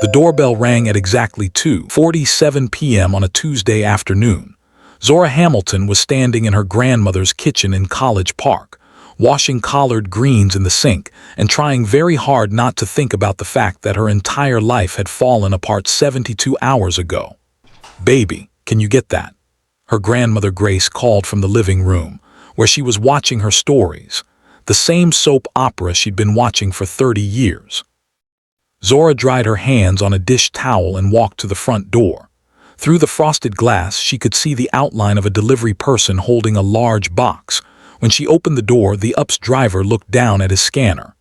The doorbell rang at exactly 2:47 p.m. on a Tuesday afternoon. Zora Hamilton was standing in her grandmother's kitchen in College Park, washing collard greens in the sink and trying very hard not to think about the fact that her entire life had fallen apart 72 hours ago. "Baby, can you get that?" Her grandmother Grace called from the living room, where she was watching her stories, the same soap opera she'd been watching for 30 years. Zora dried her hands on a dish towel and walked to the front door. Through the frosted glass, she could see the outline of a delivery person holding a large box. When she opened the door, the UPS driver looked down at his scanner.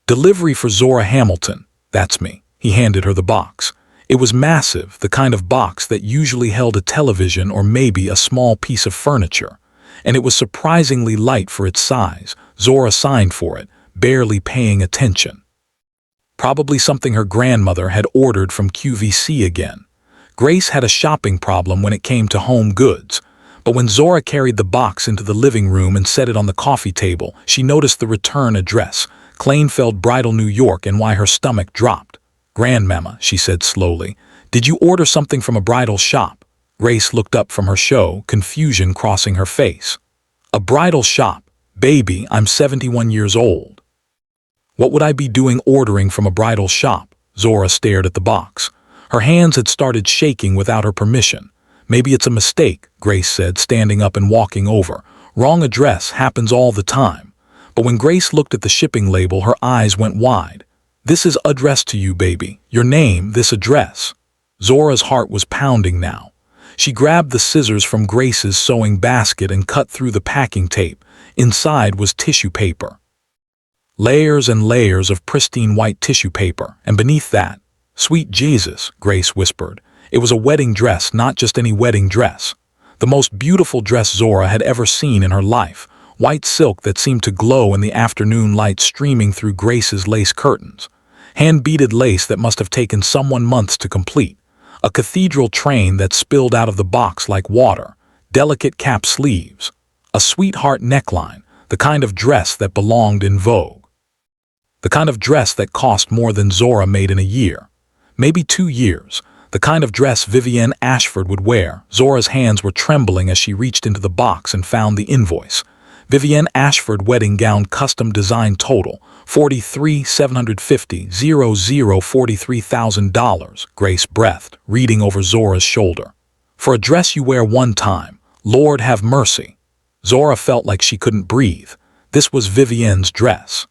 "Delivery for Zora Hamilton." "That's me." He handed her the box. It was massive, the kind of box that usually held a television or maybe a small piece of furniture. And it was surprisingly light for its size. Zora signed for it, barely paying attention. Probably something her grandmother had ordered from QVC again. Grace had a shopping problem when it came to home goods. But when Zora carried the box into the living room and set it on the coffee table, she noticed the return address, Kleinfeld Bridal, New York, and why her stomach dropped. "Grandmama," she said slowly, "did you order something from a bridal shop?" Grace looked up from her show, confusion crossing her face. "A bridal shop? Baby, I'm 71 years old. What would I be doing ordering from a bridal shop?" Zora stared at the box. Her hands had started shaking without her permission. "Maybe it's a mistake," Grace said, standing up and walking over. "Wrong address happens all the time." But when Grace looked at the shipping label, her eyes went wide. "This is addressed to you, baby. Your name, this address." Zora's heart was pounding now. She grabbed the scissors from Grace's sewing basket and cut through the packing tape. Inside was tissue paper. Layers and layers of pristine white tissue paper, and beneath that, "Sweet Jesus," Grace whispered. It was a wedding dress, not just any wedding dress. The most beautiful dress Zora had ever seen in her life, white silk that seemed to glow in the afternoon light streaming through Grace's lace curtains. Hand-beaded lace that must have taken someone months to complete. A cathedral train that spilled out of the box like water. Delicate cap sleeves. A sweetheart neckline, the kind of dress that belonged in Vogue. The kind of dress that cost more than Zora made in a year. Maybe 2 years. The kind of dress Vivienne Ashford would wear. Zora's hands were trembling as she reached into the box and found the invoice. Vivienne Ashford wedding gown custom design total, $43,750, $43,000, Grace breathed, reading over Zora's shoulder. "For a dress you wear one time, Lord have mercy." Zora felt like she couldn't breathe. This was Vivienne's dress.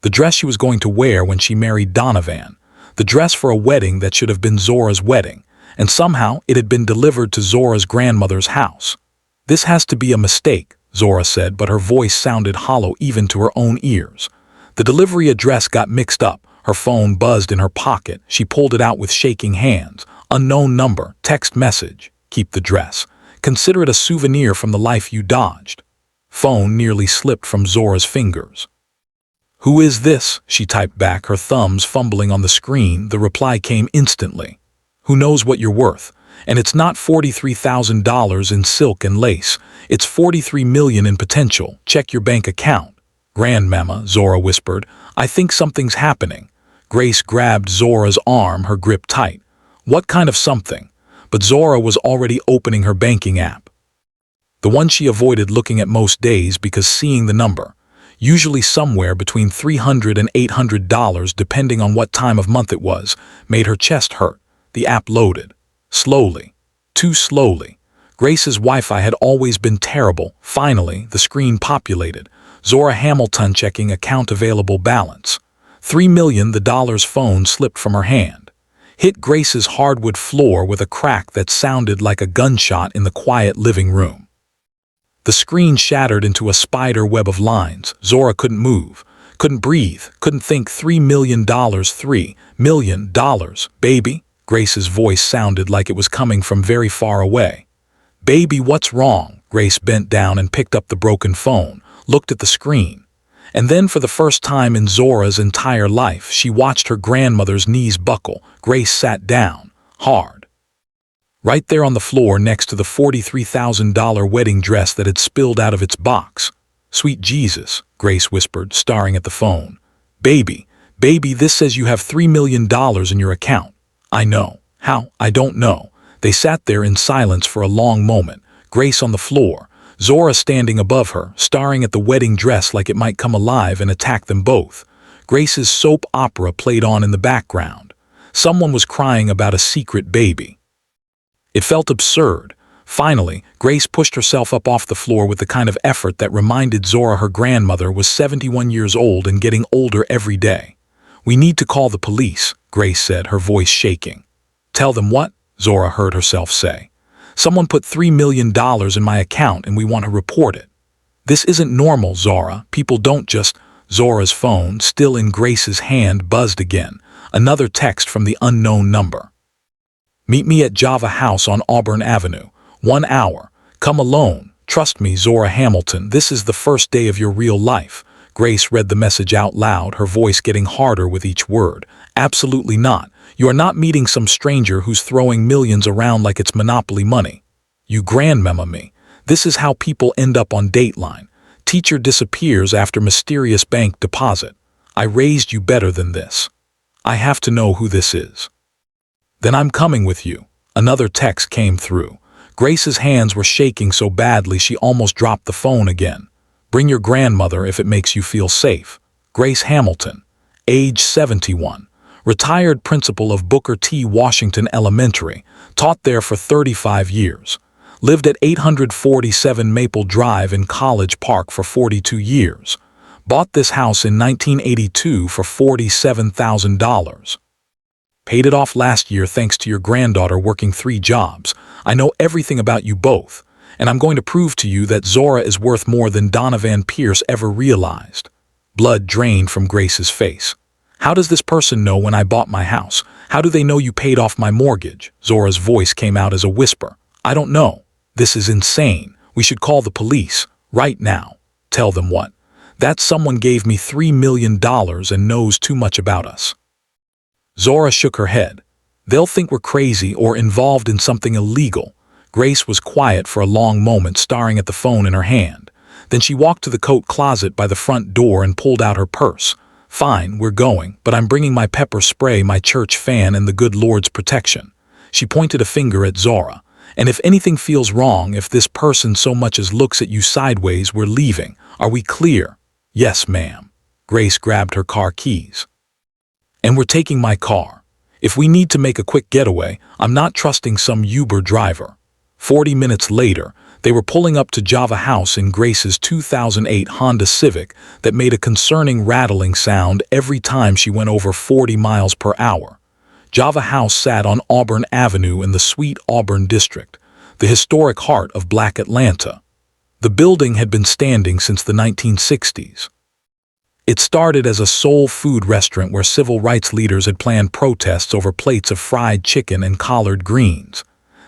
The dress she was going to wear when she married Donovan. The dress for a wedding that should have been Zora's wedding, and somehow it had been delivered to Zora's grandmother's house. "This has to be a mistake," Zora said, but her voice sounded hollow even to her own ears. The delivery address got mixed up. Her phone buzzed in her pocket. She pulled it out with shaking hands. "Unknown number, text message. Keep the dress. Consider it a souvenir from the life you dodged." Phone nearly slipped from Zora's fingers. "Who is this?" she typed back, her thumbs fumbling on the screen. The reply came instantly. "Who knows what you're worth? And it's not $43,000 in silk and lace. It's $43 million in potential. Check your bank account." "Grandmama," Zora whispered, "I think something's happening." Grace grabbed Zora's arm, her grip tight. What kind of something? But Zora was already opening her banking app. The one she avoided looking at most days because seeing the number, usually somewhere between $300 and $800 depending on what time of month it was, made her chest hurt. The app loaded. Slowly. Too slowly. Grace's Wi-Fi had always been terrible. Finally, the screen populated. Zora Hamilton checking account available balance. $3 million. The dollar's phone slipped from her hand. Hit Grace's hardwood floor with a crack that sounded like a gunshot in the quiet living room. The screen shattered into a spider web of lines. Zora couldn't move, couldn't breathe, couldn't think. $3 million, $3 million, baby? Grace's voice sounded like it was coming from very far away. "Baby, what's wrong?" Grace bent down and picked up the broken phone, looked at the screen. And then for the first time in Zora's entire life, she watched her grandmother's knees buckle. Grace sat down, hard. Right there on the floor next to the $43,000 wedding dress that had spilled out of its box. "Sweet Jesus," Grace whispered, staring at the phone. "Baby, "Baby, this says you have $3 million in your account." "I know." "How?" "I don't know." They sat there in silence for a long moment, Grace on the floor, Zora standing above her, staring at the wedding dress like it might come alive and attack them both. Grace's soap opera played on in the background. Someone was crying about a secret baby. It felt absurd. Finally, Grace pushed herself up off the floor with the kind of effort that reminded Zora her grandmother was 71 years old and getting older every day. "We need to call the police," Grace said, her voice shaking. "Tell them what?" Zora heard herself say. "Someone put $3 million in my account and we want to report it." "This isn't normal, Zora. People don't just—" Zora's phone, still in Grace's hand, buzzed again. Another text from the unknown number. "Meet me at Java House on Auburn Avenue. 1 hour. Come alone. Trust me, Zora Hamilton, this is the first day of your real life." Grace read the message out loud, her voice getting harder with each word. "Absolutely not. You are not meeting some stranger who's throwing millions around like it's Monopoly money. You grandmama me. This is how people end up on Dateline. Teacher disappears after mysterious bank deposit. I raised you better than this. I have to know who this is." "Then I'm coming with you." Another text came through. Grace's hands were shaking so badly she almost dropped the phone again. "Bring your grandmother if it makes you feel safe. Grace Hamilton, age 71, retired principal of Booker T. Washington Elementary, taught there for 35 years. Lived at 847 Maple Drive in College Park for 42 years. Bought this house in 1982 for $47,000. Paid it off last year thanks to your granddaughter working 3 jobs. I know everything about you both, and I'm going to prove to you that Zora is worth more than Donovan Pierce ever realized." Blood drained from Grace's face. "How does this person know when I bought my house? How do they know you paid off my mortgage?" Zora's voice came out as a whisper. "I don't know. This is insane. We should call the police. Right now." "Tell them what?" "That someone gave me $3 million and knows too much about us." Zora shook her head. "They'll think we're crazy or involved in something illegal." Grace was quiet for a long moment, staring at the phone in her hand. Then she walked to the coat closet by the front door and pulled out her purse. "Fine, we're going, but I'm bringing my pepper spray, my church fan, and the good Lord's protection." She pointed a finger at Zora. "And if anything feels wrong, if this person so much as looks at you sideways, we're leaving. Are we clear?" "Yes, ma'am." Grace grabbed her car keys. "And we're taking my car. If we need to make a quick getaway, I'm not trusting some Uber driver." 40 minutes later, they were pulling up to Java House in Grace's 2008 Honda Civic that made a concerning rattling sound every time she went over 40 miles per hour. Java House sat on Auburn Avenue in the sweet Auburn district, the historic heart of Black Atlanta. The building had been standing since the 1960s. It started as a soul food restaurant where civil rights leaders had planned protests over plates of fried chicken and collard greens.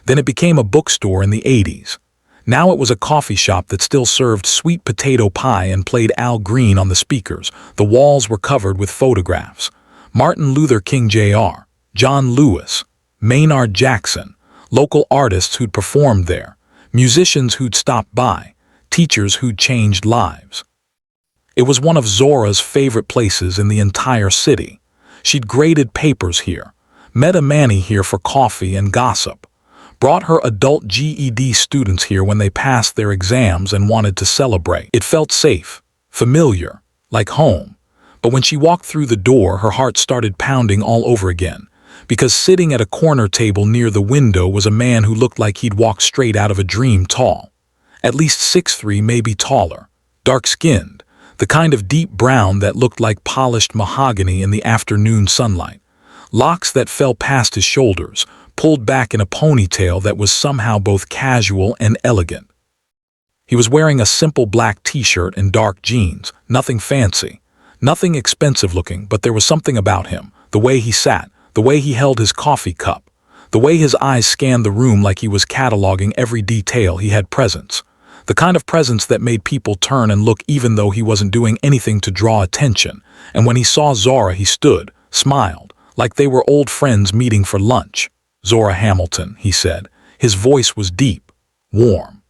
Then it became a bookstore in the 80s. Now it was a coffee shop that still served sweet potato pie and played Al Green on the speakers. The walls were covered with photographs. Martin Luther King Jr., John Lewis, Maynard Jackson, local artists who'd performed there, musicians who'd stopped by, teachers who'd changed lives. It was one of Zora's favorite places in the entire city. She'd graded papers here, met a Manny here for coffee and gossip, brought her adult GED students here when they passed their exams and wanted to celebrate. It felt safe, familiar, like home. But when she walked through the door, her heart started pounding all over again, because sitting at a corner table near the window was a man who looked like he'd walked straight out of a dream, tall. At least 6'3", maybe taller, dark-skinned, the kind of deep brown that looked like polished mahogany in the afternoon sunlight. Locks that fell past his shoulders, pulled back in a ponytail that was somehow both casual and elegant. He was wearing a simple black t-shirt and dark jeans, nothing fancy, nothing expensive looking, but there was something about him, the way he sat, the way he held his coffee cup, the way his eyes scanned the room like he was cataloging every detail. He had presence. The kind of presence that made people turn and look even though he wasn't doing anything to draw attention. And when he saw Zora, he stood, smiled, like they were old friends meeting for lunch. "Zora Hamilton," he said. His voice was deep, warm,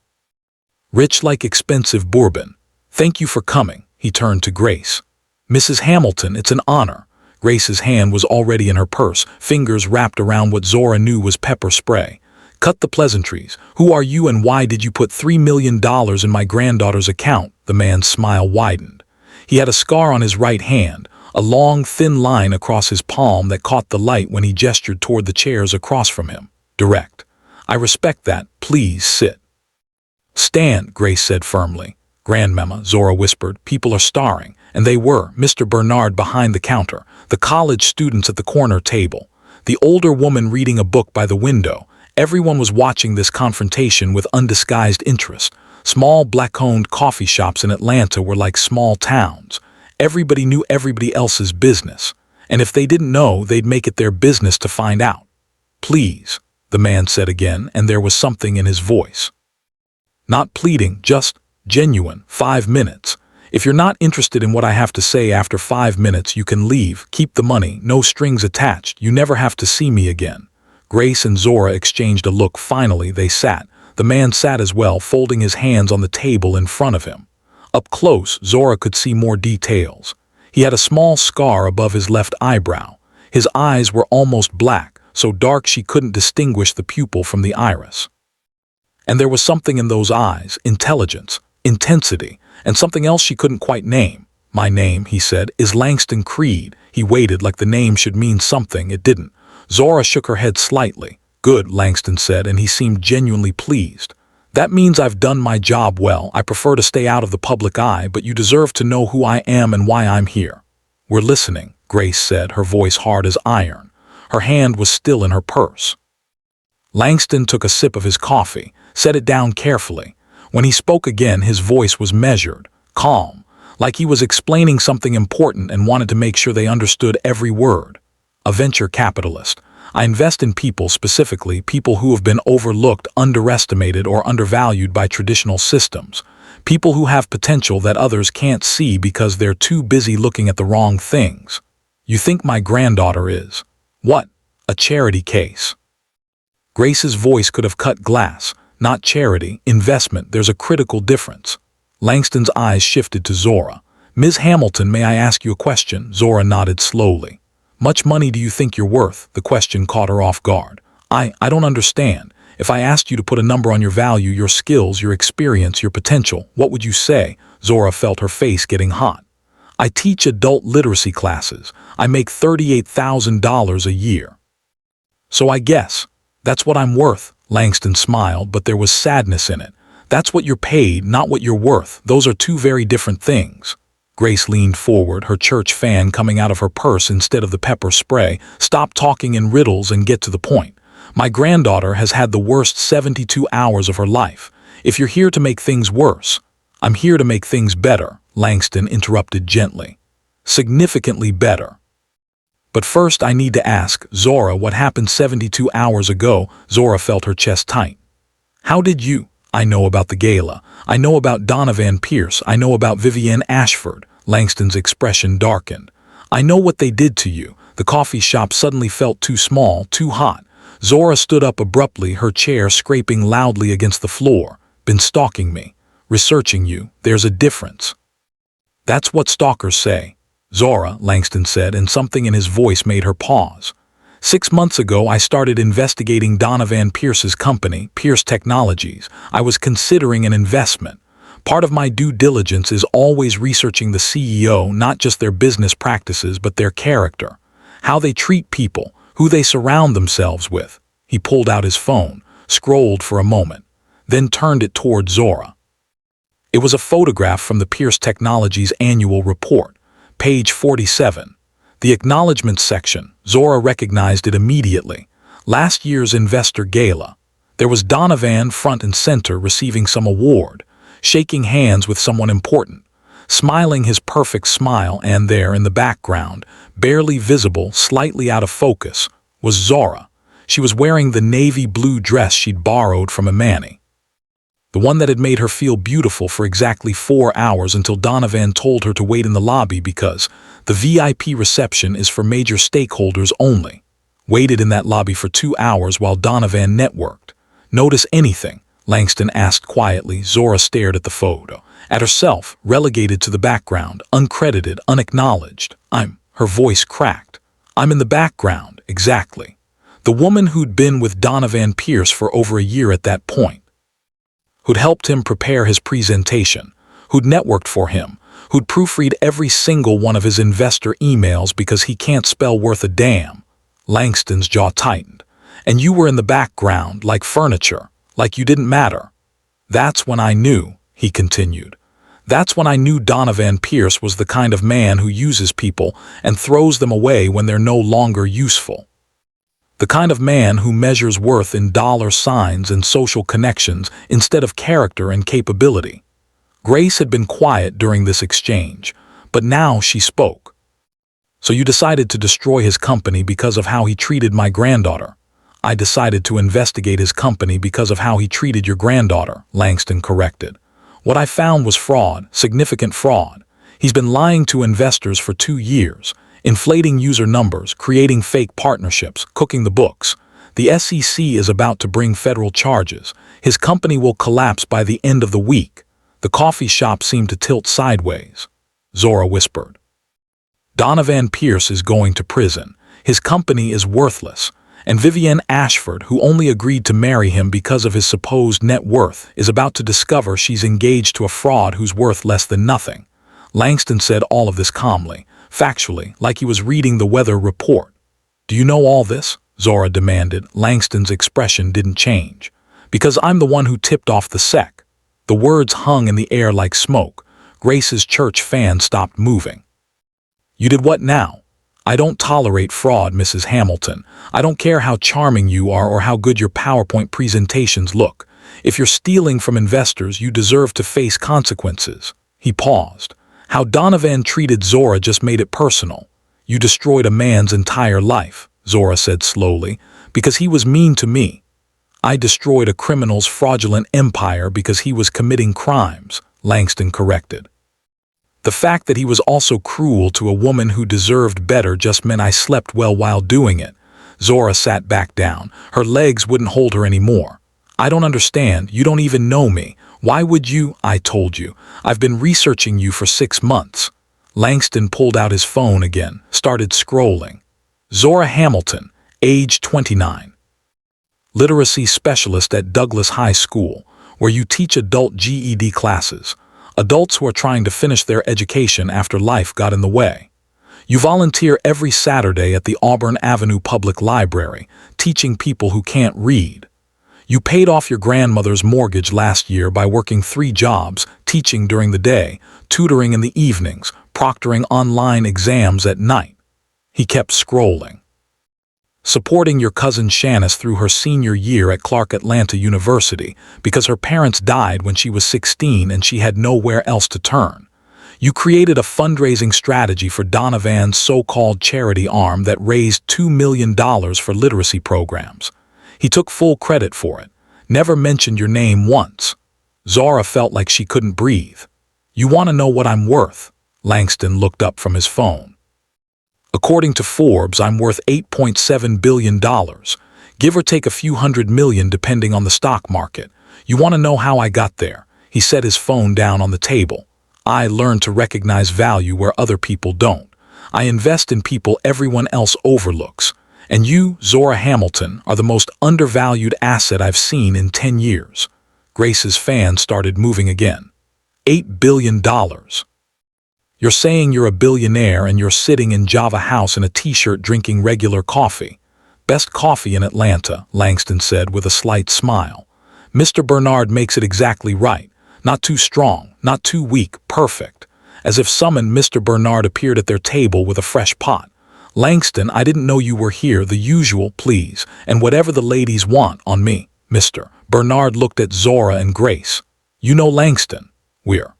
rich like expensive bourbon. "Thank you for coming." He turned to Grace. "Mrs. Hamilton, it's an honor." Grace's hand was already in her purse, fingers wrapped around what Zora knew was pepper spray. "Cut the pleasantries. Who are you and why did you put $3 million in my granddaughter's account?" The man's smile widened. He had a scar on his right hand, a long, thin line across his palm that caught the light when he gestured toward the chairs across from him. Direct. "I respect that. Please sit." "Stand," Grace said firmly. "Grandmama," Zora whispered, "people are starring." And they were. Mr. Bernard behind the counter, the college students at the corner table, the older woman reading a book by the window. Everyone was watching this confrontation with undisguised interest. Small black-owned coffee shops in Atlanta were like small towns. Everybody knew everybody else's business, and if they didn't know, they'd make it their business to find out. "Please," the man said again, and there was something in his voice. Not pleading, just genuine. 5 minutes. If you're not interested in what I have to say after 5 minutes, you can leave. Keep the money, no strings attached. You never have to see me again. Grace and Zora exchanged a look. Finally, they sat. The man sat as well, folding his hands on the table in front of him. Up close, Zora could see more details. He had a small scar above his left eyebrow. His eyes were almost black, so dark she couldn't distinguish the pupil from the iris. And there was something in those eyes, intelligence, intensity, and something else she couldn't quite name. "My name," he said, "is Langston Creed." He waited like the name should mean something. It didn't. Zora shook her head slightly. "Good," Langston said, and he seemed genuinely pleased. "That means I've done my job well. I prefer to stay out of the public eye, but you deserve to know who I am and why I'm here." "We're listening," Grace said, her voice hard as iron. Her hand was still in her purse. Langston took a sip of his coffee, set it down carefully. When he spoke again, his voice was measured, calm, like he was explaining something important and wanted to make sure they understood every word. "A venture capitalist. I invest in people, specifically people who have been overlooked, underestimated, or undervalued by traditional systems. People who have potential that others can't see because they're too busy looking at the wrong things. You think my granddaughter is, what, a charity case?" Grace's voice could have cut glass. "Not charity, investment. There's a critical difference." Langston's eyes shifted to Zora. "Ms. Hamilton, may I ask you a question?" Zora nodded slowly. "Much money do you think you're worth?" The question caught her off guard. I don't understand. If I asked you to put a number on your value, your skills, your experience, your potential, what would you say?" Zora felt her face getting hot. "I teach adult literacy classes. I make $38,000 a year. So I guess that's what I'm worth." Langston smiled, but there was sadness in it. "That's what you're paid, not what you're worth. Those are two very different things." Grace leaned forward, her church fan coming out of her purse instead of the pepper spray. "Stop talking in riddles and get to the point. My granddaughter has had the worst 72 hours of her life. If you're here to make things worse, I'm here to make things better," Langston interrupted gently. "Significantly better. But first I need to ask, Zora, what happened 72 hours ago?" Zora felt her chest tight. "How did you?" "I know about the gala. I know about Donovan Pierce. I know about Vivienne Ashford." Langston's expression darkened. "I know what they did to you." The coffee shop suddenly felt too small, too hot. Zora stood up abruptly, her chair scraping loudly against the floor. "Been stalking me. Researching you. There's a difference." "That's what stalkers say." "Zora," Langston said, and something in his voice made her pause. 6 months ago, I started investigating Donovan Pierce's company, Pierce Technologies. I was considering an investment. Part of my due diligence is always researching the CEO, not just their business practices, but their character. How they treat people, who they surround themselves with. He pulled out his phone, scrolled for a moment, then turned it toward Zora. It was a photograph from the Pierce Technologies annual report. Page 47. The acknowledgments section. Zora recognized it immediately. Last year's investor gala. There was Donovan front and center receiving some award, shaking hands with someone important, smiling his perfect smile, and there in the background, barely visible, slightly out of focus, was Zora. She was wearing the navy blue dress she'd borrowed from Imani. The one that had made her feel beautiful for exactly 4 hours until Donovan told her to wait in the lobby because the VIP reception is for major stakeholders only. Waited in that lobby for 2 hours while Donovan networked. "Notice anything?" Langston asked quietly. Zora stared at the photo, at herself, relegated to the background, uncredited, unacknowledged. Her voice cracked. I'm in the background, exactly. The woman who'd been with Donovan Pierce for over a year at that point, who'd helped him prepare his presentation, who'd networked for him, who'd proofread every single one of his investor emails because he can't spell worth a damn. Langston's jaw tightened. And you were in the background, like furniture, like you didn't matter. That's when I knew, he continued. That's when I knew Donovan Pierce was the kind of man who uses people and throws them away when they're no longer useful. The kind of man who measures worth in dollar signs and social connections instead of character and capability. Grace had been quiet during this exchange, but now she spoke. So you decided to destroy his company because of how he treated my granddaughter. I decided to investigate his company because of how he treated your granddaughter, Langston corrected. What I found was fraud, significant fraud. He's been lying to investors for 2 years, inflating user numbers, creating fake partnerships, cooking the books. The SEC is about to bring federal charges. His company will collapse by the end of the week. The coffee shop seemed to tilt sideways. Zora whispered. Donovan Pierce is going to prison. His company is worthless. And Vivienne Ashford, who only agreed to marry him because of his supposed net worth, is about to discover she's engaged to a fraud who's worth less than nothing. Langston said all of this calmly, factually, like he was reading the weather report. Do you know all this? Zora demanded. Langston's expression didn't change. Because I'm the one who tipped off the SEC. The words hung in the air like smoke. Grace's church fan stopped moving. You did what now? I don't tolerate fraud, Mrs. Hamilton. I don't care how charming you are or how good your PowerPoint presentations look. If you're stealing from investors, you deserve to face consequences. He paused. How Donovan treated Zora just made it personal. You destroyed a man's entire life, Zora said slowly, because he was mean to me. I destroyed a criminal's fraudulent empire because he was committing crimes, Langston corrected. The fact that he was also cruel to a woman who deserved better just meant I slept well while doing it. Zora sat back down. Her legs wouldn't hold her anymore. I don't understand. You don't even know me. Why would you? I told you. I've been researching you for 6 months. Langston pulled out his phone again, started scrolling. Zora Hamilton, age 29. Literacy specialist at Douglas High School, where you teach adult GED classes. Adults who are trying to finish their education after life got in the way. You volunteer every Saturday at the Auburn Avenue Public Library, teaching people who can't read. You paid off your grandmother's mortgage last year by working 3 jobs, teaching during the day, tutoring in the evenings, proctoring online exams at night. He kept scrolling. Supporting your cousin Shanice through her senior year at Clark Atlanta University because her parents died when she was 16 and she had nowhere else to turn. You created a fundraising strategy for Donovan's so-called charity arm that raised $2 million for literacy programs. He took full credit for it, never mentioned your name once. Zora felt like she couldn't breathe. You want to know what I'm worth? Langston looked up from his phone. According to Forbes, I'm worth $8.7 billion, give or take a few $100 million depending on the stock market. You want to know how I got there? He set his phone down on the table. I learned to recognize value where other people don't. I invest in people everyone else overlooks. And you, Zora Hamilton, are the most undervalued asset I've seen in 10 years. Grace's fan started moving again. $8 billion. You're saying you're a billionaire and you're sitting in Java House in a t-shirt drinking regular coffee. Best coffee in Atlanta, Langston said with a slight smile. Mr. Bernard makes it exactly right. Not too strong, not too weak, perfect. As if summoned, Mr. Bernard appeared at their table with a fresh pot. Langston, I didn't know you were here, the usual, please, and whatever the ladies want on me, Mr. Bernard looked at Zora and Grace. You know Langston. We're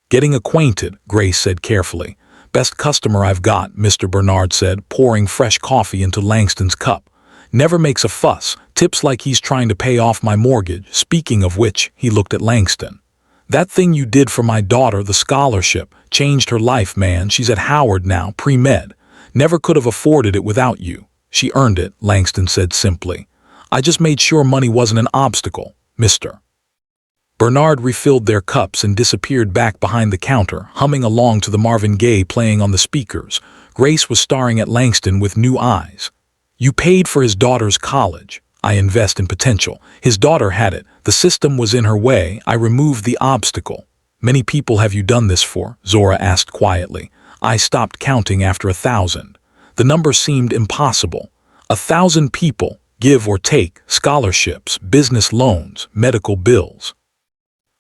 getting acquainted, Grace said carefully. Best customer I've got, Mr. Bernard said, pouring fresh coffee into Langston's cup. Never makes a fuss, tips like he's trying to pay off my mortgage. Speaking of which, he looked at Langston. That thing you did for my daughter, the scholarship, changed her life, man. She's at Howard now, pre-med. Never could have afforded it without you. She earned it, Langston said simply. I just made sure money wasn't an obstacle, Mr. Bernard refilled their cups and disappeared back behind the counter, humming along to the Marvin Gaye playing on the speakers. Grace was staring at Langston with new eyes. "You paid for his daughter's college. I invest in potential. His daughter had it. The system was in her way. I removed the obstacle." "Many people have you done this for?" Zora asked quietly. I stopped counting after 1,000. The number seemed impossible. 1,000 people, give or take, scholarships, business loans, medical bills.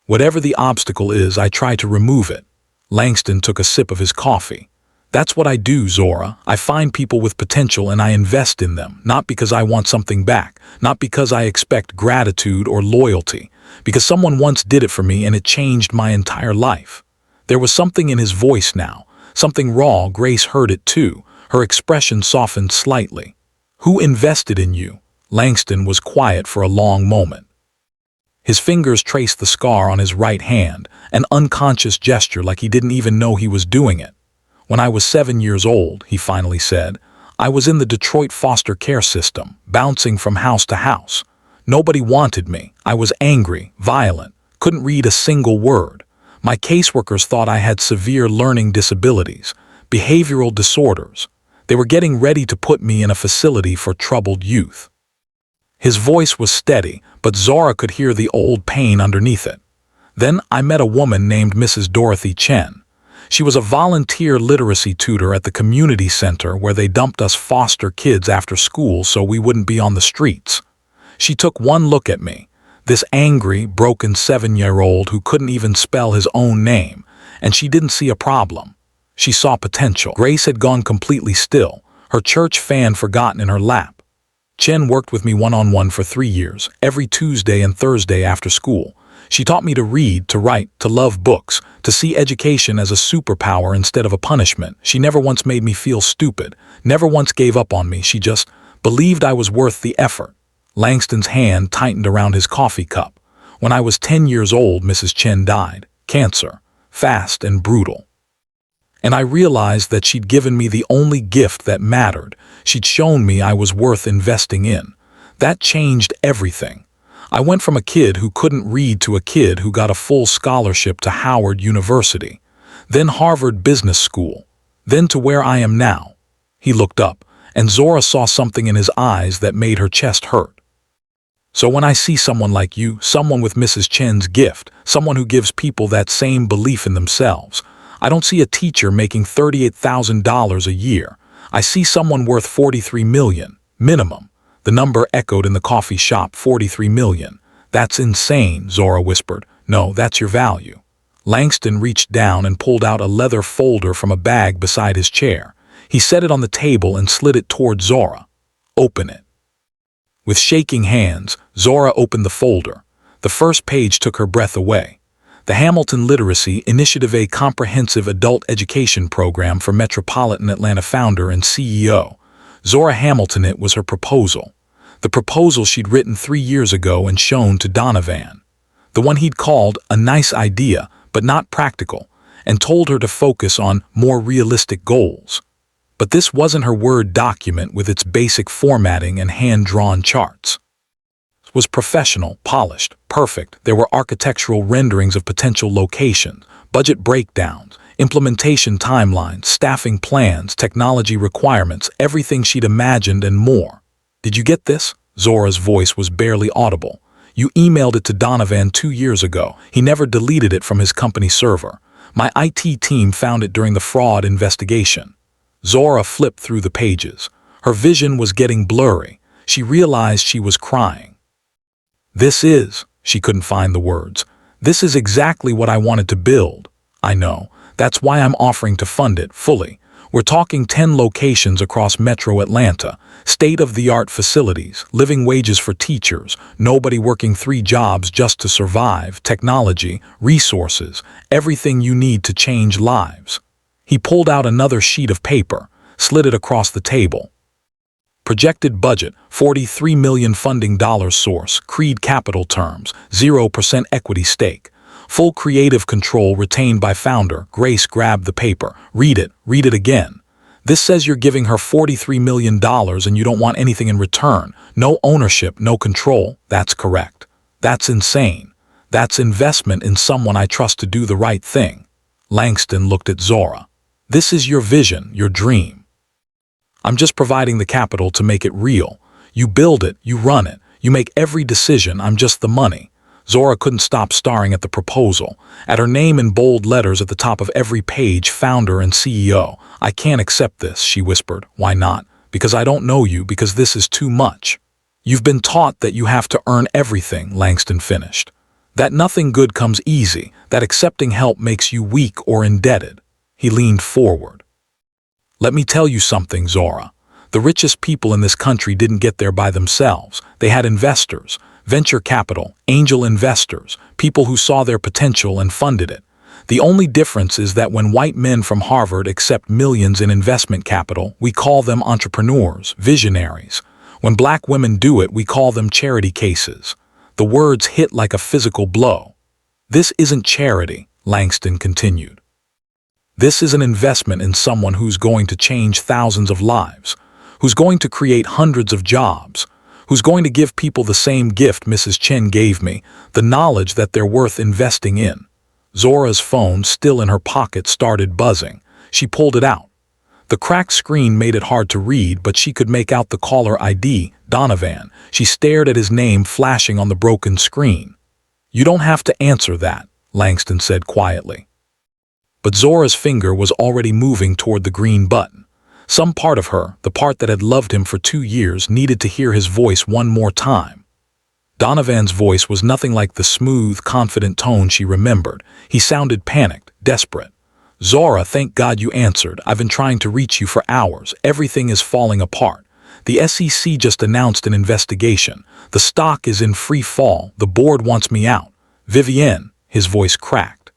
Whatever the obstacle is, I try to remove it. Langston took a sip of his coffee. "That's what I do, Zora. I find people with potential and I invest in them, not because I want something back, not because I expect gratitude or loyalty, because someone once did it for me and it changed my entire life." There was something in his voice now, something raw. Grace heard it too. Her expression softened slightly. "Who invested in you?" Langston was quiet for a long moment. His fingers traced the scar on his right hand, an unconscious gesture like he didn't even know he was doing it. "When I was 7 years old," he finally said, "I was in the Detroit foster care system, bouncing from house to house. Nobody wanted me. I was angry, violent, couldn't read a single word. My caseworkers thought I had severe learning disabilities, behavioral disorders. They were getting ready to put me in a facility for troubled youth." His voice was steady, but Zora could hear the old pain underneath it. "Then I met a woman named Mrs. Dorothy Chen. She was a volunteer literacy tutor at the community center where they dumped us foster kids after school so we wouldn't be on the streets. She took one look at me, this angry, broken 7-year-old who couldn't even spell his own name, and she didn't see a problem. She saw potential." Grace had gone completely still, her church fan forgotten in her lap. "Chen worked with me one-on-one for 3 years, every Tuesday and Thursday after school. She taught me to read, to write, to love books, to see education as a superpower instead of a punishment. She never once made me feel stupid, never once gave up on me. She just believed I was worth the effort." Langston's hand tightened around his coffee cup. "When I was 10 years old, Mrs. Chen died. Cancer. Fast and brutal. And I realized that she'd given me the only gift that mattered. She'd shown me I was worth investing in. That changed everything. I went from a kid who couldn't read to a kid who got a full scholarship to Howard University, then Harvard Business School, then to where I am now." He looked up, and Zora saw something in his eyes that made her chest hurt. "So when I see someone like you, someone with Mrs. Chen's gift, someone who gives people that same belief in themselves, I don't see a teacher making $38,000 a year. I see someone worth $43 million, minimum." The number echoed in the coffee shop. $43 million. "That's insane," Zora whispered. "No, that's your value." Langston reached down and pulled out a leather folder from a bag beside his chair. He set it on the table and slid it toward Zora. "Open it." With shaking hands, Zora opened the folder. The first page took her breath away. The Hamilton Literacy Initiative, a comprehensive adult education program for metropolitan Atlanta founder and CEO. Zora Hamilton, it was her proposal. The proposal she'd written 3 years ago and shown to Donovan. The one he'd called a nice idea, but not practical, and told her to focus on more realistic goals. But this wasn't her Word document with its basic formatting and hand-drawn charts. It was professional, polished, perfect. There were architectural renderings of potential locations, budget breakdowns, implementation timelines, staffing plans, technology requirements, everything she'd imagined and more. "Did you get this?" Zora's voice was barely audible. "You emailed it to Donovan 2 years ago. He never deleted it from his company server. My IT team found it during the fraud investigation." Zora flipped through the pages. Her vision was getting blurry. She realized she was crying. She couldn't find the words. "This is exactly what I wanted to build. I know. That's why I'm offering to fund it fully. We're talking 10 locations across Metro Atlanta, state-of-the-art facilities, living wages for teachers, nobody working 3 jobs just to survive, technology, resources, everything you need to change lives." He pulled out another sheet of paper, slid it across the table. "Projected budget, $43 million funding source, Creed Capital terms, 0% equity stake. Full creative control retained by founder." Grace grabbed the paper. Read it again. "This says you're giving her $43 million and you don't want anything in return. No ownership, no control." "That's correct." "That's insane." That's investment in someone I trust to do the right thing. Langston looked at Zora. This is your vision, your dream. I'm just providing the capital to make it real. You build it, you run it, you make every decision, I'm just the money. Zora couldn't stop staring at the proposal, at her name in bold letters at the top of every page, founder and CEO. I can't accept this, she whispered. Why not? Because I don't know you, because this is too much. You've been taught that you have to earn everything, Langston finished. That nothing good comes easy, that accepting help makes you weak or indebted. He leaned forward. Let me tell you something, Zora. The richest people in this country didn't get there by themselves. They had investors, venture capital, angel investors, people who saw their potential and funded it. The only difference is that when white men from Harvard accept millions in investment capital, we call them entrepreneurs, visionaries. When black women do it, we call them charity cases. The words hit like a physical blow. This isn't charity, Langston continued. This is an investment in someone who's going to change thousands of lives, who's going to create hundreds of jobs, who's going to give people the same gift Mrs. Chen gave me, the knowledge that they're worth investing in. Zora's phone, still in her pocket, started buzzing. She pulled it out. The cracked screen made it hard to read, but she could make out the caller ID, Donovan. She stared at his name flashing on the broken screen. You don't have to answer that, Langston said quietly. But Zora's finger was already moving toward the green button. Some part of her, the part that had loved him for 2 years, needed to hear his voice one more time. Donovan's voice was nothing like the smooth, confident tone she remembered. He sounded panicked, desperate. Zora, thank God you answered. I've been trying to reach you for hours. Everything is falling apart. The SEC just announced an investigation. The stock is in free fall. The board wants me out. Vivienne, his voice cracked.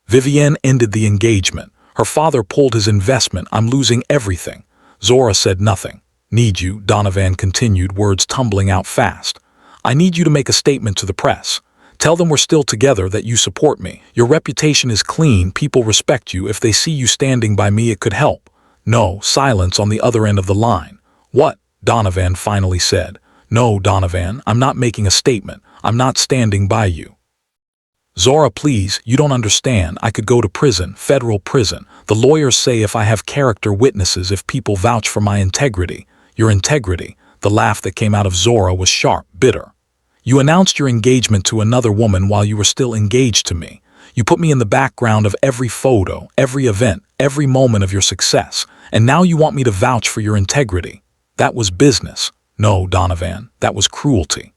Vivienne ended the engagement. Her father pulled his investment. I'm losing everything. Zora said nothing. Need you, Donovan continued, words tumbling out fast. I need you to make a statement to the press. Tell them we're still together, that you support me. Your reputation is clean. People respect you. If they see you standing by me, it could help. No, silence on the other end of the line. What? Donovan finally said. No, Donovan, I'm not making a statement. I'm not standing by you. Zora, please, you don't understand. I could go to prison, federal prison. The lawyers say if I have character witnesses, if people vouch for my integrity. Your integrity. The laugh that came out of Zora was sharp, bitter. You announced your engagement to another woman while you were still engaged to me. You put me in the background of every photo, every event, every moment of your success. And now you want me to vouch for your integrity. That was business. No, Donovan, that was cruelty.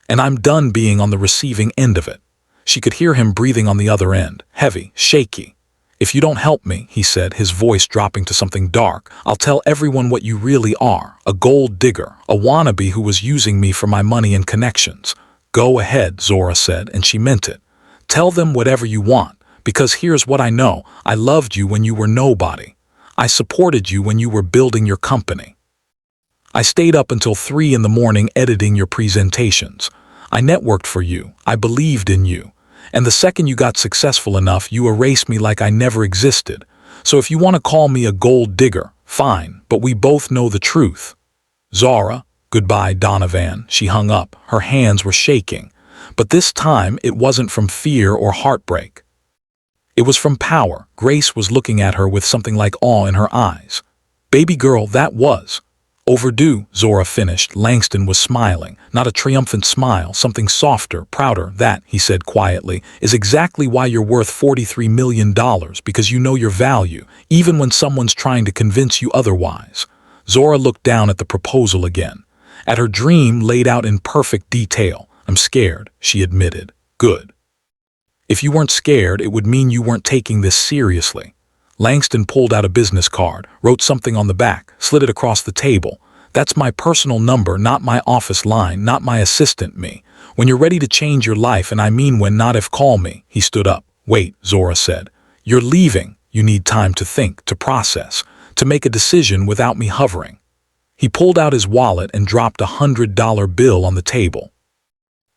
And I'm done being on the receiving end of it. She could hear him breathing on the other end, heavy, shaky. If you don't help me, he said, his voice dropping to something dark, I'll tell everyone what you really are, a gold digger, a wannabe who was using me for my money and connections. Go ahead, Zora said, and she meant it. Tell them whatever you want, because here's what I know. I loved you when you were nobody. I supported you when you were building your company. I stayed up until 3 in the morning editing your presentations. I networked for you. I believed in you. And the second you got successful enough, you erased me like I never existed. So if you want to call me a gold digger, fine, but we both know the truth. Zora, goodbye, Donovan. She hung up. Her hands were shaking. But this time, it wasn't from fear or heartbreak. It was from power. Grace was looking at her with something like awe in her eyes. Baby girl, that was. Overdue, Zora finished. Langston was smiling, not a triumphant smile, something softer, prouder. That, he said quietly, is exactly why you're worth $43 million, because you know your value, even when someone's trying to convince you otherwise. Zora looked down at the proposal again, at her dream laid out in perfect detail. I'm scared, she admitted. Good. If you weren't scared, it would mean you weren't taking this seriously. Langston pulled out a business card, wrote something on the back, slid it across the table. That's my personal number, not my office line, not my assistant me. When you're ready to change your life, and I mean when, not if, call me. He stood up. Wait, Zora said. You're leaving. You need time to think, to process, to make a decision without me hovering. He pulled out his wallet and dropped a $100 bill on the table.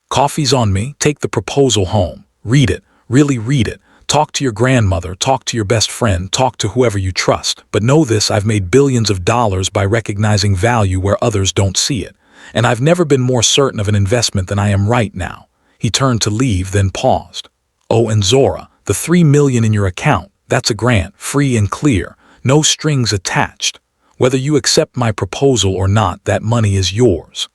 Coffee's on me. Take the proposal home. Read it. Really read it. Talk to your grandmother, talk to your best friend, talk to whoever you trust. But know this, I've made billions of dollars by recognizing value where others don't see it. And I've never been more certain of an investment than I am right now. He turned to leave, then paused. "Oh, and Zora, the $3 million in your account, that's a grant, free and clear, no strings attached. Whether you accept my proposal or not, that money is yours.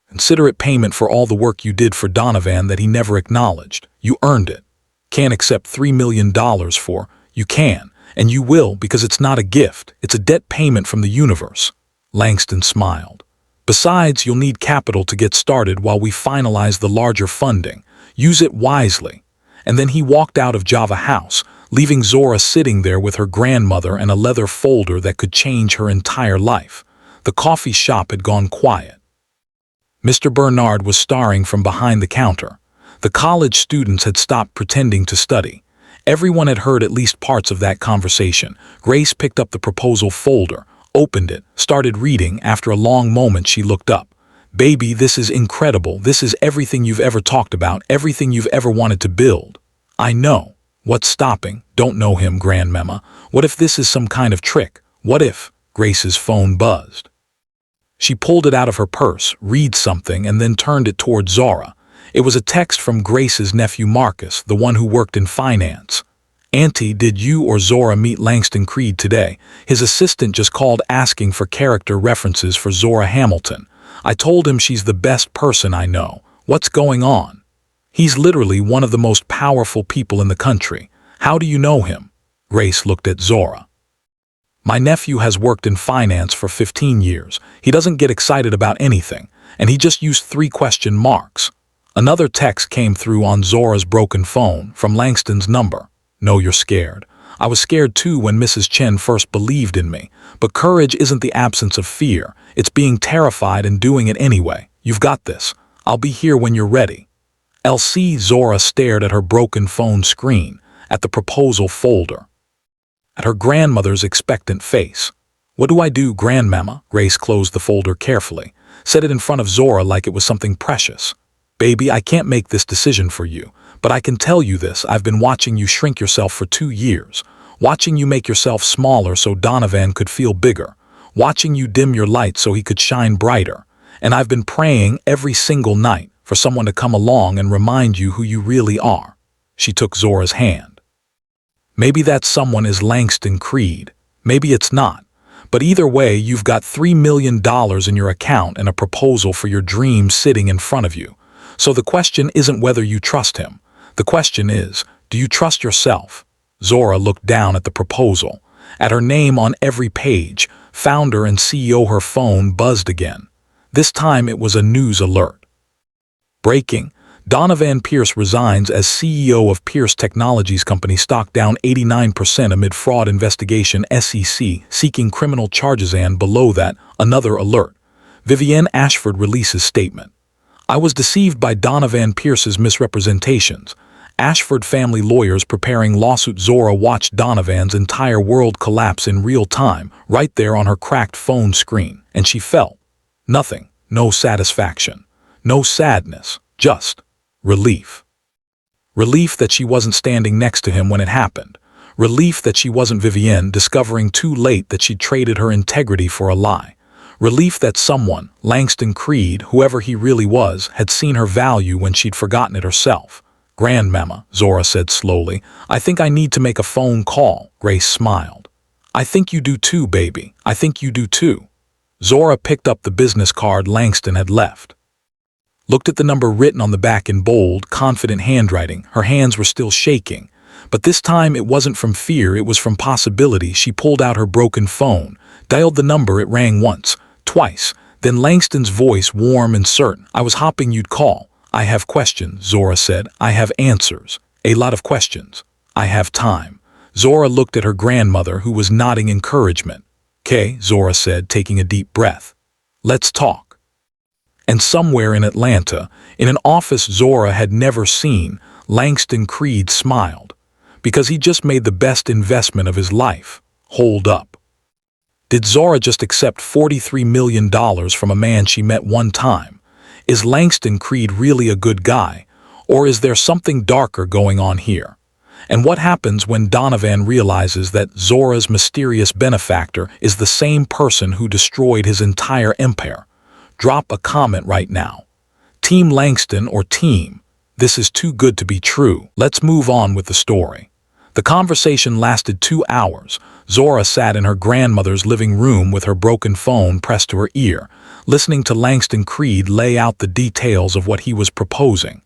Consider it payment for all the work you did for Donovan that he never acknowledged. You earned it. Can't accept $3 million for, you can, and you will because it's not a gift, it's a debt payment from the universe." Langston smiled. "Besides, you'll need capital to get started while we finalize the larger funding. Use it wisely." And then he walked out of Java House, leaving Zora sitting there with her grandmother and a leather folder that could change her entire life. The coffee shop had gone quiet. Mr. Bernard was staring from behind the counter. The college students had stopped pretending to study. Everyone had heard at least parts of that conversation. Grace picked up the proposal folder, opened it, started reading. After a long moment, she looked up. "Baby, this is incredible. This is everything you've ever talked about, everything you've ever wanted to build." "I know. What's stopping? Don't know him, Grandmama. What if this is some kind of trick? What if—" Grace's phone buzzed. She pulled it out of her purse, read something, and then turned it toward Zora. It was a text from Grace's nephew Marcus, the one who worked in finance. "Auntie, did you or Zora meet Langston Creed today? His assistant just called asking for character references for Zora Hamilton. I told him she's the best person I know. What's going on? He's literally one of the most powerful people in the country. How do you know him?" Grace looked at Zora. "My nephew has worked in finance for 15 years. He doesn't get excited about anything, and he just used 3 question marks. Another text came through on Zora's broken phone from Langston's number. "No, you're scared. I was scared too when Mrs. Chen first believed in me. But courage isn't the absence of fear. It's being terrified and doing it anyway. You've got this. I'll be here when you're ready." LC Zora stared at her broken phone screen, at the proposal folder, at her grandmother's expectant face. "What do I do, Grandmama?" Grace closed the folder carefully, set it in front of Zora like it was something precious. "Baby, I can't make this decision for you, but I can tell you this. I've been watching you shrink yourself for 2 years, watching you make yourself smaller so Donovan could feel bigger, watching you dim your light so he could shine brighter, and I've been praying every single night for someone to come along and remind you who you really are." She took Zora's hand. "Maybe that someone is Langston Creed. Maybe it's not. But either way, you've got $3 million in your account and a proposal for your dreams sitting in front of you. So the question isn't whether you trust him. The question is, do you trust yourself?" Zora looked down at the proposal. At her name on every page, founder and CEO, her phone buzzed again. This time it was a news alert. Breaking. Donovan Pierce resigns as CEO of Pierce Technologies Company, stock down 89% amid fraud investigation, SEC seeking criminal charges. And below that, another alert. Vivienne Ashford releases statement. "I was deceived by Donovan Pierce's misrepresentations. Ashford family lawyers preparing lawsuit." Zora watched Donovan's entire world collapse in real time, right there on her cracked phone screen, and she felt nothing, no satisfaction, no sadness, just relief. Relief that she wasn't standing next to him when it happened. Relief that she wasn't Vivienne, discovering too late that she'd traded her integrity for a lie. Relief that someone, Langston Creed, whoever he really was, had seen her value when she'd forgotten it herself. "Grandmama," Zora said slowly, "I think I need to make a phone call." Grace smiled. "I think you do too, baby. I think you do too." Zora picked up the business card Langston had left. Looked at the number written on the back in bold, confident handwriting. Her hands were still shaking. But this time it wasn't from fear, it was from possibility. She pulled out her broken phone, dialed the number. It rang once, twice. Then Langston's voice, warm and certain. "I was hoping you'd call. I have questions," Zora said. "I have answers. A lot of questions. I have time." Zora looked at her grandmother, who was nodding encouragement. "'Kay," Zora said, taking a deep breath. "Let's talk." And somewhere in Atlanta, in an office Zora had never seen, Langston Creed smiled. Because he just made the best investment of his life. Hold up. Did Zora just accept $43 million from a man she met one time? Is Langston Creed really a good guy? Or is there something darker going on here? And what happens when Donovan realizes that Zora's mysterious benefactor is the same person who destroyed his entire empire? Drop a comment right now. Team Langston or Team This is too good to be true. Let's move on with the story. The conversation lasted 2 hours. Zora sat in her grandmother's living room with her broken phone pressed to her ear, listening to Langston Creed lay out the details of what he was proposing.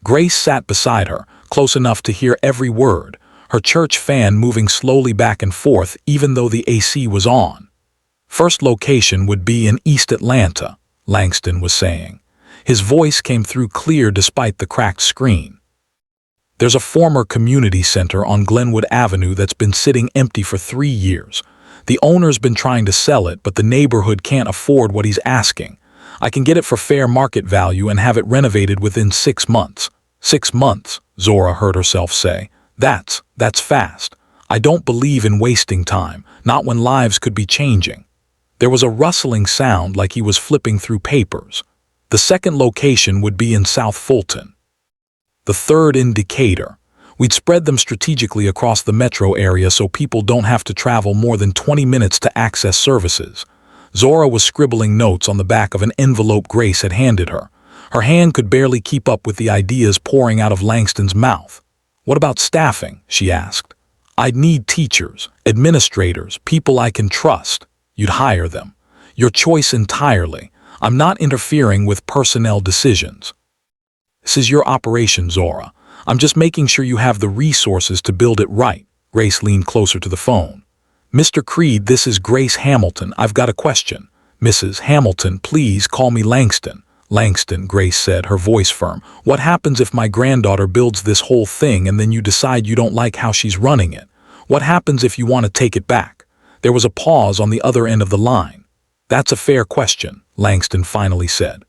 Grace sat beside her, close enough to hear every word, her church fan moving slowly back and forth even though the AC was on. First location would be in East Atlanta, Langston was saying. His voice came through clear despite the cracked screen. There's a former community center on Glenwood Avenue that's been sitting empty for 3 years. The owner's been trying to sell it, but the neighborhood can't afford what he's asking. I can get it for fair market value and have it renovated within 6 months. 6 months, Zora heard herself say. That's fast. I don't believe in wasting time, not when lives could be changing. There was a rustling sound like he was flipping through papers. The second location would be in South Fulton. The third in Decatur. We'd spread them strategically across the metro area so people don't have to travel more than 20 minutes to access services. Zora was scribbling notes on the back of an envelope Grace had handed her. Her hand could barely keep up with the ideas pouring out of Langston's mouth. What about staffing? She asked. I'd need teachers, administrators, people I can trust. You'd hire them. Your choice entirely. I'm not interfering with personnel decisions. This is your operation, Zora. I'm just making sure you have the resources to build it right. Grace leaned closer to the phone. Mr. Creed, this is Grace Hamilton. I've got a question. Mrs. Hamilton, please call me Langston. Langston, Grace said, her voice firm. What happens if my granddaughter builds this whole thing and then you decide you don't like how she's running it? What happens if you want to take it back? There was a pause on the other end of the line. That's a fair question, Langston finally said.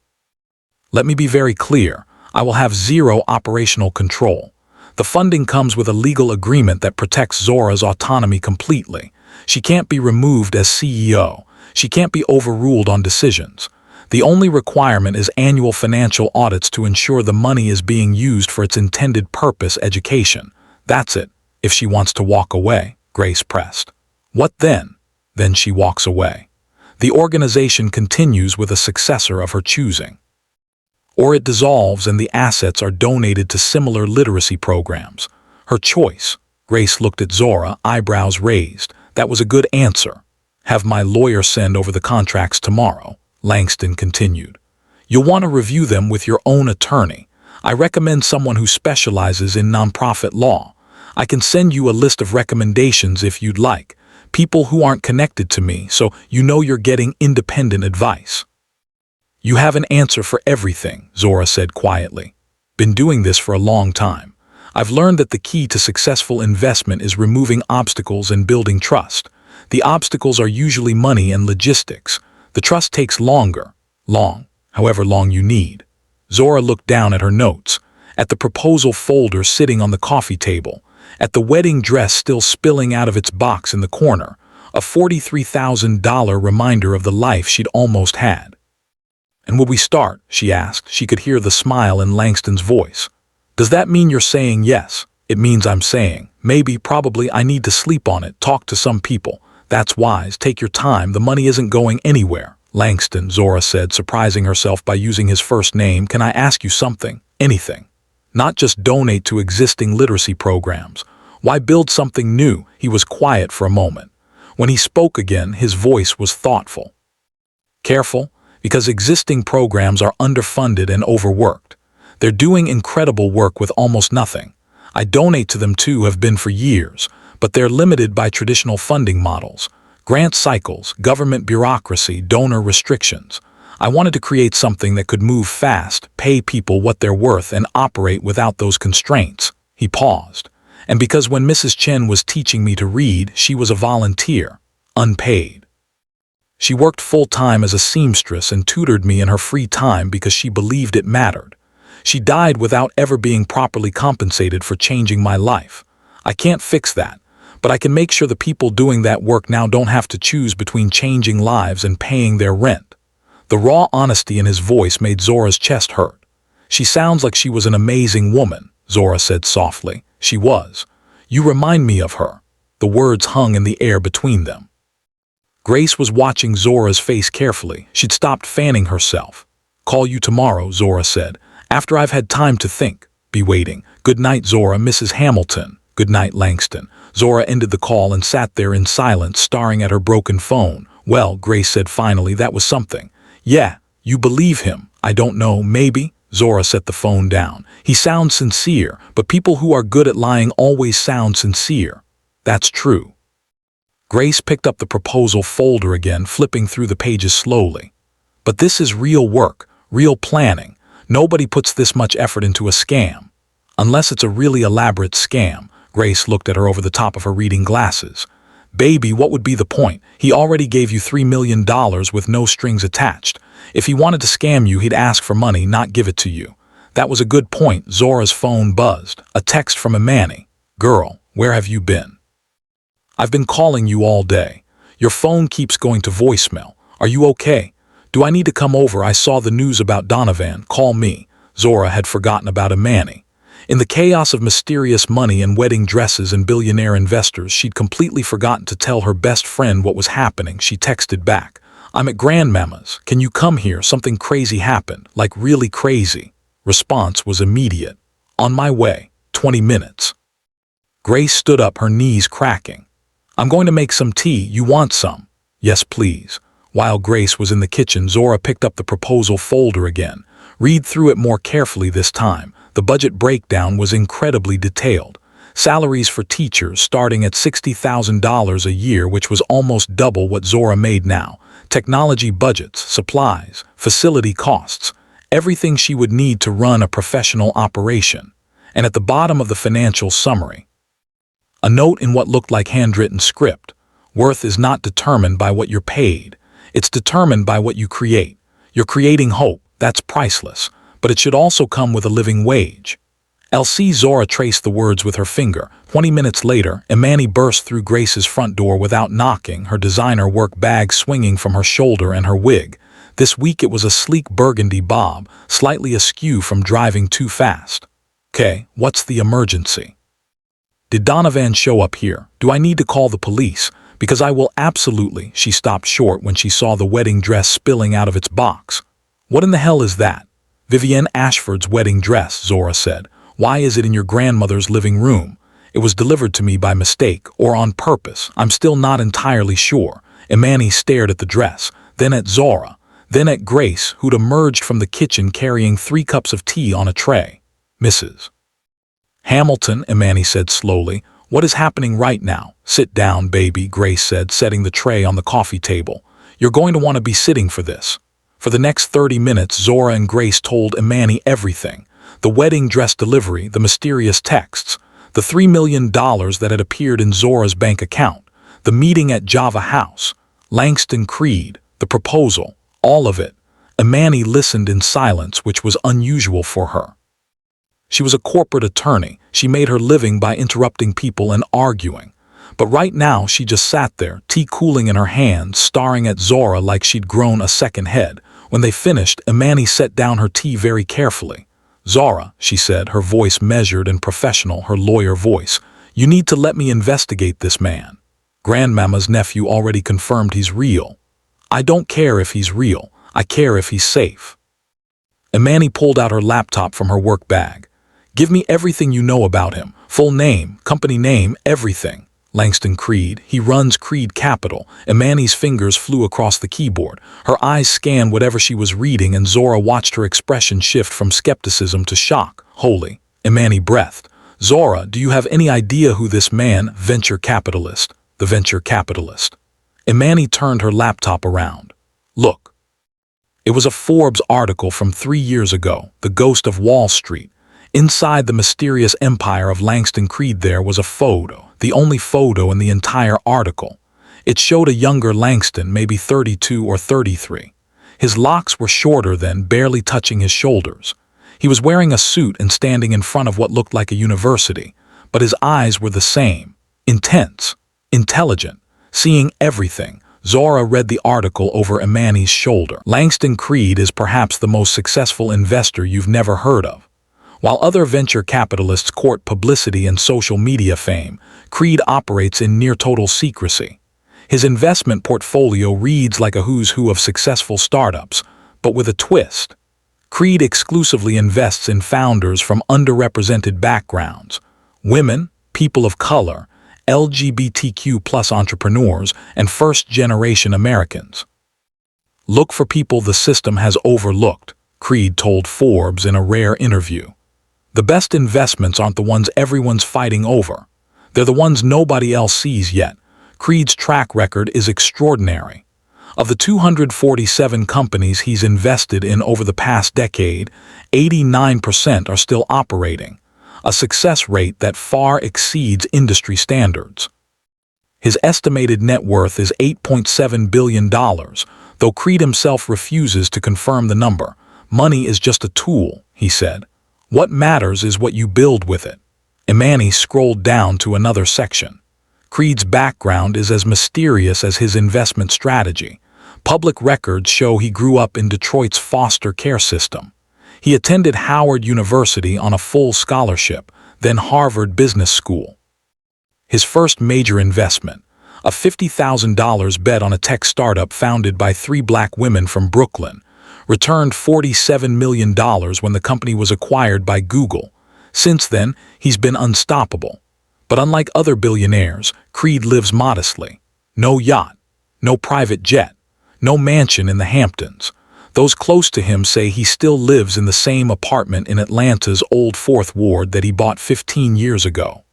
Let me be very clear. I will have zero operational control. The funding comes with a legal agreement that protects Zora's autonomy completely. She can't be removed as CEO. She can't be overruled on decisions. The only requirement is annual financial audits to ensure the money is being used for its intended purpose, education. That's it. If she wants to walk away, Grace pressed. What then? Then she walks away. The organization continues with a successor of her choosing. Or it dissolves and the assets are donated to similar literacy programs. Her choice. Grace looked at Zora, eyebrows raised. That was a good answer. Have my lawyer send over the contracts tomorrow, Langston continued. You'll want to review them with your own attorney. I recommend someone who specializes in nonprofit law. I can send you a list of recommendations if you'd like. People who aren't connected to me, so you know you're getting independent advice. You have an answer for everything, Zora said quietly. Been doing this for a long time. I've learned that the key to successful investment is removing obstacles and building trust. The obstacles are usually money and logistics. The trust takes longer. However long you need. Zora looked down at her notes, at the proposal folder sitting on the coffee table, at the wedding dress still spilling out of its box in the corner, a $43,000 reminder of the life she'd almost had. And will we start? She asked. She could hear the smile in Langston's voice. Does that mean you're saying yes? It means I'm saying, maybe, probably, I need to sleep on it, talk to some people. That's wise, take your time, the money isn't going anywhere. Langston, Zora said, surprising herself by using his first name. Can I ask you something? Anything. Not just donate to existing literacy programs. Why build something new? He was quiet for a moment. When he spoke again, his voice was thoughtful. Careful? Because existing programs are underfunded and overworked. They're doing incredible work with almost nothing. I donate to them too, have been for years, but they're limited by traditional funding models, grant cycles, government bureaucracy, donor restrictions. I wanted to create something that could move fast, pay people what they're worth, and operate without those constraints. He paused. And because when Mrs. Chen was teaching me to read, she was a volunteer, unpaid. She worked full-time as a seamstress and tutored me in her free time because she believed it mattered. She died without ever being properly compensated for changing my life. I can't fix that, but I can make sure the people doing that work now don't have to choose between changing lives and paying their rent. The raw honesty in his voice made Zora's chest hurt. She sounds like she was an amazing woman, Zora said softly. She was. You remind me of her. The words hung in the air between them. Grace was watching Zora's face carefully. She'd stopped fanning herself. Call you tomorrow, Zora said, after I've had time to think. be waiting. Good night, Zora, Mrs. Hamilton. Good night, Langston. Zora ended the call and sat there in silence, staring at her broken phone. Well, Grace said finally, that was something. Yeah, you believe him. I don't know, maybe? Zora set the phone down. He sounds sincere, but people who are good at lying always sound sincere. That's true. Grace picked up the proposal folder again, flipping through the pages slowly. But this is real work, real planning. Nobody puts this much effort into a scam. Unless it's a really elaborate scam. Grace looked at her over the top of her reading glasses. Baby, what would be the point? He already gave you $3 million with no strings attached. If he wanted to scam you, he'd ask for money, not give it to you. That was a good point. Zora's phone buzzed. A text from Imani. Girl, where have you been? I've been calling you all day. Your phone keeps going to voicemail. Are you okay? Do I need to come over? I saw the news about Donovan. Call me. Zora had forgotten about Imani. In the chaos of mysterious money and wedding dresses and billionaire investors, she'd completely forgotten to tell her best friend what was happening. She texted back. I'm at Grandmama's. Can you come here? Something crazy happened. Like really crazy. Response was immediate. On my way. 20 minutes. Grace stood up, her knees cracking. I'm going to make some tea. You want some? Yes, please. While Grace was in the kitchen, Zora picked up the proposal folder again. Read through it more carefully this time. The budget breakdown was incredibly detailed. Salaries for teachers starting at $60,000 a year, which was almost double what Zora made now. Technology budgets, supplies, facility costs, everything she would need to run a professional operation. And at the bottom of the financial summary, a note in what looked like handwritten script. Worth is not determined by what you're paid. It's determined by what you create. You're creating hope. That's priceless. But it should also come with a living wage. LC Zora traced the words with her finger. 20 minutes later, Imani burst through Grace's front door without knocking, her designer work bag swinging from her shoulder and her wig. This week it was a sleek burgundy bob, slightly askew from driving too fast. Okay, what's the emergency? Did Donovan show up here? Do I need to call the police? Because I will absolutely. She stopped short when she saw the wedding dress spilling out of its box. What in the hell is that? Vivienne Ashford's wedding dress, Zora said. Why is it in your grandmother's living room? It was delivered to me by mistake or on purpose. I'm still not entirely sure. Imani stared at the dress, then at Zora, then at Grace, who'd emerged from the kitchen carrying 3 cups of tea on a tray. Mrs. Hamilton, Imani said slowly, what is happening right now? Sit down, baby, Grace said, setting the tray on the coffee table. You're going to want to be sitting for this. For the next 30 minutes, Zora and Grace told Imani everything. The wedding dress delivery, the mysterious texts, the $3 million that had appeared in Zora's bank account, the meeting at Java House, Langston Creed, the proposal, all of it. Imani listened in silence, which was unusual for her. She was a corporate attorney. She made her living by interrupting people and arguing. But right now she just sat there, tea cooling in her hands, staring at Zora like she'd grown a second head. When they finished, Imani set down her tea very carefully. Zora, she said, her voice measured and professional, her lawyer voice, you need to let me investigate this man. Grandmama's nephew already confirmed he's real. I don't care if he's real. I care if he's safe. Imani pulled out her laptop from her work bag. Give me everything you know about him. Full name, company name, everything. Langston Creed. He runs Creed Capital. Imani's fingers flew across the keyboard. Her eyes scanned whatever she was reading, and Zora watched her expression shift from skepticism to shock. Holy. Imani breathed. Zora, do you have any idea who this man, venture capitalist, the venture capitalist? Imani turned her laptop around. Look. It was a Forbes article from 3 years ago, The Ghost of Wall Street. Inside the mysterious empire of Langston Creed there was a photo, the only photo in the entire article. It showed a younger Langston, maybe 32 or 33. His locks were shorter then, barely touching his shoulders. He was wearing a suit and standing in front of what looked like a university, but his eyes were the same, intense, intelligent, seeing everything. Zora read the article over Imani's shoulder. Langston Creed is perhaps the most successful investor you've never heard of. While other venture capitalists court publicity and social media fame, Creed operates in near-total secrecy. His investment portfolio reads like a who's who of successful startups, but with a twist. Creed exclusively invests in founders from underrepresented backgrounds, women, people of color, LGBTQ+ entrepreneurs, and first-generation Americans. Look for people the system has overlooked, Creed told Forbes in a rare interview. The best investments aren't the ones everyone's fighting over. They're the ones nobody else sees yet. Creed's track record is extraordinary. Of the 247 companies he's invested in over the past decade, 89% are still operating, a success rate that far exceeds industry standards. His estimated net worth is $8.7 billion, though Creed himself refuses to confirm the number. Money is just a tool, he said. What matters is what you build with it. Imani scrolled down to another section. Creed's background is as mysterious as his investment strategy. Public records show he grew up in Detroit's foster care system. He attended Howard University on a full scholarship, then Harvard Business School. His first major investment, a $50,000 bet on a tech startup founded by 3 black women from Brooklyn, returned $47 million when the company was acquired by Google. Since then, he's been unstoppable. But unlike other billionaires, Creed lives modestly. No yacht, no private jet, no mansion in the Hamptons. Those close to him say he still lives in the same apartment in Atlanta's Old Fourth Ward that he bought 15 years ago.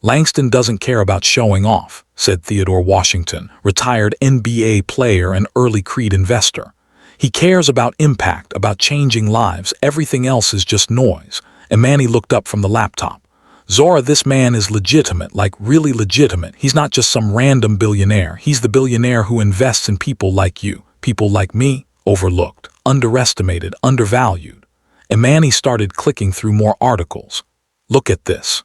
Langston doesn't care about showing off, said Theodore Washington, retired NBA player and early Creed investor. He cares about impact, about changing lives. Everything else is just noise. Imani looked up from the laptop. Zora, this man is legitimate, like really legitimate. He's not just some random billionaire. He's the billionaire who invests in people like you, people like me, overlooked, underestimated, undervalued. Imani started clicking through more articles. Look at this.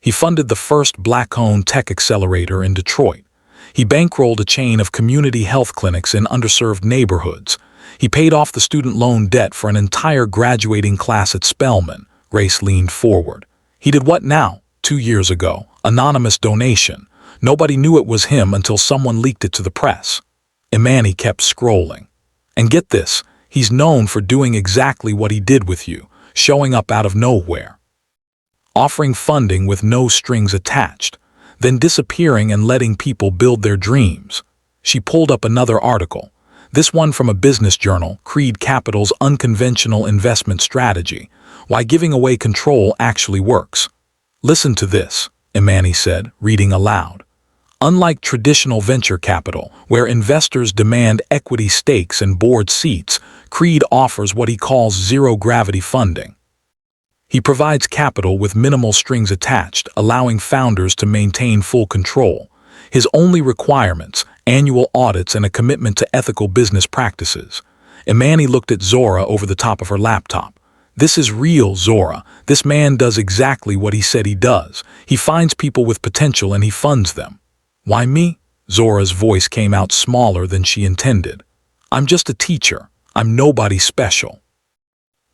He funded the first black-owned tech accelerator in Detroit. He bankrolled a chain of community health clinics in underserved neighborhoods. He paid off the student loan debt for an entire graduating class at Spelman. Grace leaned forward. He did what now? 2 years ago. Anonymous donation. Nobody knew it was him until someone leaked it to the press. Imani kept scrolling. And get this, he's known for doing exactly what he did with you, showing up out of nowhere, offering funding with no strings attached, then disappearing and letting people build their dreams. She pulled up another article, this one from a business journal, Creed Capital's Unconventional Investment Strategy, Why Giving Away Control Actually Works. Listen to this, Imani said, reading aloud. Unlike traditional venture capital, where investors demand equity stakes and board seats, Creed offers what he calls zero-gravity funding. He provides capital with minimal strings attached, allowing founders to maintain full control. His only requirements, annual audits and a commitment to ethical business practices. Imani looked at Zora over the top of her laptop. This is real, Zora. This man does exactly what he said he does. He finds people with potential and he funds them. Why me? Zora's voice came out smaller than she intended. I'm just a teacher. I'm nobody special.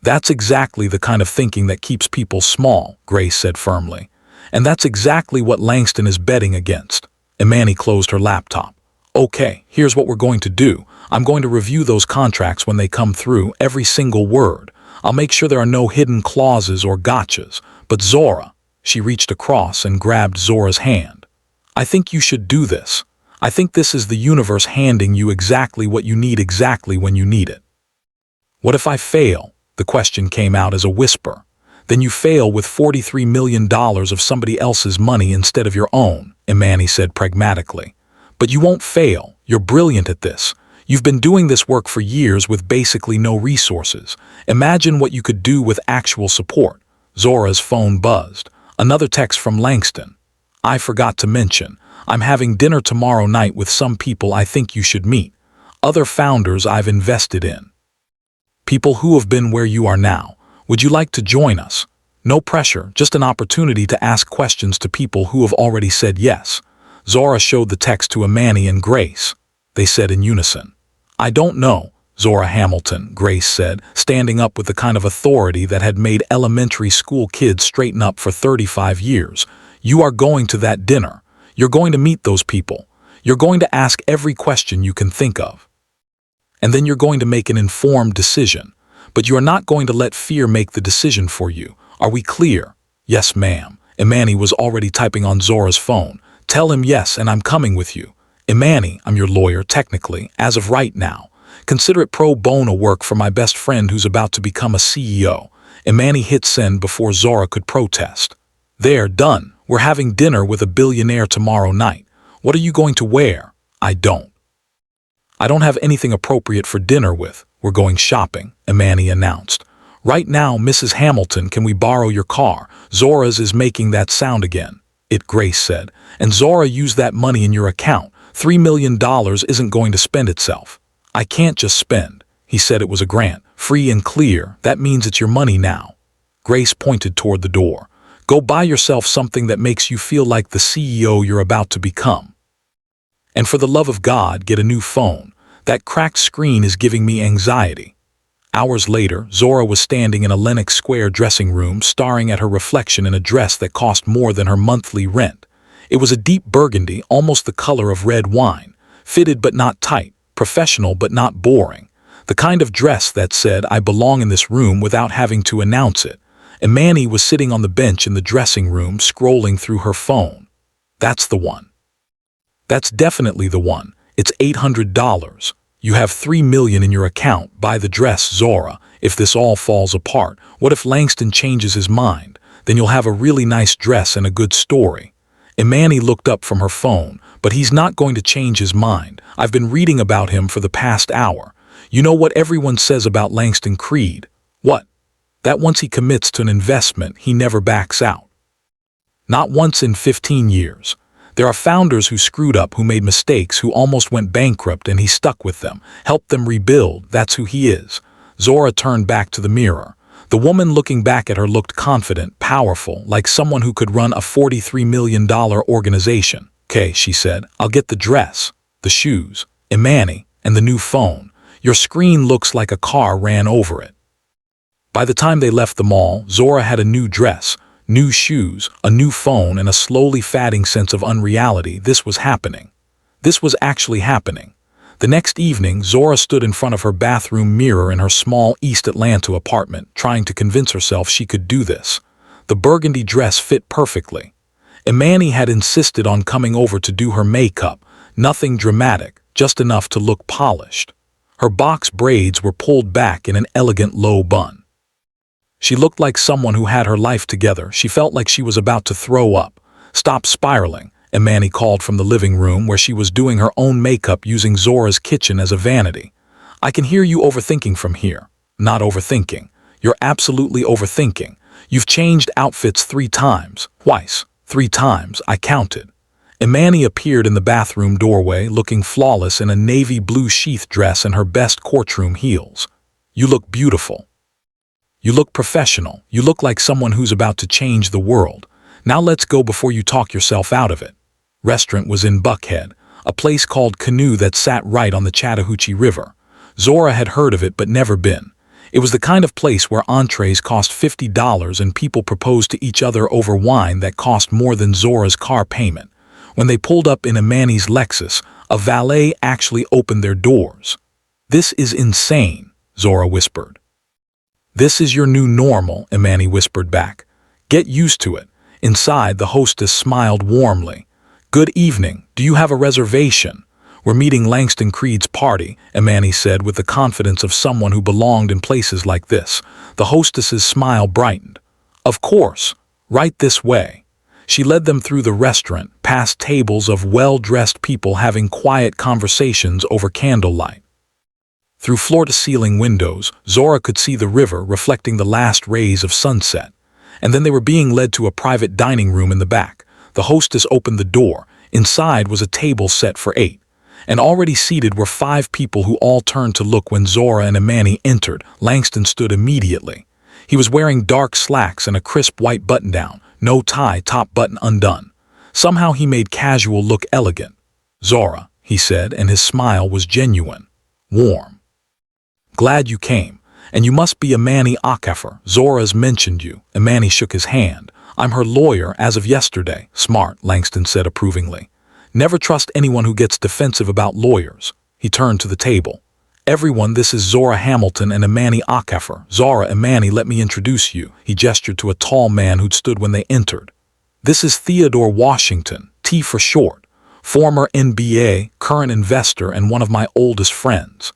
That's exactly the kind of thinking that keeps people small, Grace said firmly. And that's exactly what Langston is betting against. Imani closed her laptop. Okay, here's what we're going to do. I'm going to review those contracts when they come through, every single word. I'll make sure there are no hidden clauses or gotchas. But Zora, she reached across and grabbed Zora's hand. I think you should do this. I think this is the universe handing you exactly what you need exactly when you need it. What if I fail? The question came out as a whisper. Then you fail with $43 million of somebody else's money instead of your own, Imani said pragmatically. But you won't fail. You're brilliant at this. You've been doing this work for years with basically no resources. Imagine what you could do with actual support. Zora's phone buzzed. Another text from Langston. I forgot to mention, I'm having dinner tomorrow night with some people I think you should meet. Other founders I've invested in. People who have been where you are now. Would you like to join us? No pressure, just an opportunity to ask questions to people who have already said yes. Zora showed the text to Imani and Grace. They said in unison. I don't know, Zora Hamilton, Grace said, standing up with the kind of authority that had made elementary school kids straighten up for 35 years. You are going to that dinner. You're going to meet those people. You're going to ask every question you can think of. And then you're going to make an informed decision. But you are not going to let fear make the decision for you. Are we clear? Yes, ma'am. Imani was already typing on Zora's phone. Tell him yes, and I'm coming with you. Imani, I'm your lawyer, technically, as of right now. Consider it pro bono work for my best friend who's about to become a CEO. Imani hit send before Zora could protest. There, done. We're having dinner with a billionaire tomorrow night. What are you going to wear? I don't have anything appropriate for dinner with. We're going shopping, Imani announced. Right now, Mrs. Hamilton, can we borrow your car? Zora's is making that sound again. Grace said. And Zora used that money in your account. $3 million isn't going to spend itself. I can't just spend. He said it was a grant. Free and clear. That means it's your money now. Grace pointed toward the door. Go buy yourself something that makes you feel like the CEO you're about to become. And for the love of God, get a new phone. That cracked screen is giving me anxiety. Hours later, Zora was standing in a Lenox Square dressing room, staring at her reflection in a dress that cost more than her monthly rent. It was a deep burgundy, almost the color of red wine, fitted but not tight, professional but not boring. The kind of dress that said, I belong in this room without having to announce it. Imani was sitting on the bench in the dressing room, scrolling through her phone. That's the one. That's definitely the one. It's $800. You have $3 million in your account. Buy the dress, Zora. If this all falls apart, what if Langston changes his mind? Then you'll have a really nice dress and a good story. Imani looked up from her phone, but he's not going to change his mind. I've been reading about him for the past hour. You know what everyone says about Langston Creed? What? That once he commits to an investment, he never backs out. Not once in 15 years. There are founders who screwed up, who made mistakes, who almost went bankrupt, and he stuck with them, helped them rebuild. That's who he is. Zora turned back to the mirror. The woman looking back at her looked confident, powerful, like someone who could run a $43 million organization. Okay, she said, I'll get the dress, the shoes, Imani, and the new phone. Your screen looks like a car ran over it. By the time they left the mall, Zora had a new dress, new shoes, a new phone, and a slowly fading sense of unreality. This was happening. This was actually happening. The next evening, Zora stood in front of her bathroom mirror in her small East Atlanta apartment, trying to convince herself she could do this. The burgundy dress fit perfectly. Imani had insisted on coming over to do her makeup, nothing dramatic, just enough to look polished. Her box braids were pulled back in an elegant low bun. She looked like someone who had her life together. She felt like she was about to throw up. Stop spiraling, Imani called from the living room where she was doing her own makeup using Zora's kitchen as a vanity. I can hear you overthinking from here. Not overthinking. You're absolutely overthinking. You've changed outfits 3 times. Twice. 3 times, I counted. Imani appeared in the bathroom doorway, looking flawless in a navy blue sheath dress and her best courtroom heels. You look beautiful. You look professional. You look like someone who's about to change the world. Now let's go before you talk yourself out of it. Restaurant was in Buckhead, a place called Canoe that sat right on the Chattahoochee River. Zora had heard of it but never been. It was the kind of place where entrees cost $50 and people proposed to each other over wine that cost more than Zora's car payment. When they pulled up in Imani's Lexus, a valet actually opened their doors. This is insane, Zora whispered. This is your new normal, Imani whispered back. Get used to it. Inside, the hostess smiled warmly. Good evening. Do you have a reservation? We're meeting Langston Creed's party, Imani said with the confidence of someone who belonged in places like this. The hostess's smile brightened. Of course. Right this way. She led them through the restaurant, past tables of well-dressed people having quiet conversations over candlelight. Through floor-to-ceiling windows, Zora could see the river reflecting the last rays of sunset. And then they were being led to a private dining room in the back. The hostess opened the door. Inside was a table set for 8. And already seated were 5 people who all turned to look when Zora and Imani entered. Langston stood immediately. He was wearing dark slacks and a crisp white button-down, no tie, top button undone. Somehow he made casual look elegant. Zora, he said, and his smile was genuine, warm. Glad you came. And you must be Imani Akafer. Zora's mentioned you. Imani shook his hand. I'm her lawyer as of yesterday. Smart, Langston said approvingly. Never trust anyone who gets defensive about lawyers. He turned to the table. Everyone, this is Zora Hamilton and Imani Akafer. Zora, Imani, let me introduce you. He gestured to a tall man who'd stood when they entered. This is Theodore Washington, T for short, former NBA, current investor, and one of my oldest friends.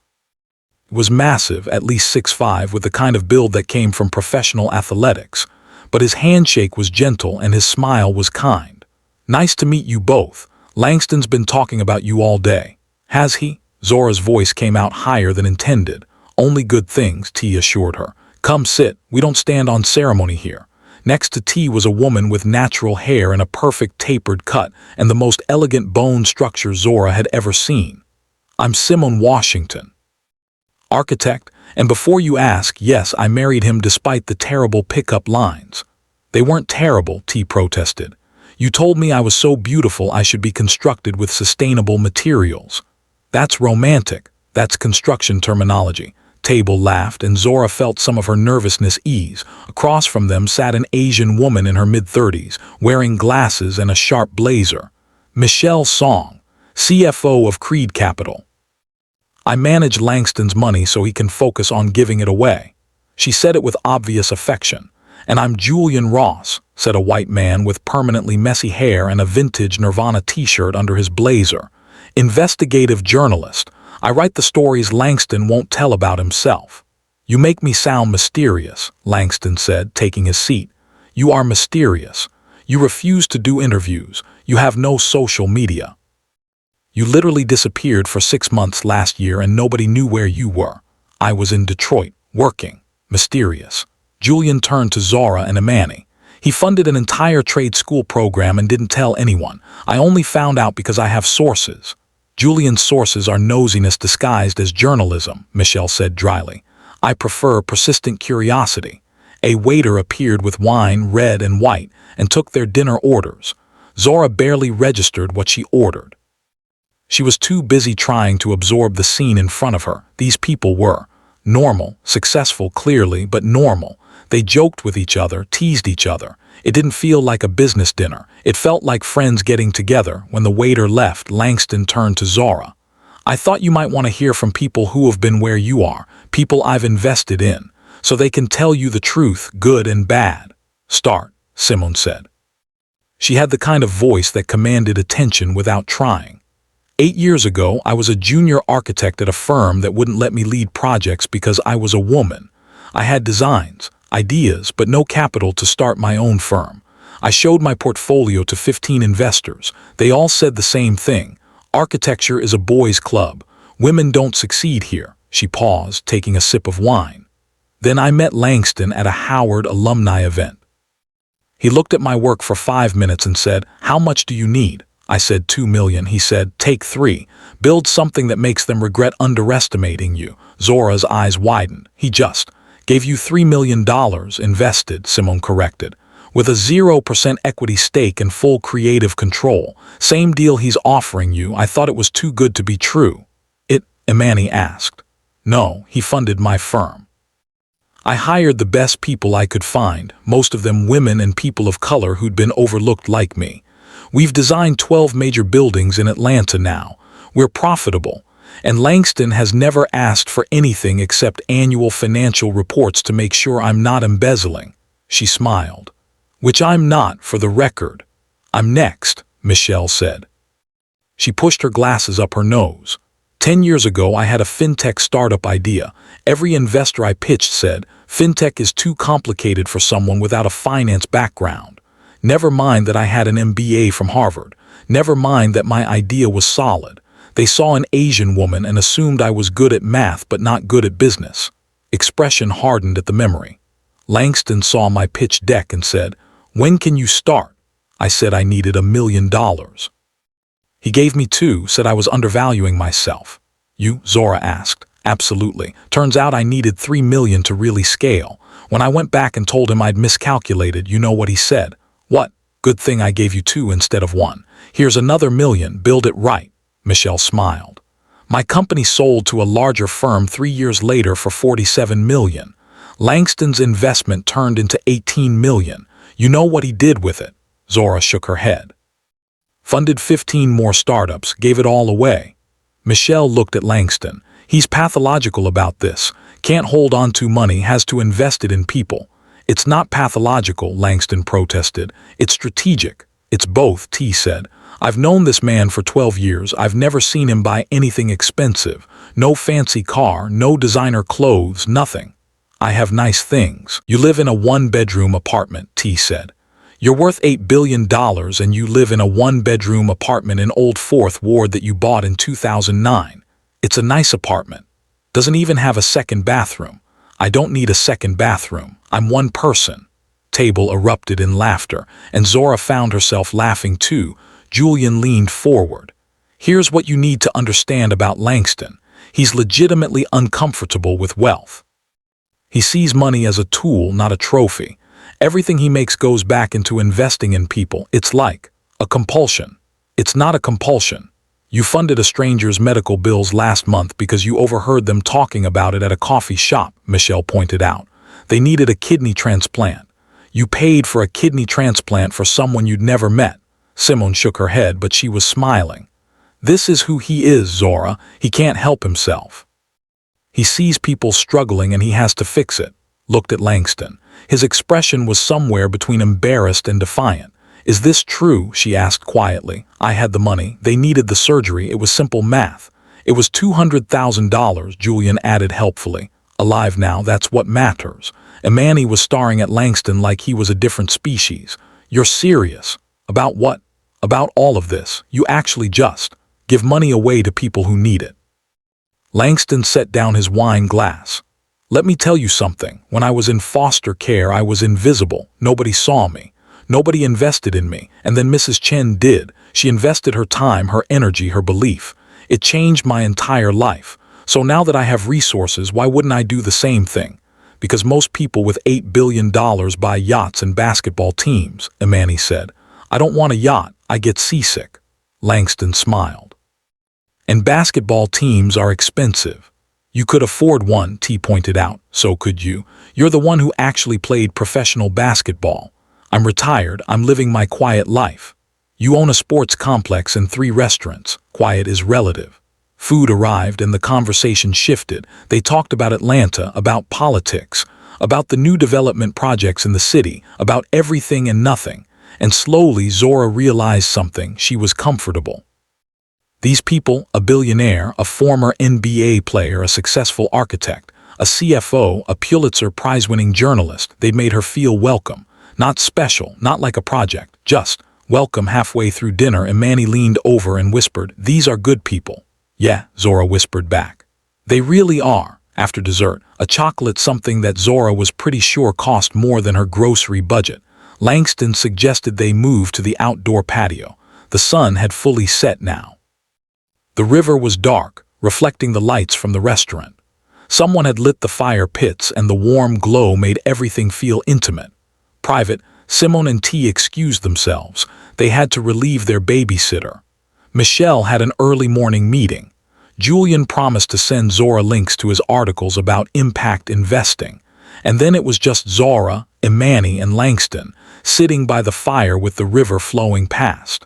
He was massive, at least 6'5", with the kind of build that came from professional athletics, but his handshake was gentle and his smile was kind. Nice to meet you both. Langston's been talking about you all day. Has he? Zora's voice came out higher than intended. Only good things, T assured her. Come sit, we don't stand on ceremony here. Next to T was a woman with natural hair and a perfect tapered cut and the most elegant bone structure Zora had ever seen. I'm Simon Washington. Architect, and before you ask, yes, I married him despite the terrible pickup lines. They weren't terrible, T protested. You told me I was so beautiful I should be constructed with sustainable materials. That's romantic. That's construction terminology. Table laughed, and Zora felt some of her nervousness ease. Across from them sat an Asian woman in her mid-30s, wearing glasses and a sharp blazer. Michelle Song, CFO of Creed Capital. I manage Langston's money so he can focus on giving it away. She said it with obvious affection. And I'm Julian Ross, said a white man with permanently messy hair and a vintage Nirvana t-shirt under his blazer. Investigative journalist. I write the stories Langston won't tell about himself. You make me sound mysterious, Langston said, taking his seat. You are mysterious. You refuse to do interviews. You have no social media. You literally disappeared for 6 months last year and nobody knew where you were. I was in Detroit, working. Mysterious. Julian turned to Zora and Imani. He funded an entire trade school program and didn't tell anyone. I only found out because I have sources. Julian's sources are nosiness disguised as journalism, Michelle said dryly. I prefer persistent curiosity. A waiter appeared with wine, red and white, and took their dinner orders. Zora barely registered what she ordered. She was too busy trying to absorb the scene in front of her. These people were normal, successful clearly, but normal. They joked with each other, teased each other. It didn't feel like a business dinner. It felt like friends getting together. When the waiter left, Langston turned to Zora. I thought you might want to hear from people who have been where you are, people I've invested in, so they can tell you the truth, good and bad. Start, Simone said. She had the kind of voice that commanded attention without trying. 8 years ago, I was a junior architect at a firm that wouldn't let me lead projects because I was a woman. I had designs, ideas, but no capital to start my own firm. I showed my portfolio to 15 investors. They all said the same thing. Architecture is a boys' club. Women don't succeed here. She paused, taking a sip of wine. Then I met Langston at a Howard alumni event. He looked at my work for 5 minutes and said, "How much do you need?" I said, $2 million. He said, "Take 3. Build something that makes them regret underestimating you." Zora's eyes widened. He just gave you $3 million invested, Simone corrected, with a 0% equity stake and full creative control. Same deal he's offering you. I thought it was too good to be true. Imani asked. No, he funded my firm. I hired the best people I could find, most of them women and people of color who'd been overlooked like me. We've designed 12 major buildings in Atlanta now. We're profitable. And Langston has never asked for anything except annual financial reports to make sure I'm not embezzling. She smiled. Which I'm not, for the record. I'm next, Michelle said. She pushed her glasses up her nose. 10 years ago, I had a fintech startup idea. Every investor I pitched said, fintech is too complicated for someone without a finance background. Never mind that I had an MBA from Harvard. Never mind that my idea was solid. They saw an Asian woman and assumed I was good at math but not good at business. Expression hardened at the memory. Langston saw my pitch deck and said, "When can you start?" I said I needed $1 million. He gave me 2, said I was undervaluing myself. You? Zora asked. Absolutely. Turns out I needed $3 million to really scale. When I went back and told him I'd miscalculated, you know what he said? What? Good thing I gave you 2 instead of 1. Here's another $1 million, build it right. Michelle smiled. My company sold to a larger firm 3 years later for $47 million. Langston's investment turned into $18 million. You know what he did with it? Zora shook her head. Funded 15 more startups, gave it all away. Michelle looked at Langston. He's pathological about this. Can't hold on to money, has to invest it in people. It's not pathological, Langston protested. It's strategic. It's both, T said. I've known this man for 12 years. I've never seen him buy anything expensive. No fancy car, no designer clothes, nothing. I have nice things. You live in a one-bedroom apartment, T said. You're worth $8 billion and you live in a one-bedroom apartment in Old Fourth Ward that you bought in 2009. It's a nice apartment. Doesn't even have a second bathroom. I don't need a second bathroom. I'm one person. Table erupted in laughter, and Zora found herself laughing too. Julian leaned forward. Here's what you need to understand about Langston. He's legitimately uncomfortable with wealth. He sees money as a tool, not a trophy. Everything he makes goes back into investing in people. It's like a compulsion. It's not a compulsion. You funded a stranger's medical bills last month because you overheard them talking about it at a coffee shop, Michelle pointed out. They needed a kidney transplant. You paid for a kidney transplant for someone you'd never met. Simone shook her head, but she was smiling. This is who he is, Zora. He can't help himself. He sees people struggling and he has to fix it. Looked at Langston. His expression was somewhere between embarrassed and defiant. Is this true? She asked quietly. I had the money. They needed the surgery. It was simple math. It was $200,000, Julian added helpfully. Alive now, that's what matters. Imani was staring at Langston like he was a different species. You're serious? About what? About all of this. You actually just give money away to people who need it. Langston set down his wine glass. Let me tell you something. When I was in foster care, I was invisible. Nobody saw me. Nobody invested in me. And then Mrs. Chen did. She invested her time, her energy, her belief. It changed my entire life. So now that I have resources, why wouldn't I do the same thing? Because most people with $8 billion buy yachts and basketball teams, Imani said. I don't want a yacht. I get seasick. Langston smiled. And basketball teams are expensive. You could afford one, T pointed out. So could you. You're the one who actually played professional basketball. I'm retired. I'm living my quiet life. You own a sports complex and 3 restaurants. Quiet is relative. Food arrived and the conversation shifted. They talked about Atlanta, about politics, about the new development projects in the city, about everything and nothing. And slowly Zora realized something. She was comfortable. These people, a billionaire, a former NBA player, a successful architect, a CFO, a Pulitzer Prize-winning journalist, they made her feel welcome. Not special, not like a project, just welcome. Halfway through dinner, Imani leaned over and whispered, "These are good people." "Yeah," Zora whispered back. "They really are." After dessert, a chocolate, something that Zora was pretty sure cost more than her grocery budget. Langston suggested they move to the outdoor patio. The sun had fully set now. The river was dark, reflecting the lights from the restaurant. Someone had lit the fire pits and the warm glow made everything feel intimate. Private, Simone and T excused themselves. They had to relieve their babysitter. Michelle had an early morning meeting. Julian promised to send Zora links to his articles about impact investing. And then it was just Zora, Imani, and Langston, sitting by the fire with the river flowing past.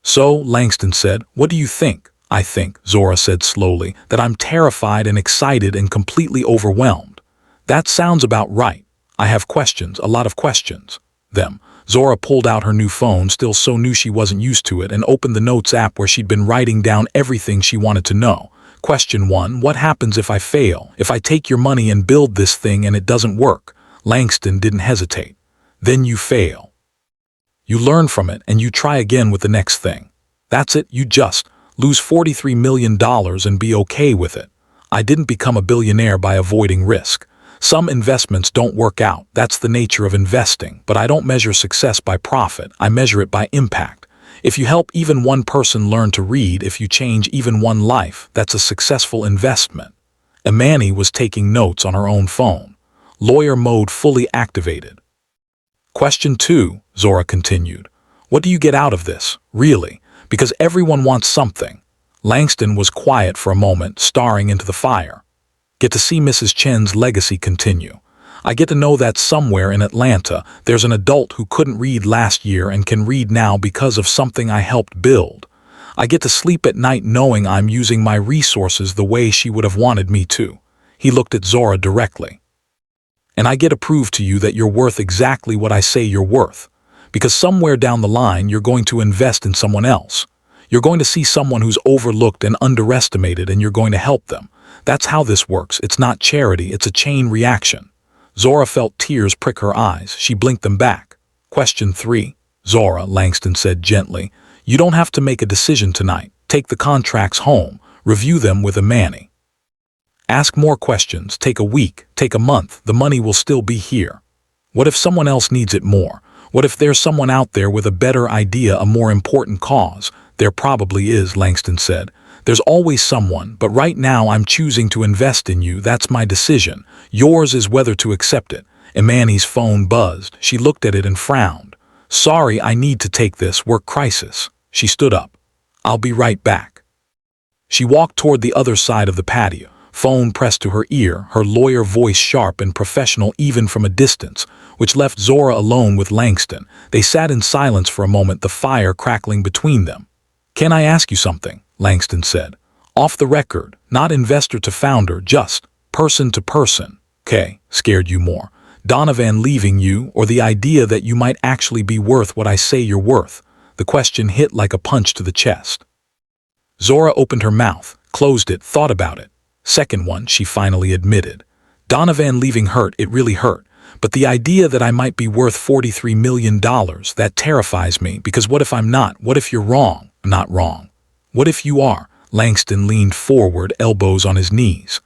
"So," Langston said, "what do you think?" "I think," Zora said slowly, "that I'm terrified and excited and completely overwhelmed." "That sounds about right. I have questions, a lot of questions." Them. Zora pulled out her new phone, still so new she wasn't used to it, and opened the Notes app where she'd been writing down everything she wanted to know. Question 1, what happens if I fail? If I take your money and build this thing and it doesn't work? Langston didn't hesitate. Then you fail. You learn from it and you try again with the next thing. That's it, you just lose $43 million and be okay with it. I didn't become a billionaire by avoiding risk. Some investments don't work out, that's the nature of investing, but I don't measure success by profit, I measure it by impact. If you help even one person learn to read, if you change even one life, that's a successful investment. Imani was taking notes on her own phone. Lawyer mode fully activated. Question 2, Zora continued. What do you get out of this, really? Because everyone wants something. Langston was quiet for a moment, staring into the fire. Get to see Mrs. Chen's legacy continue. I get to know that somewhere in Atlanta, there's an adult who couldn't read last year and can read now because of something I helped build. I get to sleep at night knowing I'm using my resources the way she would have wanted me to. He looked at Zora directly. And I get to prove to you that you're worth exactly what I say you're worth. Because somewhere down the line, you're going to invest in someone else. You're going to see someone who's overlooked and underestimated, and you're going to help them. That's how this works. It's not charity, it's a chain reaction. Zora felt tears prick her eyes. She blinked them back. Question 3. Zora, Langston said gently, you don't have to make a decision tonight. Take the contracts home. Review them with Imani. Ask more questions. Take a week. Take a month. The money will still be here. What if someone else needs it more? What if there's someone out there with a better idea, a more important cause? There probably is, Langston said. There's always someone, but right now I'm choosing to invest in you. That's my decision. Yours is whether to accept it. Imani's phone buzzed. She looked at it and frowned. Sorry, I need to take this. Work crisis. She stood up. I'll be right back. She walked toward the other side of the patio, phone pressed to her ear, her lawyer voice sharp and professional even from a distance, which left Zora alone with Langston. They sat in silence for a moment, the fire crackling between them. Can I ask you something? Langston said. Off the record, not investor to founder, just person to person. Okay, scared you more? Donovan leaving you, or the idea that you might actually be worth what I say you're worth? The question hit like a punch to the chest. Zora opened her mouth, closed it, thought about it. Second one, she finally admitted. Donovan leaving hurt, it really hurt. But the idea that I might be worth $43 million, that terrifies me, because what if I'm not? What if you're wrong? Not wrong. What if you are? Langston leaned forward, elbows on his knees.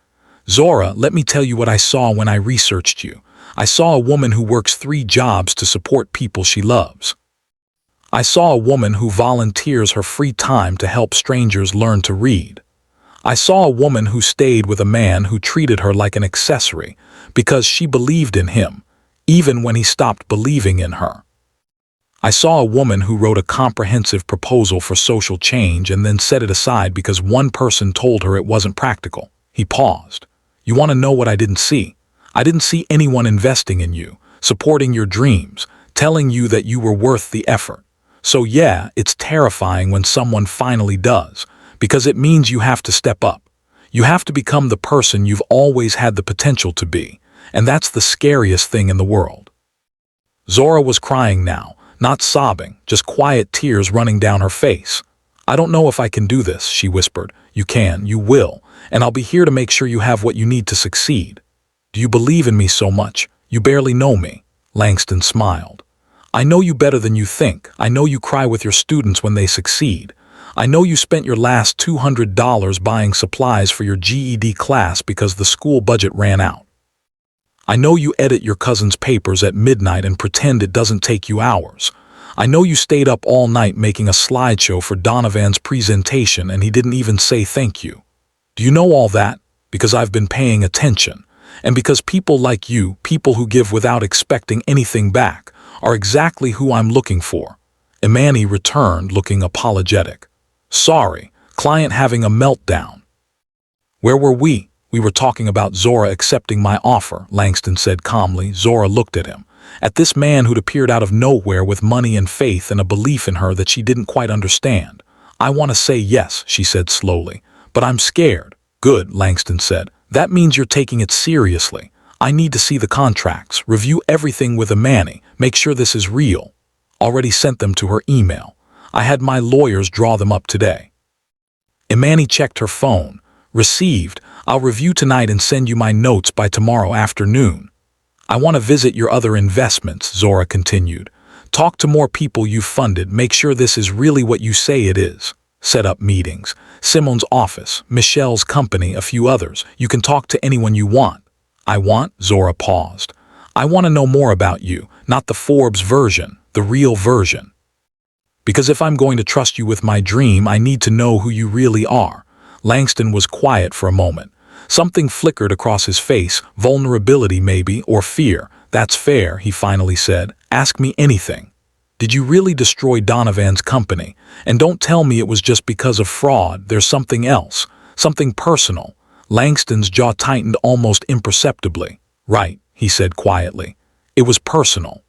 Zora, let me tell you what I saw when I researched you. I saw a woman who works 3 jobs to support people she loves. I saw a woman who volunteers her free time to help strangers learn to read. I saw a woman who stayed with a man who treated her like an accessory because she believed in him, even when he stopped believing in her. I saw a woman who wrote a comprehensive proposal for social change and then set it aside because one person told her it wasn't practical. He paused. You want to know what I didn't see? I didn't see anyone investing in you, supporting your dreams, telling you that you were worth the effort. So yeah, it's terrifying when someone finally does, because it means you have to step up. You have to become the person you've always had the potential to be, and that's the scariest thing in the world. Zora was crying now, not sobbing, just quiet tears running down her face. I don't know if I can do this, she whispered. You can, you will, and I'll be here to make sure you have what you need to succeed. Do you believe in me so much? You barely know me. Langston smiled. I know you better than you think. I know you cry with your students when they succeed. I know you spent your last $200 buying supplies for your GED class because the school budget ran out. I know you edit your cousin's papers at midnight and pretend it doesn't take you hours. I know you stayed up all night making a slideshow for Donovan's presentation and he didn't even say thank you. Do you know all that? Because I've been paying attention. And because people like you, people who give without expecting anything back, are exactly who I'm looking for. Imani returned, looking apologetic. Sorry, client having a meltdown. Where were we? We were talking about Zora accepting my offer, Langston said calmly. Zora looked at him. At this man who'd appeared out of nowhere with money and faith and a belief in her that she didn't quite understand. I want to say yes, she said slowly. But I'm scared. Good, Langston said. That means you're taking it seriously. I need to see the contracts, review everything with Imani, make sure this is real. Already sent them to her email. I had my lawyers draw them up today. Imani checked her phone. Received. I'll review tonight and send you my notes by tomorrow afternoon. I want to visit your other investments, Zora continued. Talk to more people you've funded, make sure this is really what you say it is. Set up meetings. Simone's office, Michelle's company, a few others. You can talk to anyone you want. Zora paused. I want to know more about you, not the Forbes version, the real version. Because if I'm going to trust you with my dream, I need to know who you really are. Langston was quiet for a moment. Something flickered across his face, vulnerability maybe, or fear. That's fair, he finally said. Ask me anything. Did you really destroy Donovan's company? And don't tell me it was just because of fraud. There's something else, something personal. Langston's jaw tightened almost imperceptibly. Right, he said quietly. It was personal.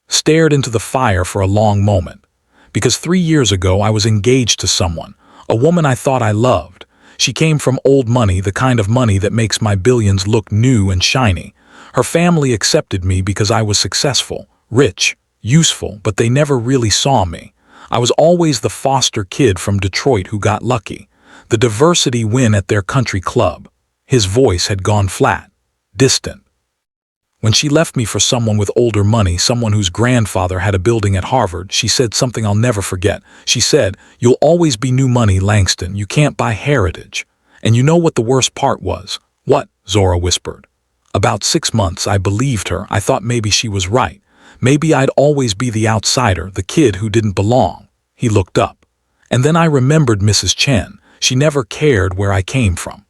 Stared into the fire for a long moment. Because 3 years ago I was engaged to someone, a woman I thought I loved. She came from old money, the kind of money that makes my billions look new and shiny. Her family accepted me because I was successful, rich, useful, but they never really saw me. I was always the foster kid from Detroit who got lucky. The diversity win at their country club. His voice had gone flat, distant. When she left me for someone with older money, someone whose grandfather had a building at Harvard, she said something I'll never forget. She said, "You'll always be new money, Langston. You can't buy heritage." And you know what the worst part was? "What?" Zora whispered. About 6 months, I believed her. I thought maybe she was right. Maybe I'd always be the outsider, the kid who didn't belong. He looked up. And then I remembered Mrs. Chen. She never cared where I came from.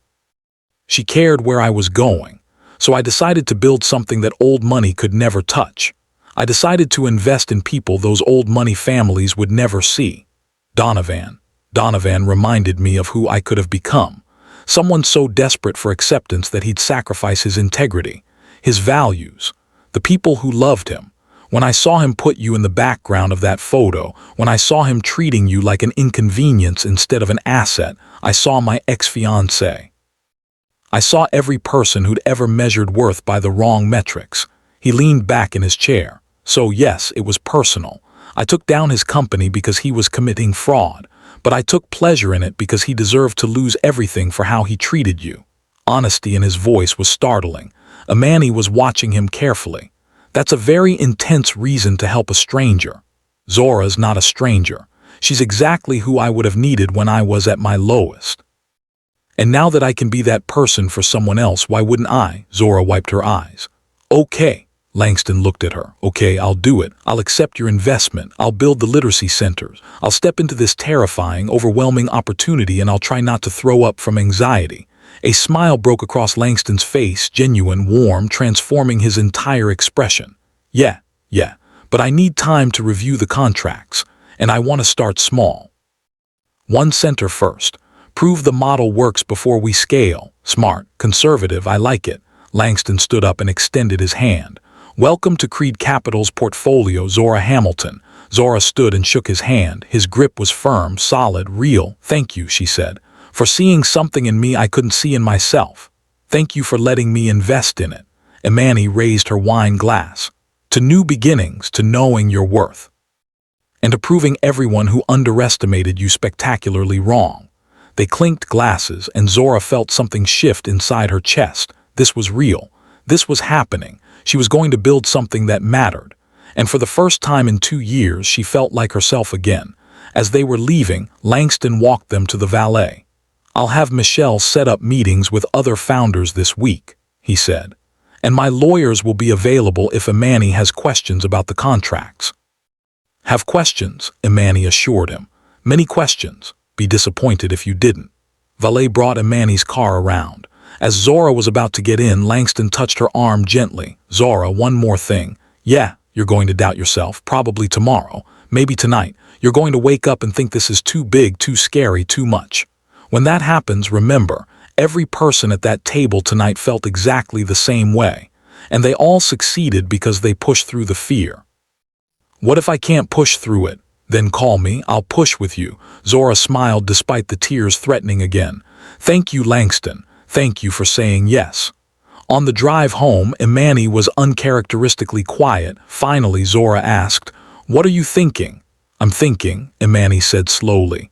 She cared where I was going. So I decided to build something that old money could never touch. I decided to invest in people those old money families would never see. Donovan. Donovan reminded me of who I could have become. Someone so desperate for acceptance that he'd sacrifice his integrity, his values, the people who loved him. When I saw him put you in the background of that photo, when I saw him treating you like an inconvenience instead of an asset, I saw my ex-fiancé. I saw every person who'd ever measured worth by the wrong metrics. He leaned back in his chair. So yes, it was personal. I took down his company because he was committing fraud, but I took pleasure in it because he deserved to lose everything for how he treated you. Honesty in his voice was startling. Amani was watching him carefully. That's a very intense reason to help a stranger. Zora's not a stranger. She's exactly who I would have needed when I was at my lowest. And now that I can be that person for someone else, why wouldn't I? Zora wiped her eyes. Okay. Langston looked at her. Okay, I'll do it. I'll accept your investment. I'll build the literacy centers. I'll step into this terrifying, overwhelming opportunity, and I'll try not to throw up from anxiety. A smile broke across Langston's face, genuine, warm, transforming his entire expression. Yeah, but I need time to review the contracts, and I want to start small. One center first. Prove the model works before we scale. Smart, conservative, I like it. Langston stood up and extended his hand. Welcome to Creed Capital's portfolio, Zora Hamilton. Zora stood and shook his hand. His grip was firm, solid, real. Thank you, she said, for seeing something in me I couldn't see in myself. Thank you for letting me invest in it. Amani raised her wine glass. To new beginnings, to knowing your worth. And to proving everyone who underestimated you spectacularly wrong. They clinked glasses, and Zora felt something shift inside her chest. This was real. This was happening. She was going to build something that mattered. And for the first time in 2 years, she felt like herself again. As they were leaving, Langston walked them to the valet. "I'll have Michelle set up meetings with other founders this week," he said. "And my lawyers will be available if Amani has questions about the contracts." "Have questions," Amani assured him. "Many questions. Be disappointed if you didn't." Valet brought Amani's car around. As Zora was about to get in, Langston touched her arm gently. "Zora, one more thing. Yeah, you're going to doubt yourself, probably tomorrow, maybe tonight. You're going to wake up and think this is too big, too scary, too much. When that happens, remember, every person at that table tonight felt exactly the same way. And they all succeeded because they pushed through the fear. What if I can't push through it? Then call me, I'll push with you." Zora smiled despite the tears threatening again. "Thank you, Langston. Thank you for saying yes." On the drive home, Amani was uncharacteristically quiet. Finally, Zora asked, "What are you thinking?" "I'm thinking," Amani said slowly,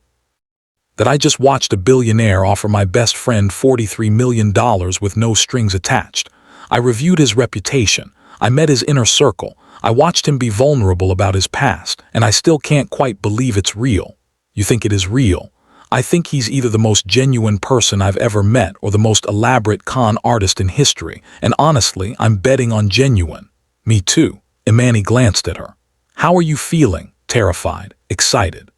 "that I just watched a billionaire offer my best friend $43 million with no strings attached. I reviewed his reputation. I met his inner circle. I watched him be vulnerable about his past, and I still can't quite believe it's real." "You think it is real?" "I think he's either the most genuine person I've ever met or the most elaborate con artist in history, and honestly, I'm betting on genuine." "Me too." Amani glanced at her. "How are you feeling?" "Terrified, excited.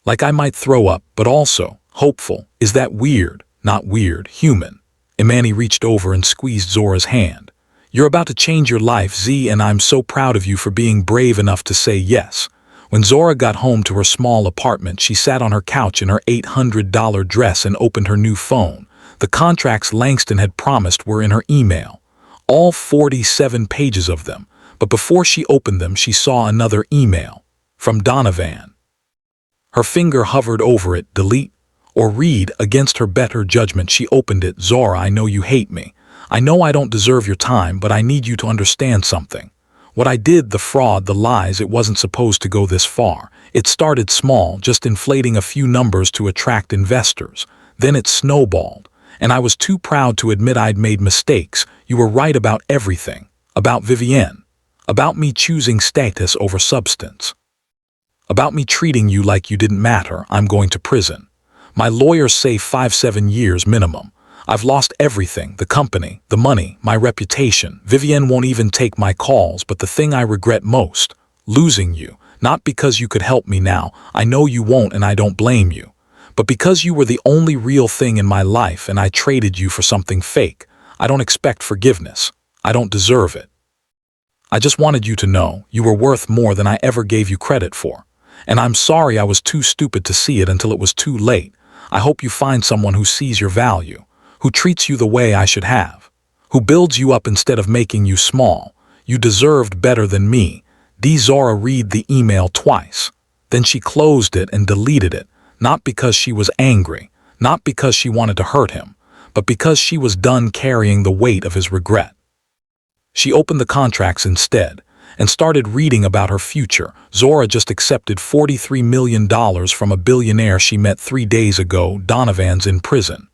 Like I might throw up, but also hopeful." "Is that weird?" "Not weird, human." Amani reached over and squeezed Zora's hand. "You're about to change your life, Z, and I'm so proud of you for being brave enough to say yes." When Zora got home to her small apartment, she sat on her couch in her $800 dress and opened her new phone. The contracts Langston had promised were in her email. All 47 pages of them. But before she opened them, she saw another email. From Donovan. Her finger hovered over it, delete, or read. Against her better judgment, she opened it. Zora, I know you hate me. I know I don't deserve your time, but I need you to understand something. What I did, the fraud, the lies, it wasn't supposed to go this far. It started small, just inflating a few numbers to attract investors. Then it snowballed, and I was too proud to admit I'd made mistakes. You were right about everything. About Vivienne. About me choosing status over substance. About me treating you like you didn't matter. I'm going to prison. My lawyers say 5-7 years minimum. I've lost everything, the company, the money, my reputation. Vivienne won't even take my calls, but the thing I regret most, losing you, not because you could help me now, I know you won't and I don't blame you, but because you were the only real thing in my life and I traded you for something fake. I don't expect forgiveness. I don't deserve it. I just wanted you to know you were worth more than I ever gave you credit for. And I'm sorry I was too stupid to see it until it was too late. I hope you find someone who sees your value, who treats you the way I should have, who builds you up instead of making you small. You deserved better than me. Zora read the email twice. Then she closed it and deleted it, not because she was angry, not because she wanted to hurt him, but because she was done carrying the weight of his regret. She opened the contracts instead and started reading about her future. Zora just accepted $43 million from a billionaire she met 3 days ago. Donovan's in prison.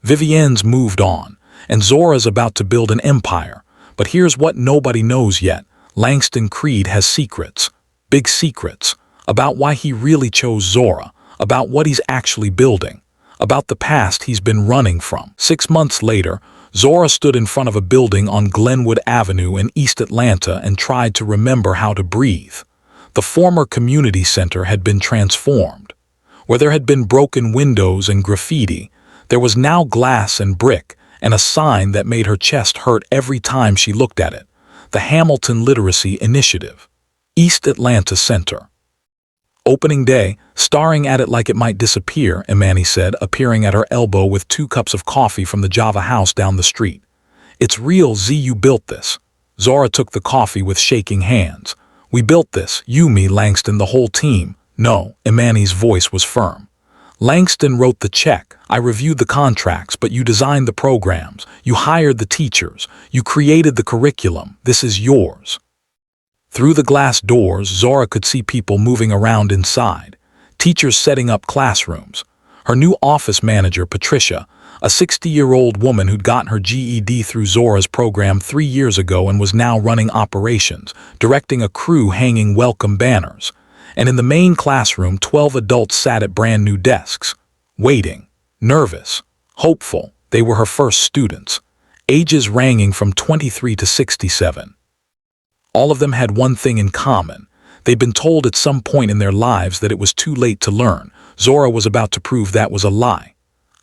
Vivienne's moved on, and Zora's about to build an empire. But here's what nobody knows yet. Langston Creed has secrets, big secrets, about why he really chose Zora, about what he's actually building, about the past he's been running from. 6 months later, Zora stood in front of a building on Glenwood Avenue in East Atlanta and tried to remember how to breathe. The former community center had been transformed. Where there had been broken windows and graffiti, there was now glass and brick, and a sign that made her chest hurt every time she looked at it. The Hamilton Literacy Initiative. East Atlanta Center. Opening day, staring at it like it might disappear, Imani said, appearing at her elbow with 2 cups of coffee from the Java house down the street. It's real, Z, you built this. Zora took the coffee with shaking hands. We built this, you, me, Langston, the whole team. No, Imani's voice was firm. Langston wrote the check. I reviewed the contracts, but you designed the programs. You hired the teachers. You created the curriculum. This is yours. Through the glass doors, Zora could see people moving around inside. Teachers setting up classrooms. Her new office manager, Patricia, a 60-year-old woman who'd gotten her GED through Zora's program 3 years ago and was now running operations, directing a crew hanging welcome banners. And in the main classroom, 12 adults sat at brand new desks, waiting, nervous, hopeful. They were her first students, ages ranging from 23 to 67. All of them had one thing in common. They'd been told at some point in their lives that it was too late to learn. Zora was about to prove that was a lie.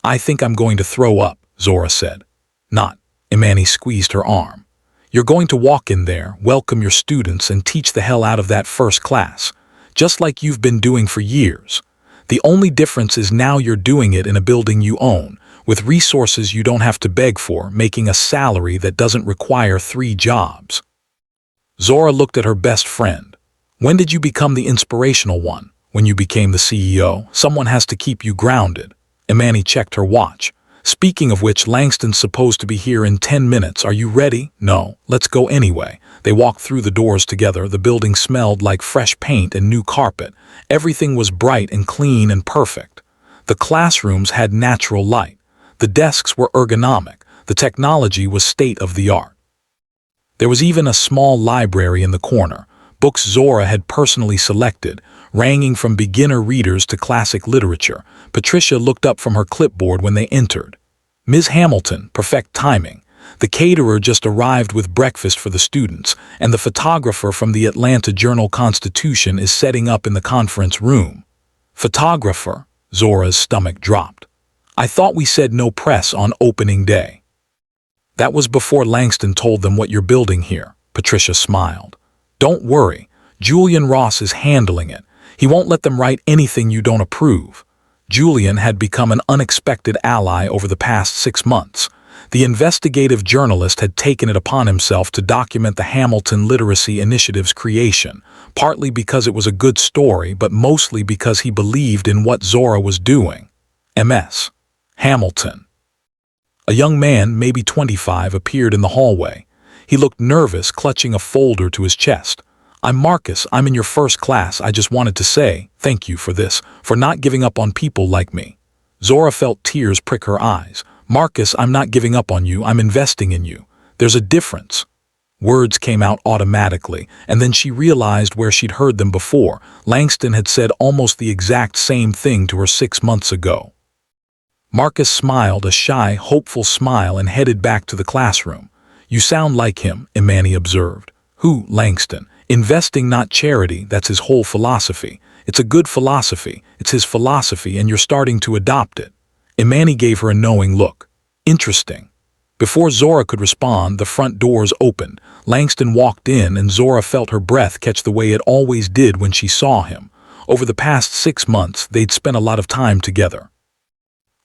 I think I'm going to throw up, Zora said. Not. Imani squeezed her arm. You're going to walk in there, welcome your students, and teach the hell out of that first class, just like you've been doing for years. The only difference is now you're doing it in a building you own, with resources you don't have to beg for, making a salary that doesn't require 3 jobs. Zora looked at her best friend. When did you become the inspirational one? When you became the CEO. Someone has to keep you grounded. Imani checked her watch. Speaking of which, Langston's supposed to be here in 10 minutes. Are you ready? No. Let's go anyway. They walked through the doors together. The building smelled like fresh paint and new carpet. Everything was bright and clean and perfect. The classrooms had natural light. The desks were ergonomic. The technology was state-of-the-art. There was even a small library in the corner, books Zora had personally selected, ranging from beginner readers to classic literature. Patricia looked up from her clipboard when they entered. Ms. Hamilton, perfect timing. The caterer just arrived with breakfast for the students, and the photographer from the Atlanta Journal-Constitution is setting up in the conference room. Photographer? Zora's stomach dropped. I thought we said no press on opening day. That was before Langston told them what you're building here, Patricia smiled. Don't worry, Julian Ross is handling it. He won't let them write anything you don't approve. Julian had become an unexpected ally over the past 6 months. The investigative journalist had taken it upon himself to document the Hamilton Literacy Initiative's creation, partly because it was a good story, but mostly because he believed in what Zora was doing. Ms. Hamilton. A young man, maybe 25, appeared in the hallway. He looked nervous, clutching a folder to his chest. "I'm Marcus. I'm in your first class. I just wanted to say thank you for this, for not giving up on people like me." Zora felt tears prick her eyes. "Marcus, I'm not giving up on you. I'm investing in you. There's a difference." Words came out automatically, and then she realized where she'd heard them before. Langston had said almost the exact same thing to her 6 months ago. Marcus smiled, a shy, hopeful smile, and headed back to the classroom. "You sound like him," Imani observed. "Who?" "Langston. Investing, not charity. That's his whole philosophy. It's a good philosophy. It's his philosophy, and you're starting to adopt it." Imani gave her a knowing look. "Interesting." Before Zora could respond, the front doors opened. Langston walked in, and Zora felt her breath catch the way it always did when she saw him. Over the past 6 months, they'd spent a lot of time together.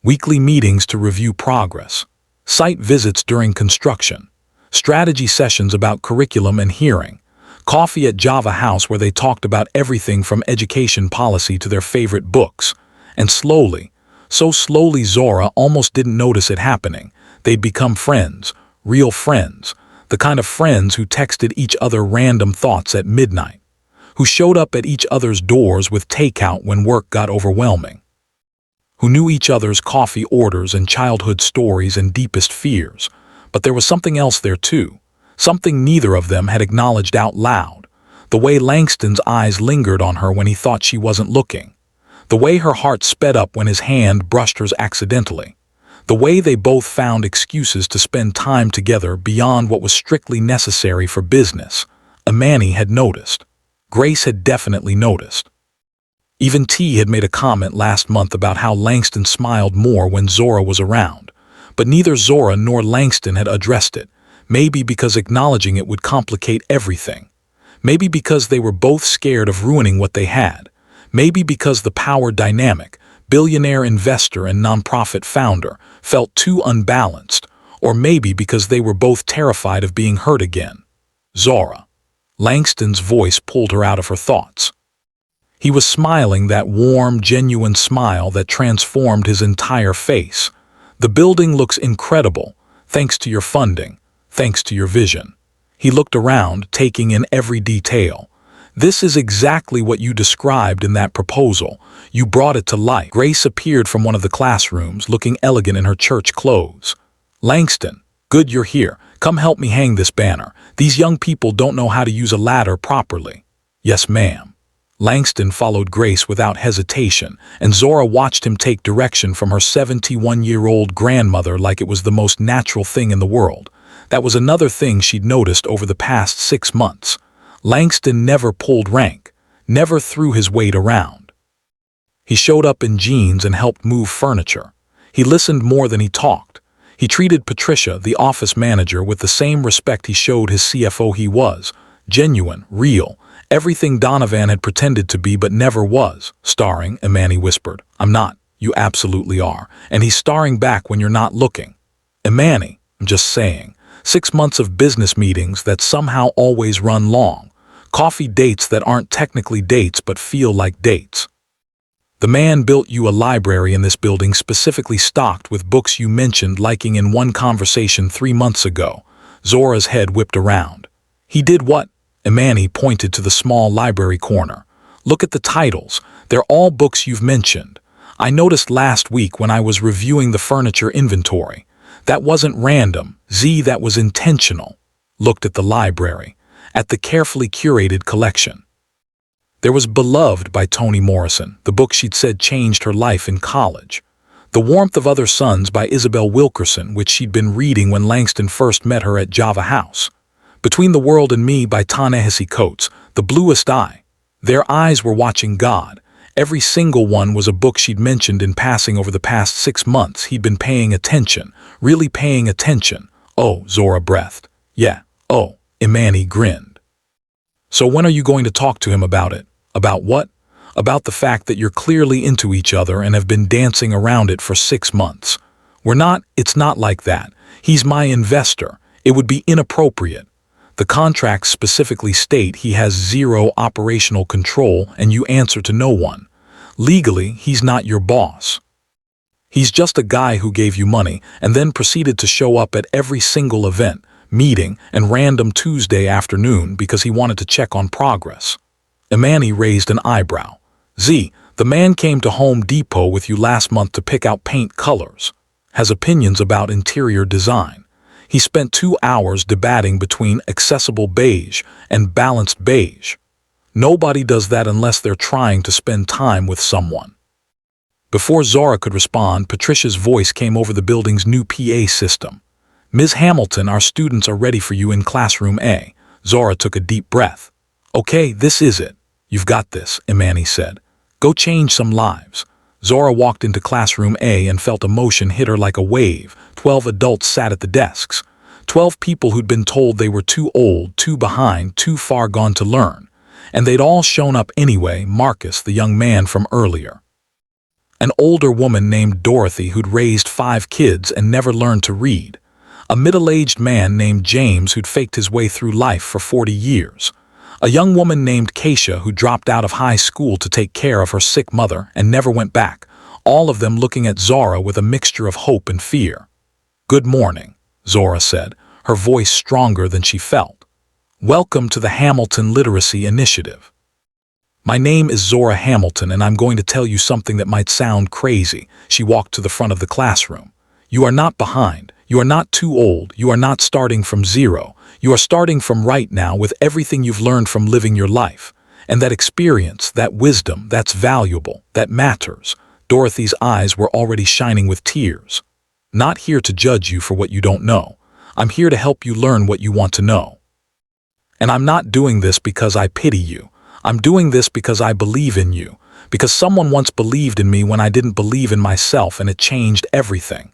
Weekly meetings to review progress, site visits during construction, strategy sessions about curriculum and hearing, coffee at Java House where they talked about everything from education policy to their favorite books. And slowly, so slowly Zora almost didn't notice it happening, they'd become friends, real friends, the kind of friends who texted each other random thoughts at midnight, who showed up at each other's doors with takeout when work got overwhelming, who knew each other's coffee orders and childhood stories and deepest fears. But there was something else there too, something neither of them had acknowledged out loud, the way Langston's eyes lingered on her when he thought she wasn't looking, the way her heart sped up when his hand brushed hers accidentally, the way they both found excuses to spend time together beyond what was strictly necessary for business. Imani had noticed. Grace had definitely noticed. Even T had made a comment last month about how Langston smiled more when Zora was around, but neither Zora nor Langston had addressed it, maybe because acknowledging it would complicate everything, maybe because they were both scared of ruining what they had, maybe because the power dynamic, billionaire investor and nonprofit founder, felt too unbalanced, or maybe because they were both terrified of being hurt again. Zora. Langston's voice pulled her out of her thoughts. He was smiling, that warm, genuine smile that transformed his entire face. "The building looks incredible, thanks to your funding, thanks to your vision." He looked around, taking in every detail. "This is exactly what you described in that proposal. You brought it to life." Grace appeared from one of the classrooms, looking elegant in her church clothes. "Langston, good you're here. Come help me hang this banner. These young people don't know how to use a ladder properly." "Yes, ma'am." Langston followed Grace without hesitation, and Zora watched him take direction from her 71-year-old grandmother like it was the most natural thing in the world. That was another thing she'd noticed over the past 6 months. Langston never pulled rank, never threw his weight around. He showed up in jeans and helped move furniture. He listened more than he talked. He treated Patricia, the office manager, with the same respect he showed his CFO. He was genuine, real, everything Donovan had pretended to be but never was. "Starring," Imani whispered. "I'm not. You absolutely are. And he's starring back when you're not looking." "Imani, I'm just saying. 6 months of business meetings that somehow always run long. Coffee dates that aren't technically dates but feel like dates. The man built you a library in this building specifically stocked with books you mentioned liking in one conversation 3 months ago." Zora's head whipped around. "He did what?" Imani pointed to the small library corner. "Look at the titles. They're all books you've mentioned. I noticed last week when I was reviewing the furniture inventory. That wasn't random, that was intentional." Looked at the library, at the carefully curated collection. There was Beloved by Toni Morrison, the book she'd said changed her life in college. The Warmth of Other Suns by Isabel Wilkerson, which she'd been reading when Langston first met her at Java House. Between the World and Me by Ta-Nehisi Coates, The Bluest Eye. Their eyes were watching God. Every single one was a book she'd mentioned in passing over the past 6 months. He'd been paying attention, really paying attention. "Oh," Zora breathed. "Yeah, oh," Imani grinned. "So when are you going to talk to him about it?" "About what?" "About the fact that you're clearly into each other and have been dancing around it for 6 months. It's not like that. He's my investor. It would be inappropriate. The contracts specifically state he has zero operational control and you answer to no one. Legally, he's not your boss. He's just a guy who gave you money and then proceeded to show up at every single event, meeting, and random Tuesday afternoon because he wanted to check on progress. Imani raised an eyebrow. Z, the man came to Home Depot with you last month to pick out paint colors. Has opinions about interior design. He spent 2 hours debating between accessible beige and balanced beige. Nobody does that unless they're trying to spend time with someone. Before Zora could respond, Patricia's voice came over the building's new PA system. Ms. Hamilton, our students are ready for you in classroom A. Zora took a deep breath. Okay, this is it. You've got this, Imani said. Go change some lives. Zora walked into classroom A and felt emotion hit her like a wave. 12 adults sat at the desks. 12 people who'd been told they were too old, too behind, too far gone to learn. And they'd all shown up anyway. Marcus, the young man from earlier. An older woman named Dorothy who'd raised 5 kids and never learned to read. A middle-aged man named James who'd faked his way through life for 40 years. A young woman named Keisha who dropped out of high school to take care of her sick mother and never went back, all of them looking at Zora with a mixture of hope and fear. Good morning, Zora said, her voice stronger than she felt. Welcome to the Hamilton Literacy Initiative. My name is Zora Hamilton and I'm going to tell you something that might sound crazy. She walked to the front of the classroom. You are not behind. You are not too old. You are not starting from zero. You are starting from right now with everything you've learned from living your life. And that experience, that wisdom, that's valuable, that matters. Dorothy's eyes were already shining with tears. Not here to judge you for what you don't know. I'm here to help you learn what you want to know. And I'm not doing this because I pity you. I'm doing this because I believe in you. Because someone once believed in me when I didn't believe in myself and it changed everything.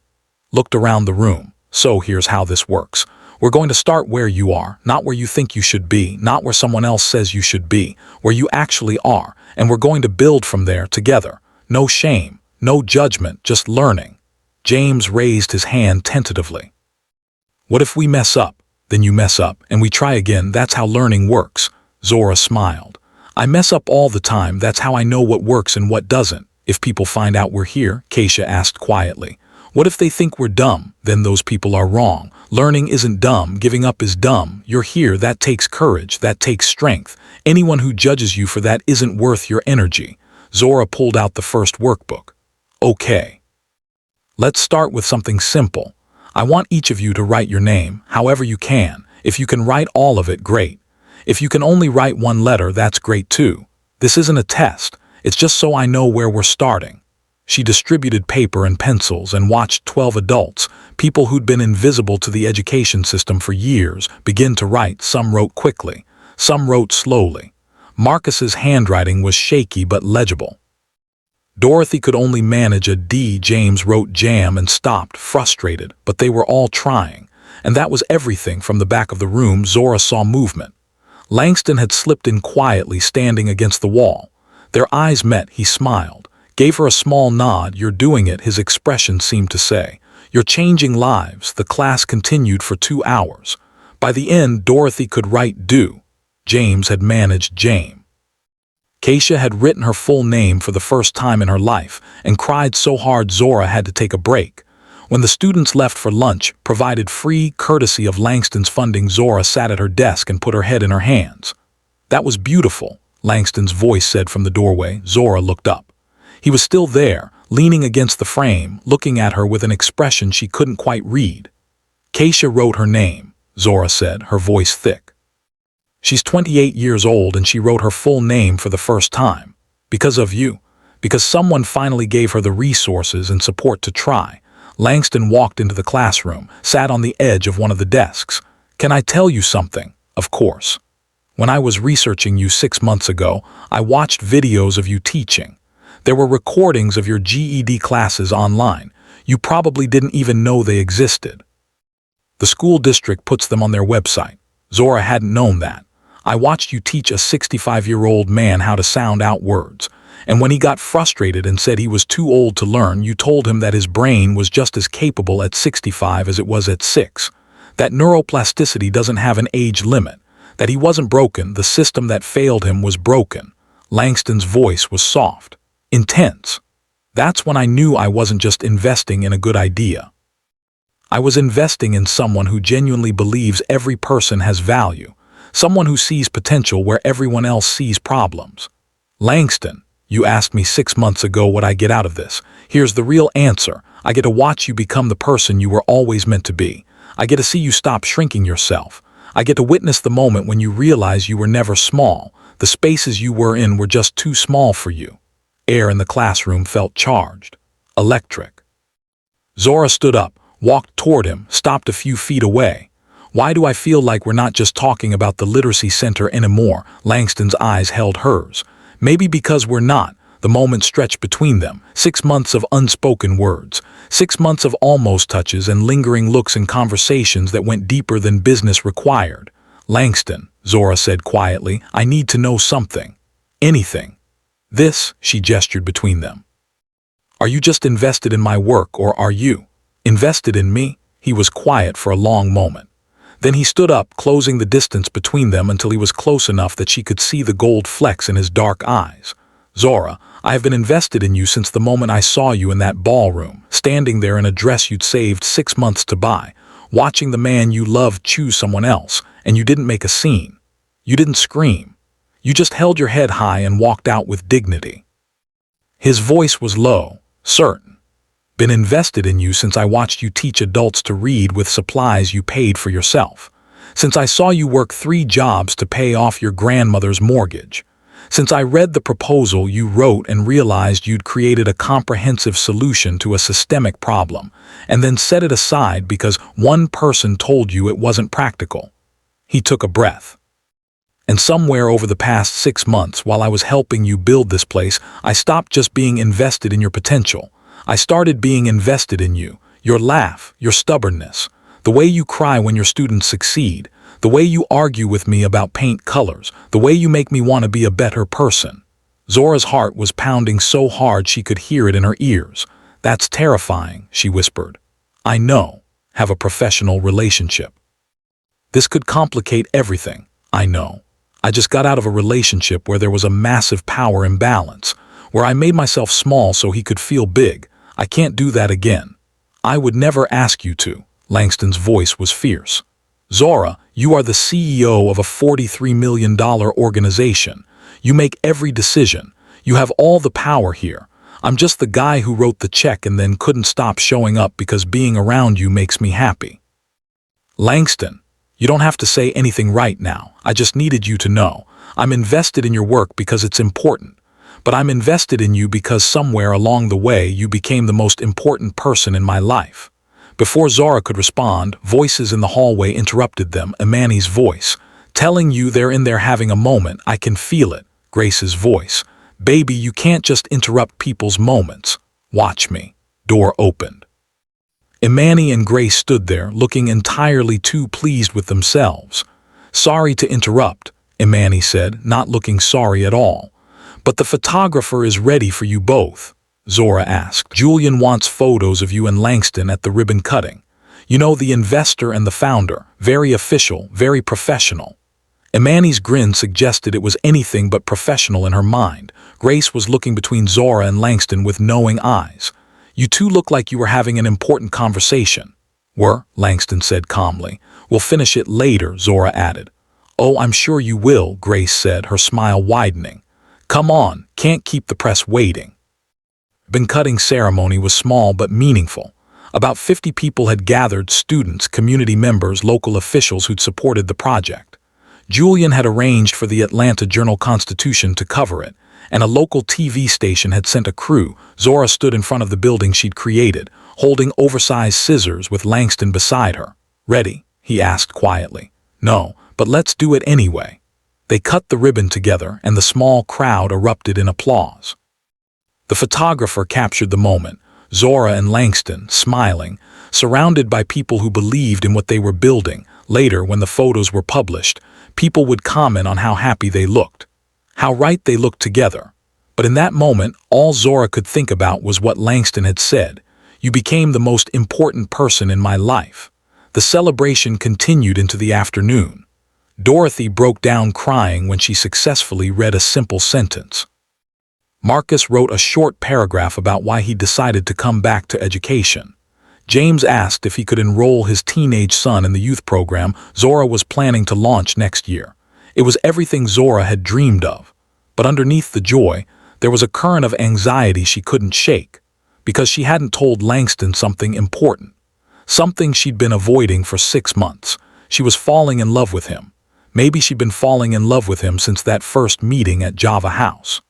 Looked around the room. So here's how this works. We're going to start where you are, not where you think you should be, not where someone else says you should be, where you actually are, and we're going to build from there together. No shame, no judgment, just learning. James raised his hand tentatively. What if we mess up? Then you mess up, and we try again. That's how learning works. Zora smiled. I mess up all the time. That's how I know what works and what doesn't. If people find out we're here, Keisha asked quietly. What if they think we're dumb? Then those people are wrong. Learning isn't dumb. Giving up is dumb. You're here. That takes courage. That takes strength. Anyone who judges you for that isn't worth your energy. Zora pulled out the first workbook. Okay. Let's start with something simple. I want each of you to write your name, however you can. If you can write all of it, great. If you can only write one letter, that's great too. This isn't a test. It's just so I know where we're starting. She distributed paper and pencils and watched 12 adults, people who'd been invisible to the education system for years, begin to write. Some wrote quickly. Some wrote slowly. Marcus's handwriting was shaky but legible. Dorothy could only manage a D. James wrote jam and stopped, frustrated, but they were all trying. And that was everything. From the back of the room, Zora saw movement. Langston had slipped in quietly, standing against the wall. Their eyes met. He smiled, gave her a small nod. You're doing it, his expression seemed to say. You're changing lives. The class continued for 2 hours. By the end, Dorothy could write do. James had managed Jame. Keisha had written her full name for the first time in her life and cried so hard Zora had to take a break. When the students left for lunch, provided free courtesy of Langston's funding, Zora sat at her desk and put her head in her hands. That was beautiful, Langston's voice said from the doorway. Zora looked up. He was still there, leaning against the frame, looking at her with an expression she couldn't quite read. Keisha wrote her name, Zora said, her voice thick. She's 28 years old and she wrote her full name for the first time. Because of you. Because someone finally gave her the resources and support to try. Langston walked into the classroom, sat on the edge of one of the desks. Can I tell you something? Of course. When I was researching you 6 months ago, I watched videos of you teaching. There were recordings of your GED classes online. You probably didn't even know they existed. The school district puts them on their website. Zora hadn't known that. I watched you teach a 65-year-old man how to sound out words. And when he got frustrated and said he was too old to learn, you told him that his brain was just as capable at 65 as it was at 6. That neuroplasticity doesn't have an age limit. That he wasn't broken, the system that failed him was broken. Langston's voice was soft, intense. That's when I knew I wasn't just investing in a good idea. I was investing in someone who genuinely believes every person has value, someone who sees potential where everyone else sees problems. Langston, you asked me 6 months ago what I get out of this. Here's the real answer. I get to watch you become the person you were always meant to be. I get to see you stop shrinking yourself. I get to witness the moment when you realize you were never small. The spaces you were in were just too small for you. Air in the classroom felt charged, electric. Zora stood up, walked toward him, stopped a few feet away. Why do I feel like we're not just talking about the literacy center anymore? Langston's eyes held hers. Maybe because we're not. The moment stretched between them. 6 months of unspoken words. 6 months of almost touches and lingering looks and conversations that went deeper than business required. Langston, Zora said quietly, I need to know something. Anything. This, she gestured between them. Are you just invested in my work, or are you invested in me? He was quiet for a long moment. Then he stood up, closing the distance between them until he was close enough that she could see the gold flecks in his dark eyes. Zora, I have been invested in you since the moment I saw you in that ballroom, standing there in a dress you'd saved 6 months to buy, watching the man you loved choose someone else, and you didn't make a scene. You didn't scream. You just held your head high and walked out with dignity. His voice was low, certain. Been invested in you since I watched you teach adults to read with supplies you paid for yourself. Since I saw you work 3 jobs to pay off your grandmother's mortgage. Since I read the proposal you wrote and realized you'd created a comprehensive solution to a systemic problem, and then set it aside because one person told you it wasn't practical. He took a breath. And somewhere over the past 6 months, while I was helping you build this place, I stopped just being invested in your potential. I started being invested in you, your laugh, your stubbornness, the way you cry when your students succeed, the way you argue with me about paint colors, the way you make me want to be a better person. Zora's heart was pounding so hard she could hear it in her ears. That's terrifying, she whispered. I know. Have a professional relationship. This could complicate everything, I know. I just got out of a relationship where there was a massive power imbalance, where I made myself small so he could feel big. I can't do that again. I would never ask you to. Langston's voice was fierce. Zora, you are the CEO of a $43 million organization. You make every decision. You have all the power here. I'm just the guy who wrote the check and then couldn't stop showing up because being around you makes me happy. Langston, you don't have to say anything right now. I just needed you to know. I'm invested in your work because it's important. But I'm invested in you because somewhere along the way you became the most important person in my life. Before Zora could respond, voices in the hallway interrupted them. Imani's voice, telling you they're in there having a moment. I can feel it. Grace's voice. Baby, you can't just interrupt people's moments. Watch me. Door opened. Imani and Grace stood there, looking entirely too pleased with themselves. Sorry to interrupt, Imani said, not looking sorry at all. But the photographer is ready for you both. Zora asked. Julian wants photos of you and Langston at the ribbon cutting. You know, the investor and the founder. Very official, very professional. Imani's grin suggested it was anything but professional in her mind. Grace was looking between Zora and Langston with knowing eyes. You two look like you were having an important conversation. Langston said calmly. We'll finish it later, Zora added. Oh, I'm sure you will, Grace said, her smile widening. Come on, can't keep the press waiting. The cutting ceremony was small but meaningful. About 50 people had gathered, students, community members, local officials who'd supported the project. Julian had arranged for the Atlanta Journal-Constitution to cover it, and a local TV station had sent a crew. Zora stood in front of the building she'd created, holding oversized scissors with Langston beside her. Ready? He asked quietly. No, but let's do it anyway. They cut the ribbon together, and the small crowd erupted in applause. The photographer captured the moment, Zora and Langston, smiling, surrounded by people who believed in what they were building. Later, when the photos were published, people would comment on how happy they looked, how right they looked together. But in that moment, all Zora could think about was what Langston had said. You became the most important person in my life. The celebration continued into the afternoon. Dorothy broke down crying when she successfully read a simple sentence. Marcus wrote a short paragraph about why he decided to come back to education. James asked if he could enroll his teenage son in the youth program Zora was planning to launch next year. It was everything Zora had dreamed of. But underneath the joy, there was a current of anxiety she couldn't shake, because she hadn't told Langston something important. Something she'd been avoiding for 6 months. She was falling in love with him. Maybe she'd been falling in love with him since that first meeting at Java House.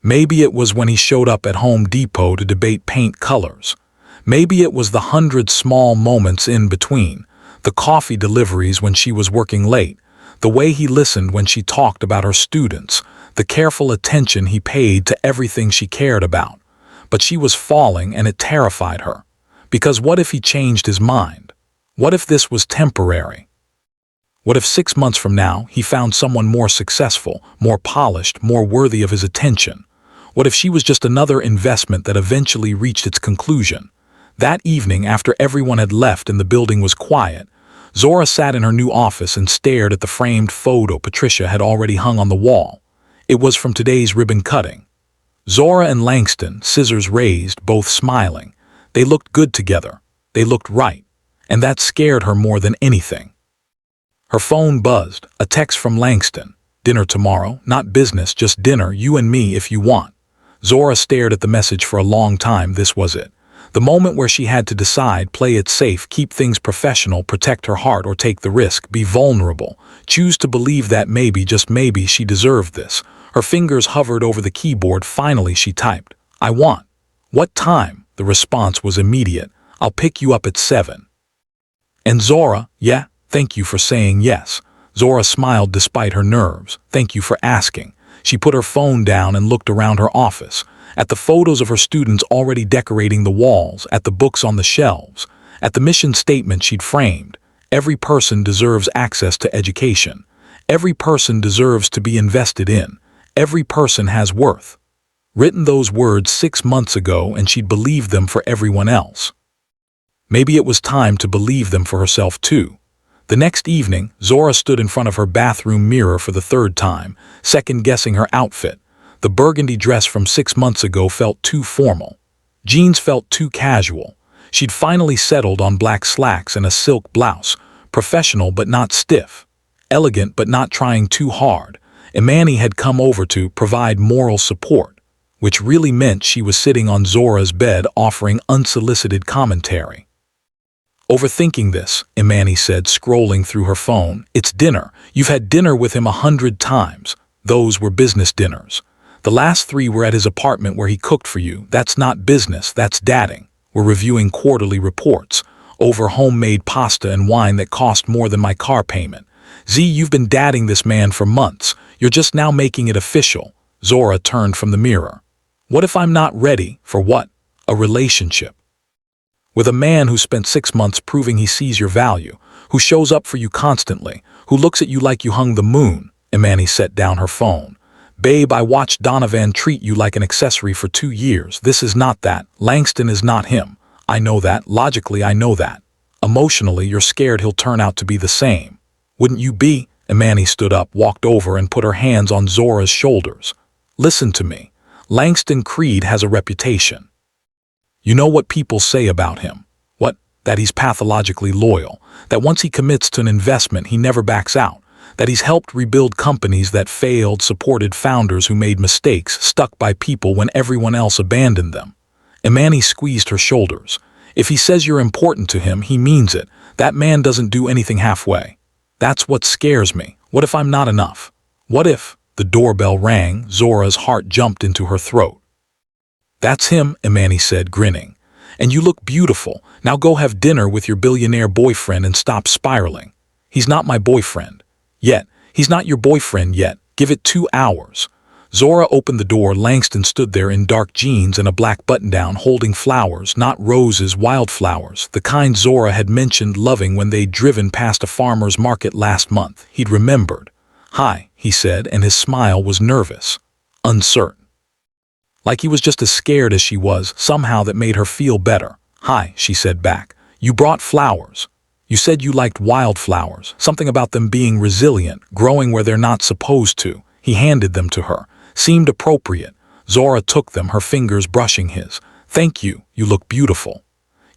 Maybe it was when he showed up at Home Depot to debate paint colors. Maybe it was the 100 small moments in between, the coffee deliveries when she was working late, the way he listened when she talked about her students, the careful attention he paid to everything she cared about. But she was falling, and it terrified her. Because what if he changed his mind? What if this was temporary? What if 6 months from now he found someone more successful, more polished, more worthy of his attention? What if she was just another investment that eventually reached its conclusion? That evening, after everyone had left and the building was quiet, Zora sat in her new office and stared at the framed photo Patricia had already hung on the wall. It was from today's ribbon cutting. Zora and Langston, scissors raised, both smiling. They looked good together. They looked right. And that scared her more than anything. Her phone buzzed, a text from Langston. Dinner tomorrow, not business, just dinner, you and me if you want. Zora stared at the message for a long time. This was it. The moment where she had to decide, play it safe, keep things professional, protect her heart, or take the risk, be vulnerable, choose to believe that maybe, just maybe, she deserved this. Her fingers hovered over the keyboard. Finally, she typed, I want. What time? The response was immediate. I'll pick you up at 7. And Zora, yeah, thank you for saying yes. Zora smiled despite her nerves. Thank you for asking. She put her phone down and looked around her office, at the photos of her students already decorating the walls, at the books on the shelves, at the mission statement she'd framed. Every person deserves access to education. Every person deserves to be invested in. Every person has worth. Written those words 6 months ago, and she'd believed them for everyone else. Maybe it was time to believe them for herself too. The next evening, Zora stood in front of her bathroom mirror for the 3rd time, second-guessing her outfit. The burgundy dress from 6 months ago felt too formal. Jeans felt too casual. She'd finally settled on black slacks and a silk blouse, professional but not stiff, elegant but not trying too hard. Imani had come over to provide moral support, which really meant she was sitting on Zora's bed offering unsolicited commentary. Overthinking this, Imani said, scrolling through her phone. It's dinner. You've had dinner with him 100 times. Those were business dinners. The last 3 were at his apartment where he cooked for you. That's not business, that's dadding. We're reviewing quarterly reports over homemade pasta and wine that cost more than my car payment. Z, you've been dadding this man for months. You're just now making it official. Zora turned from the mirror. What if I'm not ready for what? A relationship. With a man who spent 6 months proving he sees your value, who shows up for you constantly, who looks at you like you hung the moon. Imani set down her phone. Babe, I watched Donovan treat you like an accessory for 2 years. This is not that. Langston is not him. I know that. Logically, I know that. Emotionally, you're scared he'll turn out to be the same. Wouldn't you be? Imani stood up, walked over, and put her hands on Zora's shoulders. Listen to me. Langston Creed has a reputation. You know what people say about him? What? That he's pathologically loyal. That once he commits to an investment, he never backs out. That he's helped rebuild companies that failed, supported founders who made mistakes, stuck by people when everyone else abandoned them. Imani squeezed her shoulders. If he says you're important to him, he means it. That man doesn't do anything halfway. That's what scares me. What if I'm not enough? What if? The doorbell rang. Zora's heart jumped into her throat. That's him, Imani said, grinning. And you look beautiful. Now go have dinner with your billionaire boyfriend and stop spiraling. He's not my boyfriend. Yet. He's not your boyfriend yet. Give it 2 hours. Zora opened the door. Langston stood there in dark jeans and a black button-down, holding flowers, not roses, wildflowers, the kind Zora had mentioned loving when they'd driven past a farmer's market last month. He'd remembered. Hi, he said, and his smile was nervous, uncertain. Like he was just as scared as she was, somehow that made her feel better. "Hi," she said back. "You brought flowers. You said you liked wildflowers, something about them being resilient, growing where they're not supposed to." He handed them to her. Seemed appropriate. Zora took them, her fingers brushing his. "Thank you, you look beautiful.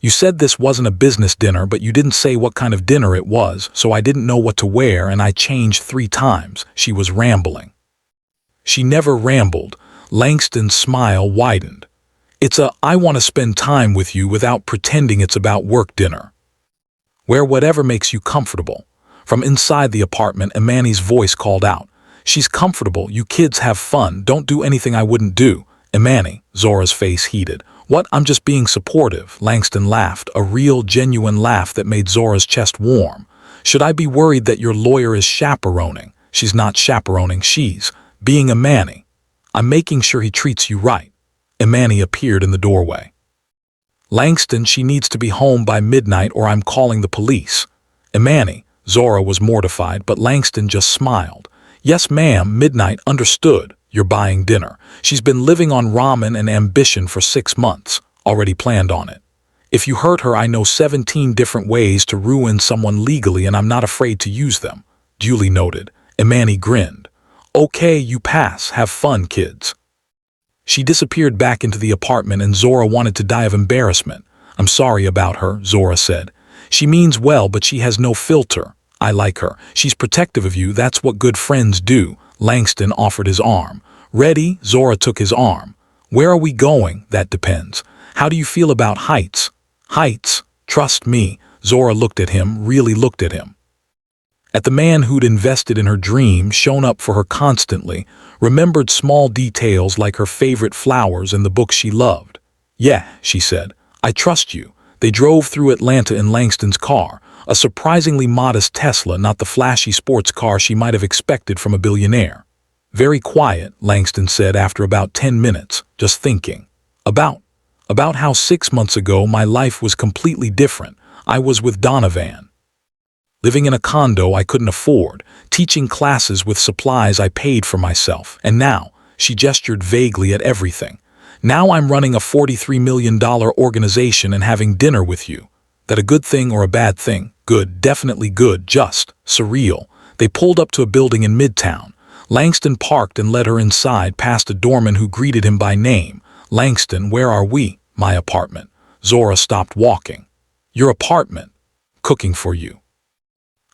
You said this wasn't a business dinner, but you didn't say what kind of dinner it was, so I didn't know what to wear and I changed 3 times. She was rambling. She never rambled. Langston's smile widened. "It's I want to spend time with you without pretending it's about work dinner. Wear whatever makes you comfortable." From inside the apartment, Imani's voice called out. "She's comfortable, you kids have fun, don't do anything I wouldn't do." "Imani," Zora's face heated. "What? I'm just being supportive." Langston laughed, a real, genuine laugh that made Zora's chest warm. "Should I be worried that your lawyer is chaperoning?" "She's not chaperoning, she's being Imani. I'm making sure he treats you right." Imani appeared in the doorway. "Langston, she needs to be home by midnight or I'm calling the police." "Imani," Zora was mortified, but Langston just smiled. "Yes, ma'am, midnight, understood. You're buying dinner. She's been living on ramen and ambition for 6 months, already planned on it. If you hurt her, I know 17 different ways to ruin someone legally and I'm not afraid to use them." Duly noted. Imani grinned. "Okay, you pass. Have fun, kids." She disappeared back into the apartment and Zora wanted to die of embarrassment. "I'm sorry about her," Zora said. "She means well, but she has no filter. I like her. She's protective of you, that's what good friends do." Langston offered his arm. "Ready?" Zora took his arm. "Where are we going?" "That depends. How do you feel about heights?" "Heights? Trust me." Zora looked at him, really looked at him. At the man who'd invested in her dream, shown up for her constantly, remembered small details like her favorite flowers and the books she loved. "Yeah," she said. "I trust you." They drove through Atlanta in Langston's car, a surprisingly modest Tesla, not the flashy sports car she might have expected from a billionaire. "Very quiet," Langston said after about 10 minutes, just thinking. About how 6 months ago my life was completely different. I was with Donovan. Living in a condo I couldn't afford, teaching classes with supplies I paid for myself, and now," she gestured vaguely at everything, "now I'm running a $43 million organization and having dinner with you. That a good thing or a bad thing?" "Good, definitely good, just surreal." They pulled up to a building in Midtown. Langston parked and led her inside past a doorman who greeted him by name. "Langston, where are we?" "My apartment." Zora stopped walking. "Your apartment?" "Cooking for you."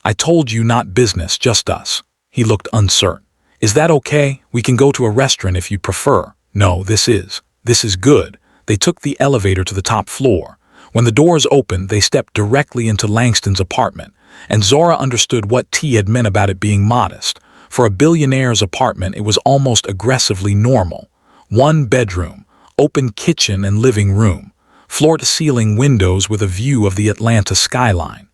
"I told you not business, just us." He looked uncertain. "Is that okay? We can go to a restaurant if you prefer." "No, this is good." They took the elevator to the top floor. When the doors opened, they stepped directly into Langston's apartment, and Zora understood what T had meant about it being modest. For a billionaire's apartment, it was almost aggressively normal. 1 bedroom, open kitchen and living room, floor-to-ceiling windows with a view of the Atlanta skyline.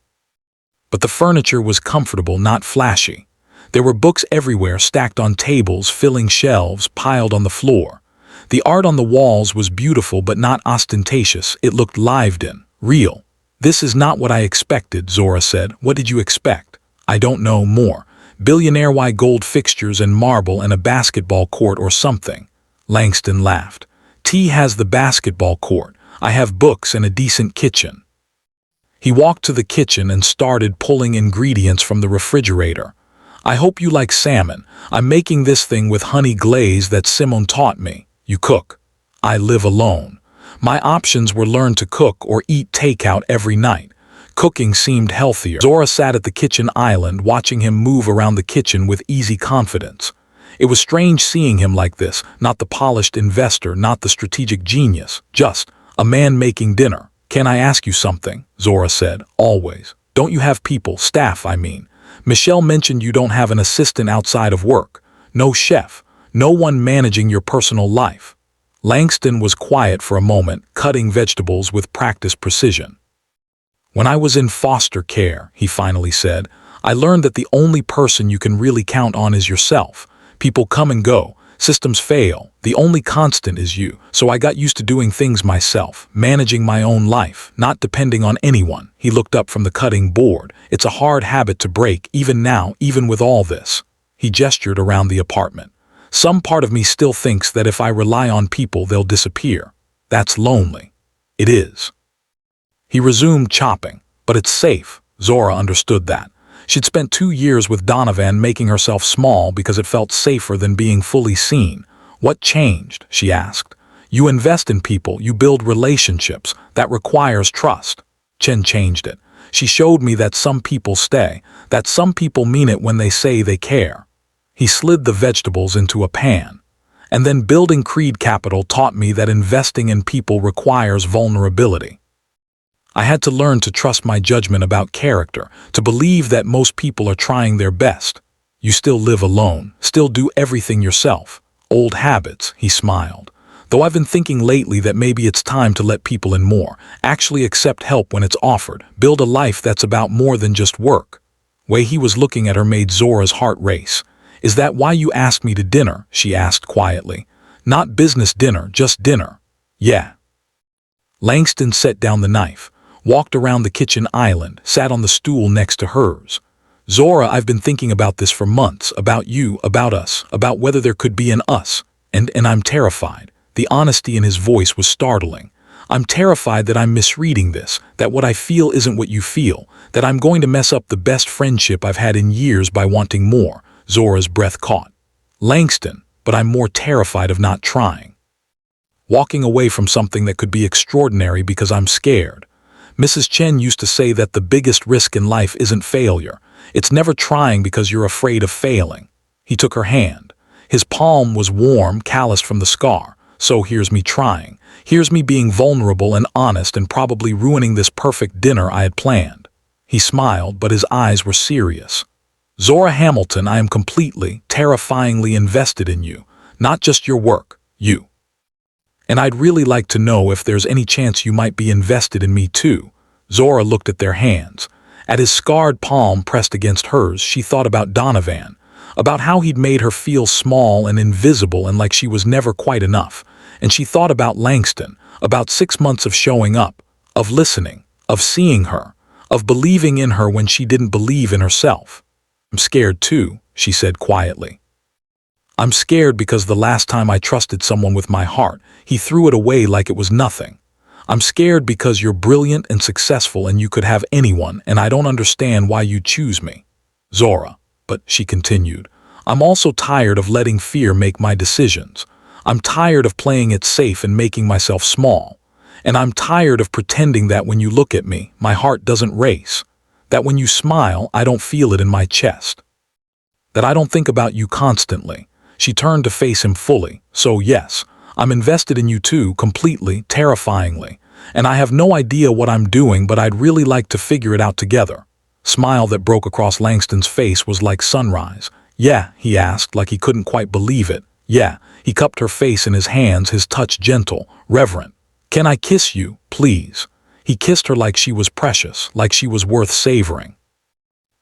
But the furniture was comfortable, not flashy. There were books everywhere, stacked on tables, filling shelves, piled on the floor. The art on the walls was beautiful but not ostentatious. It looked lived in, real. "This is not what I expected," Zora said. "What did you expect?" "I don't know, more. Billionaire gold fixtures and marble and a basketball court or something." Langston laughed. "T has the basketball court. I have books and a decent kitchen." He walked to the kitchen and started pulling ingredients from the refrigerator. "I hope you like salmon. I'm making this thing with honey glaze that Simone taught me." "You cook?" "I live alone. My options were learn to cook or eat takeout every night. Cooking seemed healthier." Zora sat at the kitchen island, watching him move around the kitchen with easy confidence. It was strange seeing him like this, not the polished investor, not the strategic genius, just a man making dinner. "Can I ask you something?" Zora said. "Always." "Don't you have people, staff, I mean? Michelle mentioned you don't have an assistant outside of work. No chef. No one managing your personal life." Langston was quiet for a moment, cutting vegetables with practiced precision. "When I was in foster care," he finally said, "I learned that the only person you can really count on is yourself. People come and go. Systems fail. The only constant is you. So I got used to doing things myself, managing my own life, not depending on anyone." He looked up from the cutting board. "It's a hard habit to break, even now, even with all this." He gestured around the apartment. Some part of me still thinks that if I rely on people, they'll disappear. That's lonely. It is. He resumed chopping. But it's safe. Zora understood that. She'd spent 2 years with Donovan making herself small because it felt safer than being fully seen. What changed? She asked. You invest in people, you build relationships. That requires trust. Chen changed it. She showed me that some people stay, that some people mean it when they say they care. He slid the vegetables into a pan. And then building Creed Capital taught me that investing in people requires vulnerability. I had to learn to trust my judgment about character, to believe that most people are trying their best. You still live alone, still do everything yourself. Old habits, he smiled. Though I've been thinking lately that maybe it's time to let people in more, actually accept help when it's offered, build a life that's about more than just work. Way he was looking at her made Zora's heart race. Is that why you asked me to dinner? She asked quietly. Not business dinner, just dinner. Yeah. Langston set down the knife, walked around the kitchen island, sat on the stool next to hers. Zora, I've been thinking about this for months, about you, about us, about whether there could be an us, and I'm terrified. The honesty in his voice was startling. I'm terrified that I'm misreading this, that what I feel isn't what you feel, that I'm going to mess up the best friendship I've had in years by wanting more. Zora's breath caught. Langston, but I'm more terrified of not trying. Walking away from something that could be extraordinary because I'm scared. Mrs. Chen used to say that the biggest risk in life isn't failure. It's never trying because you're afraid of failing. He took her hand. His palm was warm, calloused from the scar. So here's me trying. Here's me being vulnerable and honest and probably ruining this perfect dinner I had planned. He smiled, but his eyes were serious. Zora Hamilton, I am completely, terrifyingly invested in you. Not just your work, you. And I'd really like to know if there's any chance you might be invested in me too. Zora looked at their hands. At his scarred palm pressed against hers, she thought about Donovan, about how he'd made her feel small and invisible and like she was never quite enough. And she thought about Langston, about 6 months of showing up, of listening, of seeing her, of believing in her when she didn't believe in herself. I'm scared too, she said quietly. I'm scared because the last time I trusted someone with my heart, he threw it away like it was nothing. I'm scared because you're brilliant and successful and you could have anyone, and I don't understand why you choose me. Zora, but she continued, I'm also tired of letting fear make my decisions. I'm tired of playing it safe and making myself small. And I'm tired of pretending that when you look at me, my heart doesn't race. That when you smile, I don't feel it in my chest. That I don't think about you constantly. She turned to face him fully. So yes, I'm invested in you too, completely, terrifyingly. And I have no idea what I'm doing, but I'd really like to figure it out together. Smile that broke across Langston's face was like sunrise. Yeah, he asked, like he couldn't quite believe it. Yeah, he cupped her face in his hands, his touch gentle, reverent. Can I kiss you, please? He kissed her like she was precious, like she was worth savoring.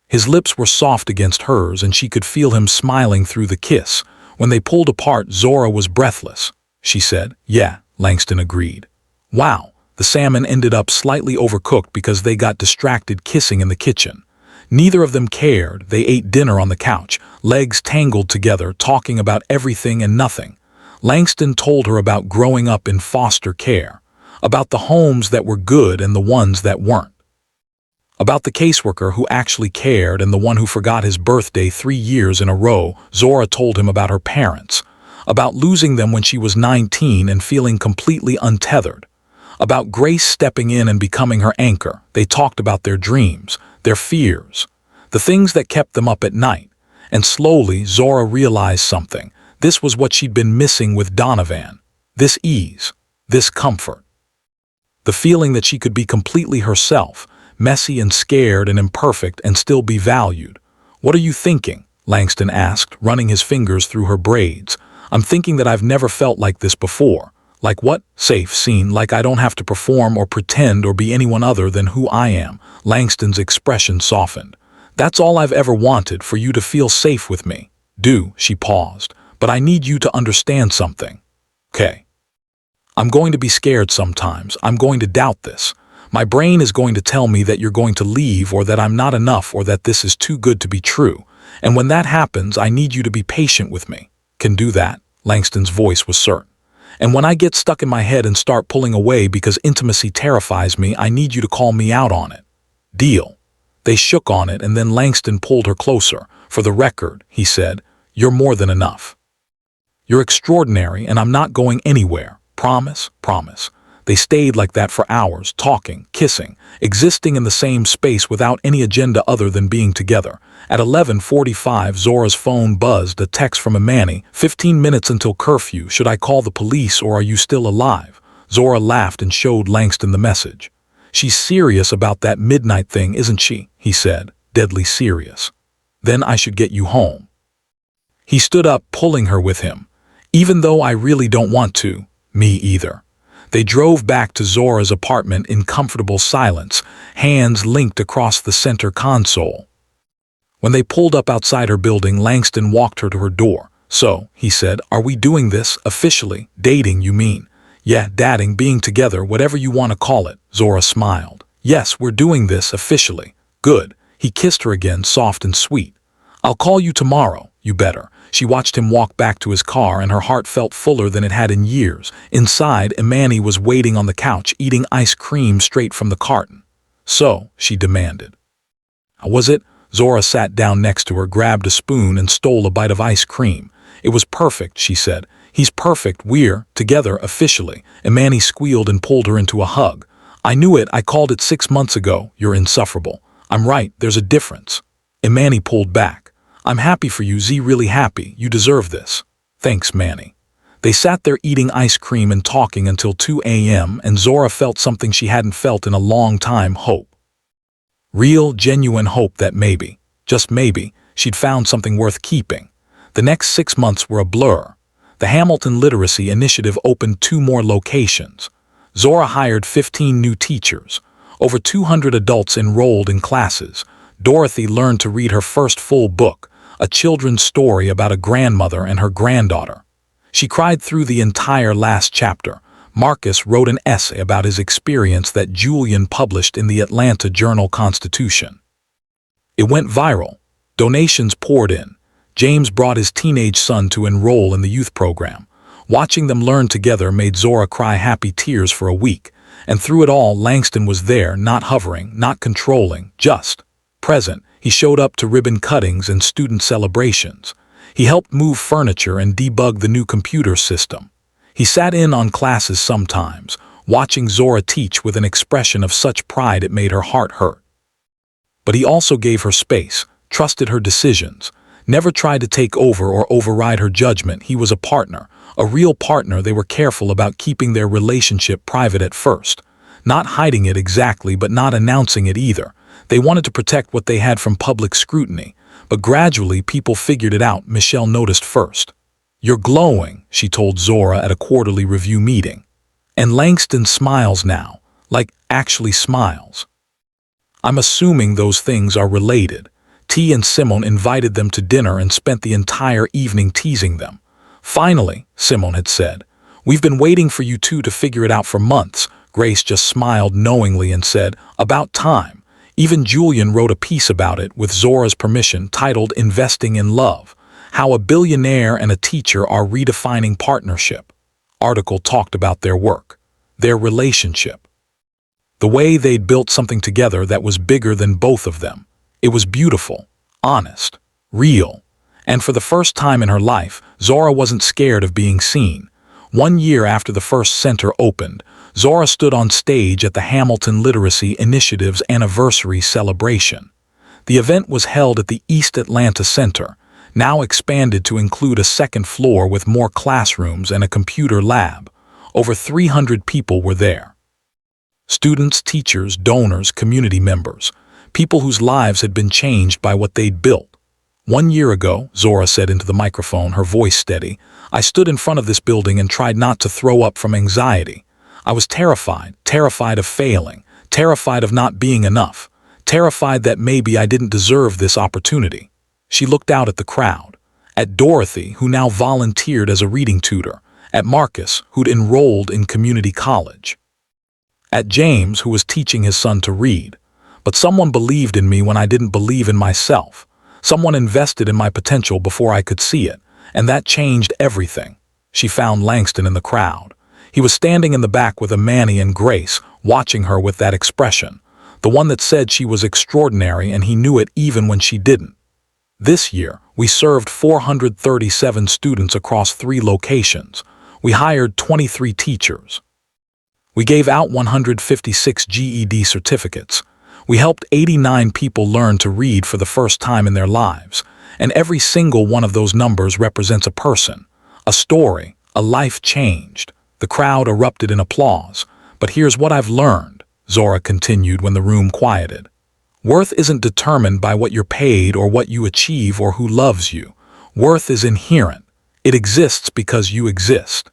His lips were soft against hers, and she could feel him smiling through the kiss. When they pulled apart, Zora was breathless. She said, yeah, Langston agreed. Wow, the salmon ended up slightly overcooked because they got distracted kissing in the kitchen. Neither of them cared. They ate dinner on the couch, legs tangled together, talking about everything and nothing. Langston told her about growing up in foster care, about the homes that were good and the ones that weren't, about the caseworker who actually cared and the one who forgot his birthday 3 years in a row. Zora told him about her parents, about losing them when she was 19 and feeling completely untethered, about Grace stepping in and becoming her anchor. They talked about their dreams, their fears, the things that kept them up at night. And slowly, Zora realized something. This was what she'd been missing with Donovan. This ease, this comfort. The feeling that she could be completely herself, messy and scared and imperfect, and still be valued. What are you thinking? Langston asked, running his fingers through her braids. I'm thinking that I've never felt like this before. Like what? Safe, seen, like I don't have to perform or pretend or be anyone other than who I am. Langston's expression softened. That's all I've ever wanted, for you to feel safe with me. She paused. But I need you to understand something. Okay. I'm going to be scared sometimes. I'm going to doubt this. My brain is going to tell me that you're going to leave or that I'm not enough or that this is too good to be true. And when that happens, I need you to be patient with me. Can do that, Langston's voice was certain. And when I get stuck in my head and start pulling away because intimacy terrifies me, I need you to call me out on it. Deal. They shook on it, and then Langston pulled her closer. For the record, he said, you're more than enough. You're extraordinary, and I'm not going anywhere. Promise, promise. They stayed like that for hours, talking, kissing, existing in the same space without any agenda other than being together. At 11:45, Zora's phone buzzed, a text from Imani. 15 minutes until curfew. Should I call the police, or are you still alive? Zora laughed and showed Langston the message. She's serious about that midnight thing, isn't she? He said, deadly serious. Then I should get you home. He stood up, pulling her with him. Even though I really don't want to. Me either. They drove back to Zora's apartment in comfortable silence, hands linked across the center console. When they pulled up outside her building, Langston walked her to her door. So, he said, are we doing this officially? Dating, you mean? Yeah, dating, being together, whatever you want to call it. Zora smiled. Yes, we're doing this officially. Good. He kissed her again, soft and sweet. I'll call you tomorrow. You better. She watched him walk back to his car, and her heart felt fuller than it had in years. Inside, Imani was waiting on the couch, eating ice cream straight from the carton. So, she demanded. How was it? Zora sat down next to her, grabbed a spoon, and stole a bite of ice cream. It was perfect, she said. He's perfect. We're together officially. Imani squealed and pulled her into a hug. I knew it. I called it 6 months ago. You're insufferable. I'm right. There's a difference. Imani pulled back. I'm happy for you, Z, really happy. You deserve this. Thanks, Manny. They sat there eating ice cream and talking until 2 a.m., and Zora felt something she hadn't felt in a long time, hope. Real, genuine hope that maybe, just maybe, she'd found something worth keeping. The next 6 months were a blur. The Hamilton Literacy Initiative opened 2 more locations. Zora hired 15 new teachers. Over 200 adults enrolled in classes. Dorothy learned to read her first full book, a children's story about a grandmother and her granddaughter. She cried through the entire last chapter. Marcus wrote an essay about his experience that Julian published in the Atlanta Journal-Constitution. It went viral. Donations poured in. James brought his teenage son to enroll in the youth program. Watching them learn together made Zora cry happy tears for a week. And through it all, Langston was there, not hovering, not controlling, just present. He showed up to ribbon cuttings and student celebrations. He helped move furniture and debug the new computer system. He sat in on classes sometimes, watching Zora teach with an expression of such pride it made her heart hurt. But he also gave her space, trusted her decisions, never tried to take over or override her judgment. He was a partner, a real partner. They were careful about keeping their relationship private at first, not hiding it exactly, but not announcing it either. They wanted to protect what they had from public scrutiny, but gradually people figured it out. Michelle noticed first. You're glowing, she told Zora at a quarterly review meeting. And Langston smiles now, like actually smiles. I'm assuming those things are related. T and Simone invited them to dinner and spent the entire evening teasing them. Finally, Simone had said, we've been waiting for you two to figure it out for months. Grace just smiled knowingly and said, about time. Even Julian wrote a piece about it with Zora's permission titled Investing in Love, How a Billionaire and a Teacher Are Redefining Partnership. Article talked about their work, their relationship, the way they'd built something together that was bigger than both of them. It was beautiful, honest, real. And for the first time in her life, Zora wasn't scared of being seen. 1 year after the first center opened, Zora stood on stage at the Hamilton Literacy Initiative's anniversary celebration. The event was held at the East Atlanta Center, now expanded to include a second floor with more classrooms and a computer lab. Over 300 people were there. Students, teachers, donors, community members, people whose lives had been changed by what they'd built. 1 year ago, Zora said into the microphone, her voice steady, I stood in front of this building and tried not to throw up from anxiety. I was terrified, terrified of failing, terrified of not being enough, terrified that maybe I didn't deserve this opportunity. She looked out at the crowd, at Dorothy, who now volunteered as a reading tutor, at Marcus, who'd enrolled in community college, at James, who was teaching his son to read. But someone believed in me when I didn't believe in myself. Someone invested in my potential before I could see it. and that changed everything. She found Langston in the crowd. He was standing in the back with Amani and Grace, watching her with that expression, the one that said she was extraordinary and he knew it even when she didn't. This year, we served 437 students across 3 locations. We hired 23 teachers. We gave out 156 GED certificates. We helped 89 people learn to read for the first time in their lives, and every single one of those numbers represents a person, a story, a life changed. The crowd erupted in applause. But here's what I've learned, Zora continued when the room quieted. Worth isn't determined by what you're paid or what you achieve or who loves you. Worth is inherent. It exists because you exist.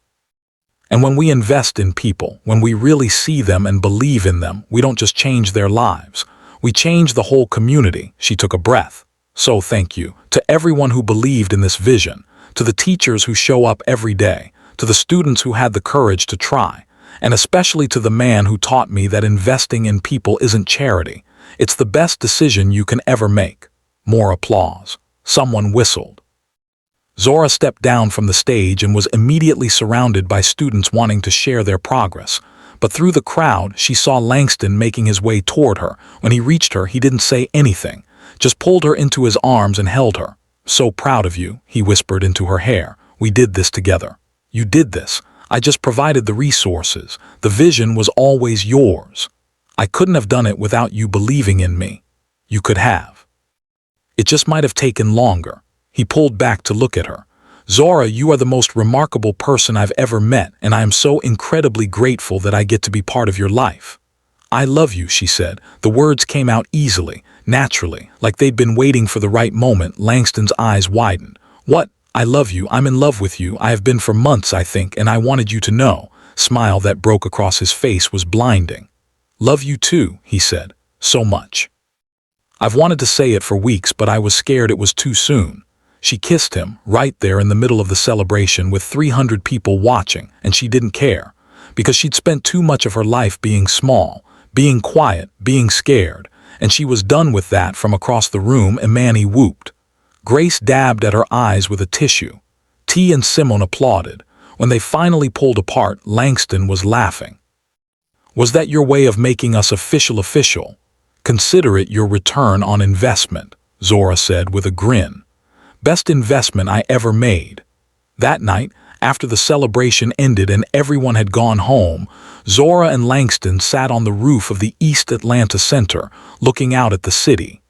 And when we invest in people, when we really see them and believe in them, we don't just change their lives. We change the whole community. She took a breath. So thank you to everyone who believed in this vision, to the teachers who show up every day, to the students who had the courage to try, and especially to the man who taught me that investing in people isn't charity. It's the best decision you can ever make. More applause. Someone whistled. Zora stepped down from the stage and was immediately surrounded by students wanting to share their progress. But through the crowd, she saw Langston making his way toward her. When he reached her, he didn't say anything, just pulled her into his arms and held her. "So proud of you," he whispered into her hair. "We did this together. You did this. I just provided the resources. The vision was always yours. I couldn't have done it without you believing in me. You could have. It just might have taken longer." He pulled back to look at her. "Zora, you are the most remarkable person I've ever met, and I am so incredibly grateful that I get to be part of your life." "I love you," she said. The words came out easily, naturally, like they'd been waiting for the right moment. Langston's eyes widened. "What? I love you. I'm in love with you. I have been for months, I think, and I wanted you to know." Smile that broke across his face was blinding. "Love you too," he said. "So much. I've wanted to say it for weeks, but I was scared it was too soon." She kissed him, right there in the middle of the celebration with 300 people watching, and she didn't care, because she'd spent too much of her life being small, being quiet, being scared, and she was done with that. From across the room, Amani whooped. Grace dabbed at her eyes with a tissue. T and Simone applauded. When they finally pulled apart, Langston was laughing. "Was that your way of making us official? Consider it your return on investment," Zora said with a grin. "Best investment I ever made." That night, after the celebration ended and everyone had gone home, Zora and Langston sat on the roof of the East Atlanta Center, looking out at the city.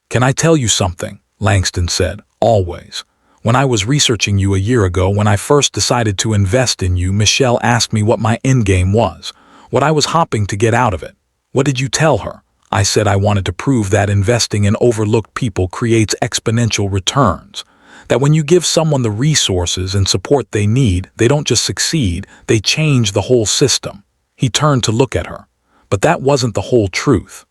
"Can I tell you something?" Langston said. "Always. When I was researching you a year ago, when I first decided to invest in you, Michelle asked me what my endgame was, what I was hoping to get out of it. What did you tell her?" I said I wanted to prove that investing in overlooked people creates exponential returns. That when you give someone the resources and support they need, they don't just succeed, they change the whole system. He turned to look at her. But that wasn't the whole truth.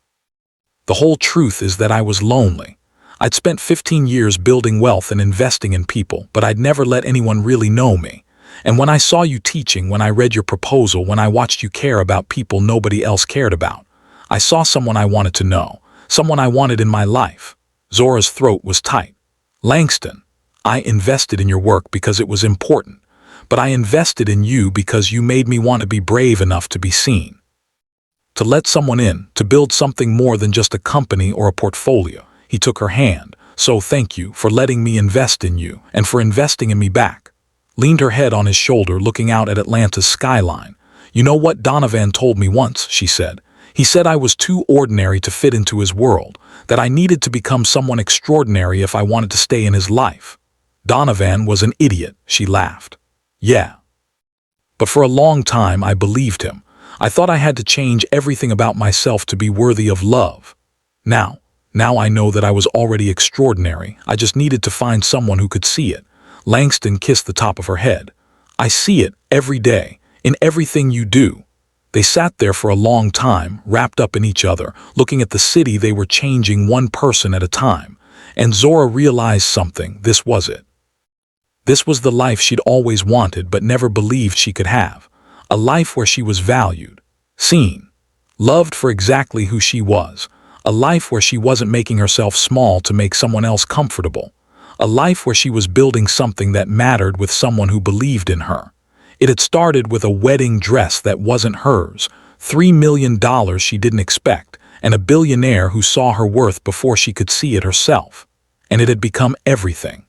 The whole truth is that I was lonely. I'd spent 15 years building wealth and investing in people, but I'd never let anyone really know me. And when I saw you teaching, when I read your proposal, when I watched you care about people nobody else cared about, I saw someone I wanted to know, someone I wanted in my life. Zora's throat was tight. "Langston, I invested in your work because it was important, but I invested in you because you made me want to be brave enough to be seen. To let someone in, to build something more than just a company or a portfolio." He took her hand. "So thank you for letting me invest in you and for investing in me back." Leaned her head on his shoulder, looking out at Atlanta's skyline. "You know what Donovan told me once," she said. "He said I was too ordinary to fit into his world, that I needed to become someone extraordinary if I wanted to stay in his life." "Donovan was an idiot," she laughed. "Yeah. But for a long time I believed him. I thought I had to change everything about myself to be worthy of love. Now I know that I was already extraordinary. I just needed to find someone who could see it." Langston kissed the top of her head. "I see it every day, in everything you do." They sat there for a long time, wrapped up in each other, looking at the city they were changing one person at a time. And Zora realized something. This was it. This was the life she'd always wanted but never believed she could have. A life where she was valued, seen, loved for exactly who she was. A life where she wasn't making herself small to make someone else comfortable. A life where she was building something that mattered with someone who believed in her. It had started with a wedding dress that wasn't hers, $3 million she didn't expect, and a billionaire who saw her worth before she could see it herself. And it had become everything.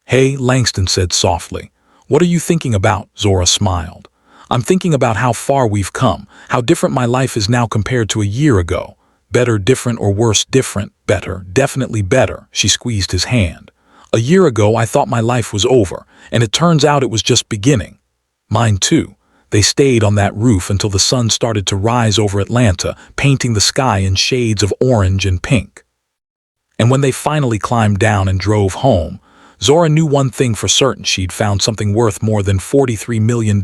"Hey," Langston said softly. "What are you thinking about?" Zora smiled. "I'm thinking about how far we've come, how different my life is now compared to a year ago. Better, different, or worse, different, better, definitely better." She squeezed his hand. "A year ago I thought my life was over, and it turns out it was just beginning." "Mine too." They stayed on that roof until the sun started to rise over Atlanta, painting the sky in shades of orange and pink. And when they finally climbed down and drove home, Zora knew one thing for certain: she'd found something worth more than $43 million.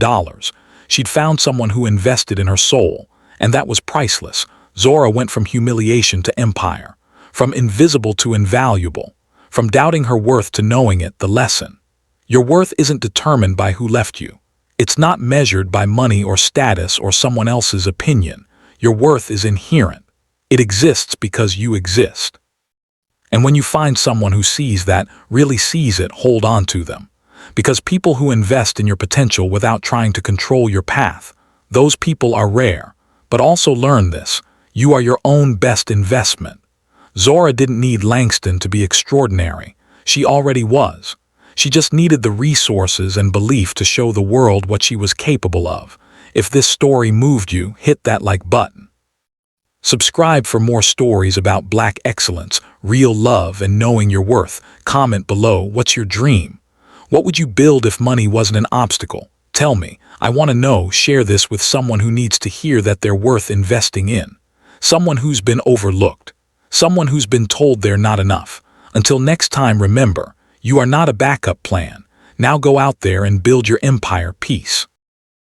She'd found someone who invested in her soul, and that was priceless. Zora went from humiliation to empire, from invisible to invaluable, from doubting her worth to knowing it. The lesson: your worth isn't determined by who left you. It's not measured by money or status or someone else's opinion. Your worth is inherent. It exists because you exist. And when you find someone who sees that, really sees it, hold on to them. Because people who invest in your potential without trying to control your path, those people are rare. But also learn this: you are your own best investment. Zora didn't need Langston to be extraordinary. She already was. She just needed the resources and belief to show the world what she was capable of. If this story moved you, hit that like button. Subscribe for more stories about Black excellence, real love, and knowing your worth. Comment below: what's your dream? What would you build if money wasn't an obstacle? Tell me. I want to know. Share this with someone who needs to hear that they're worth investing in. Someone who's been overlooked. Someone who's been told they're not enough. Until next time, remember, you are not a backup plan. Now go out there and build your empire. Peace.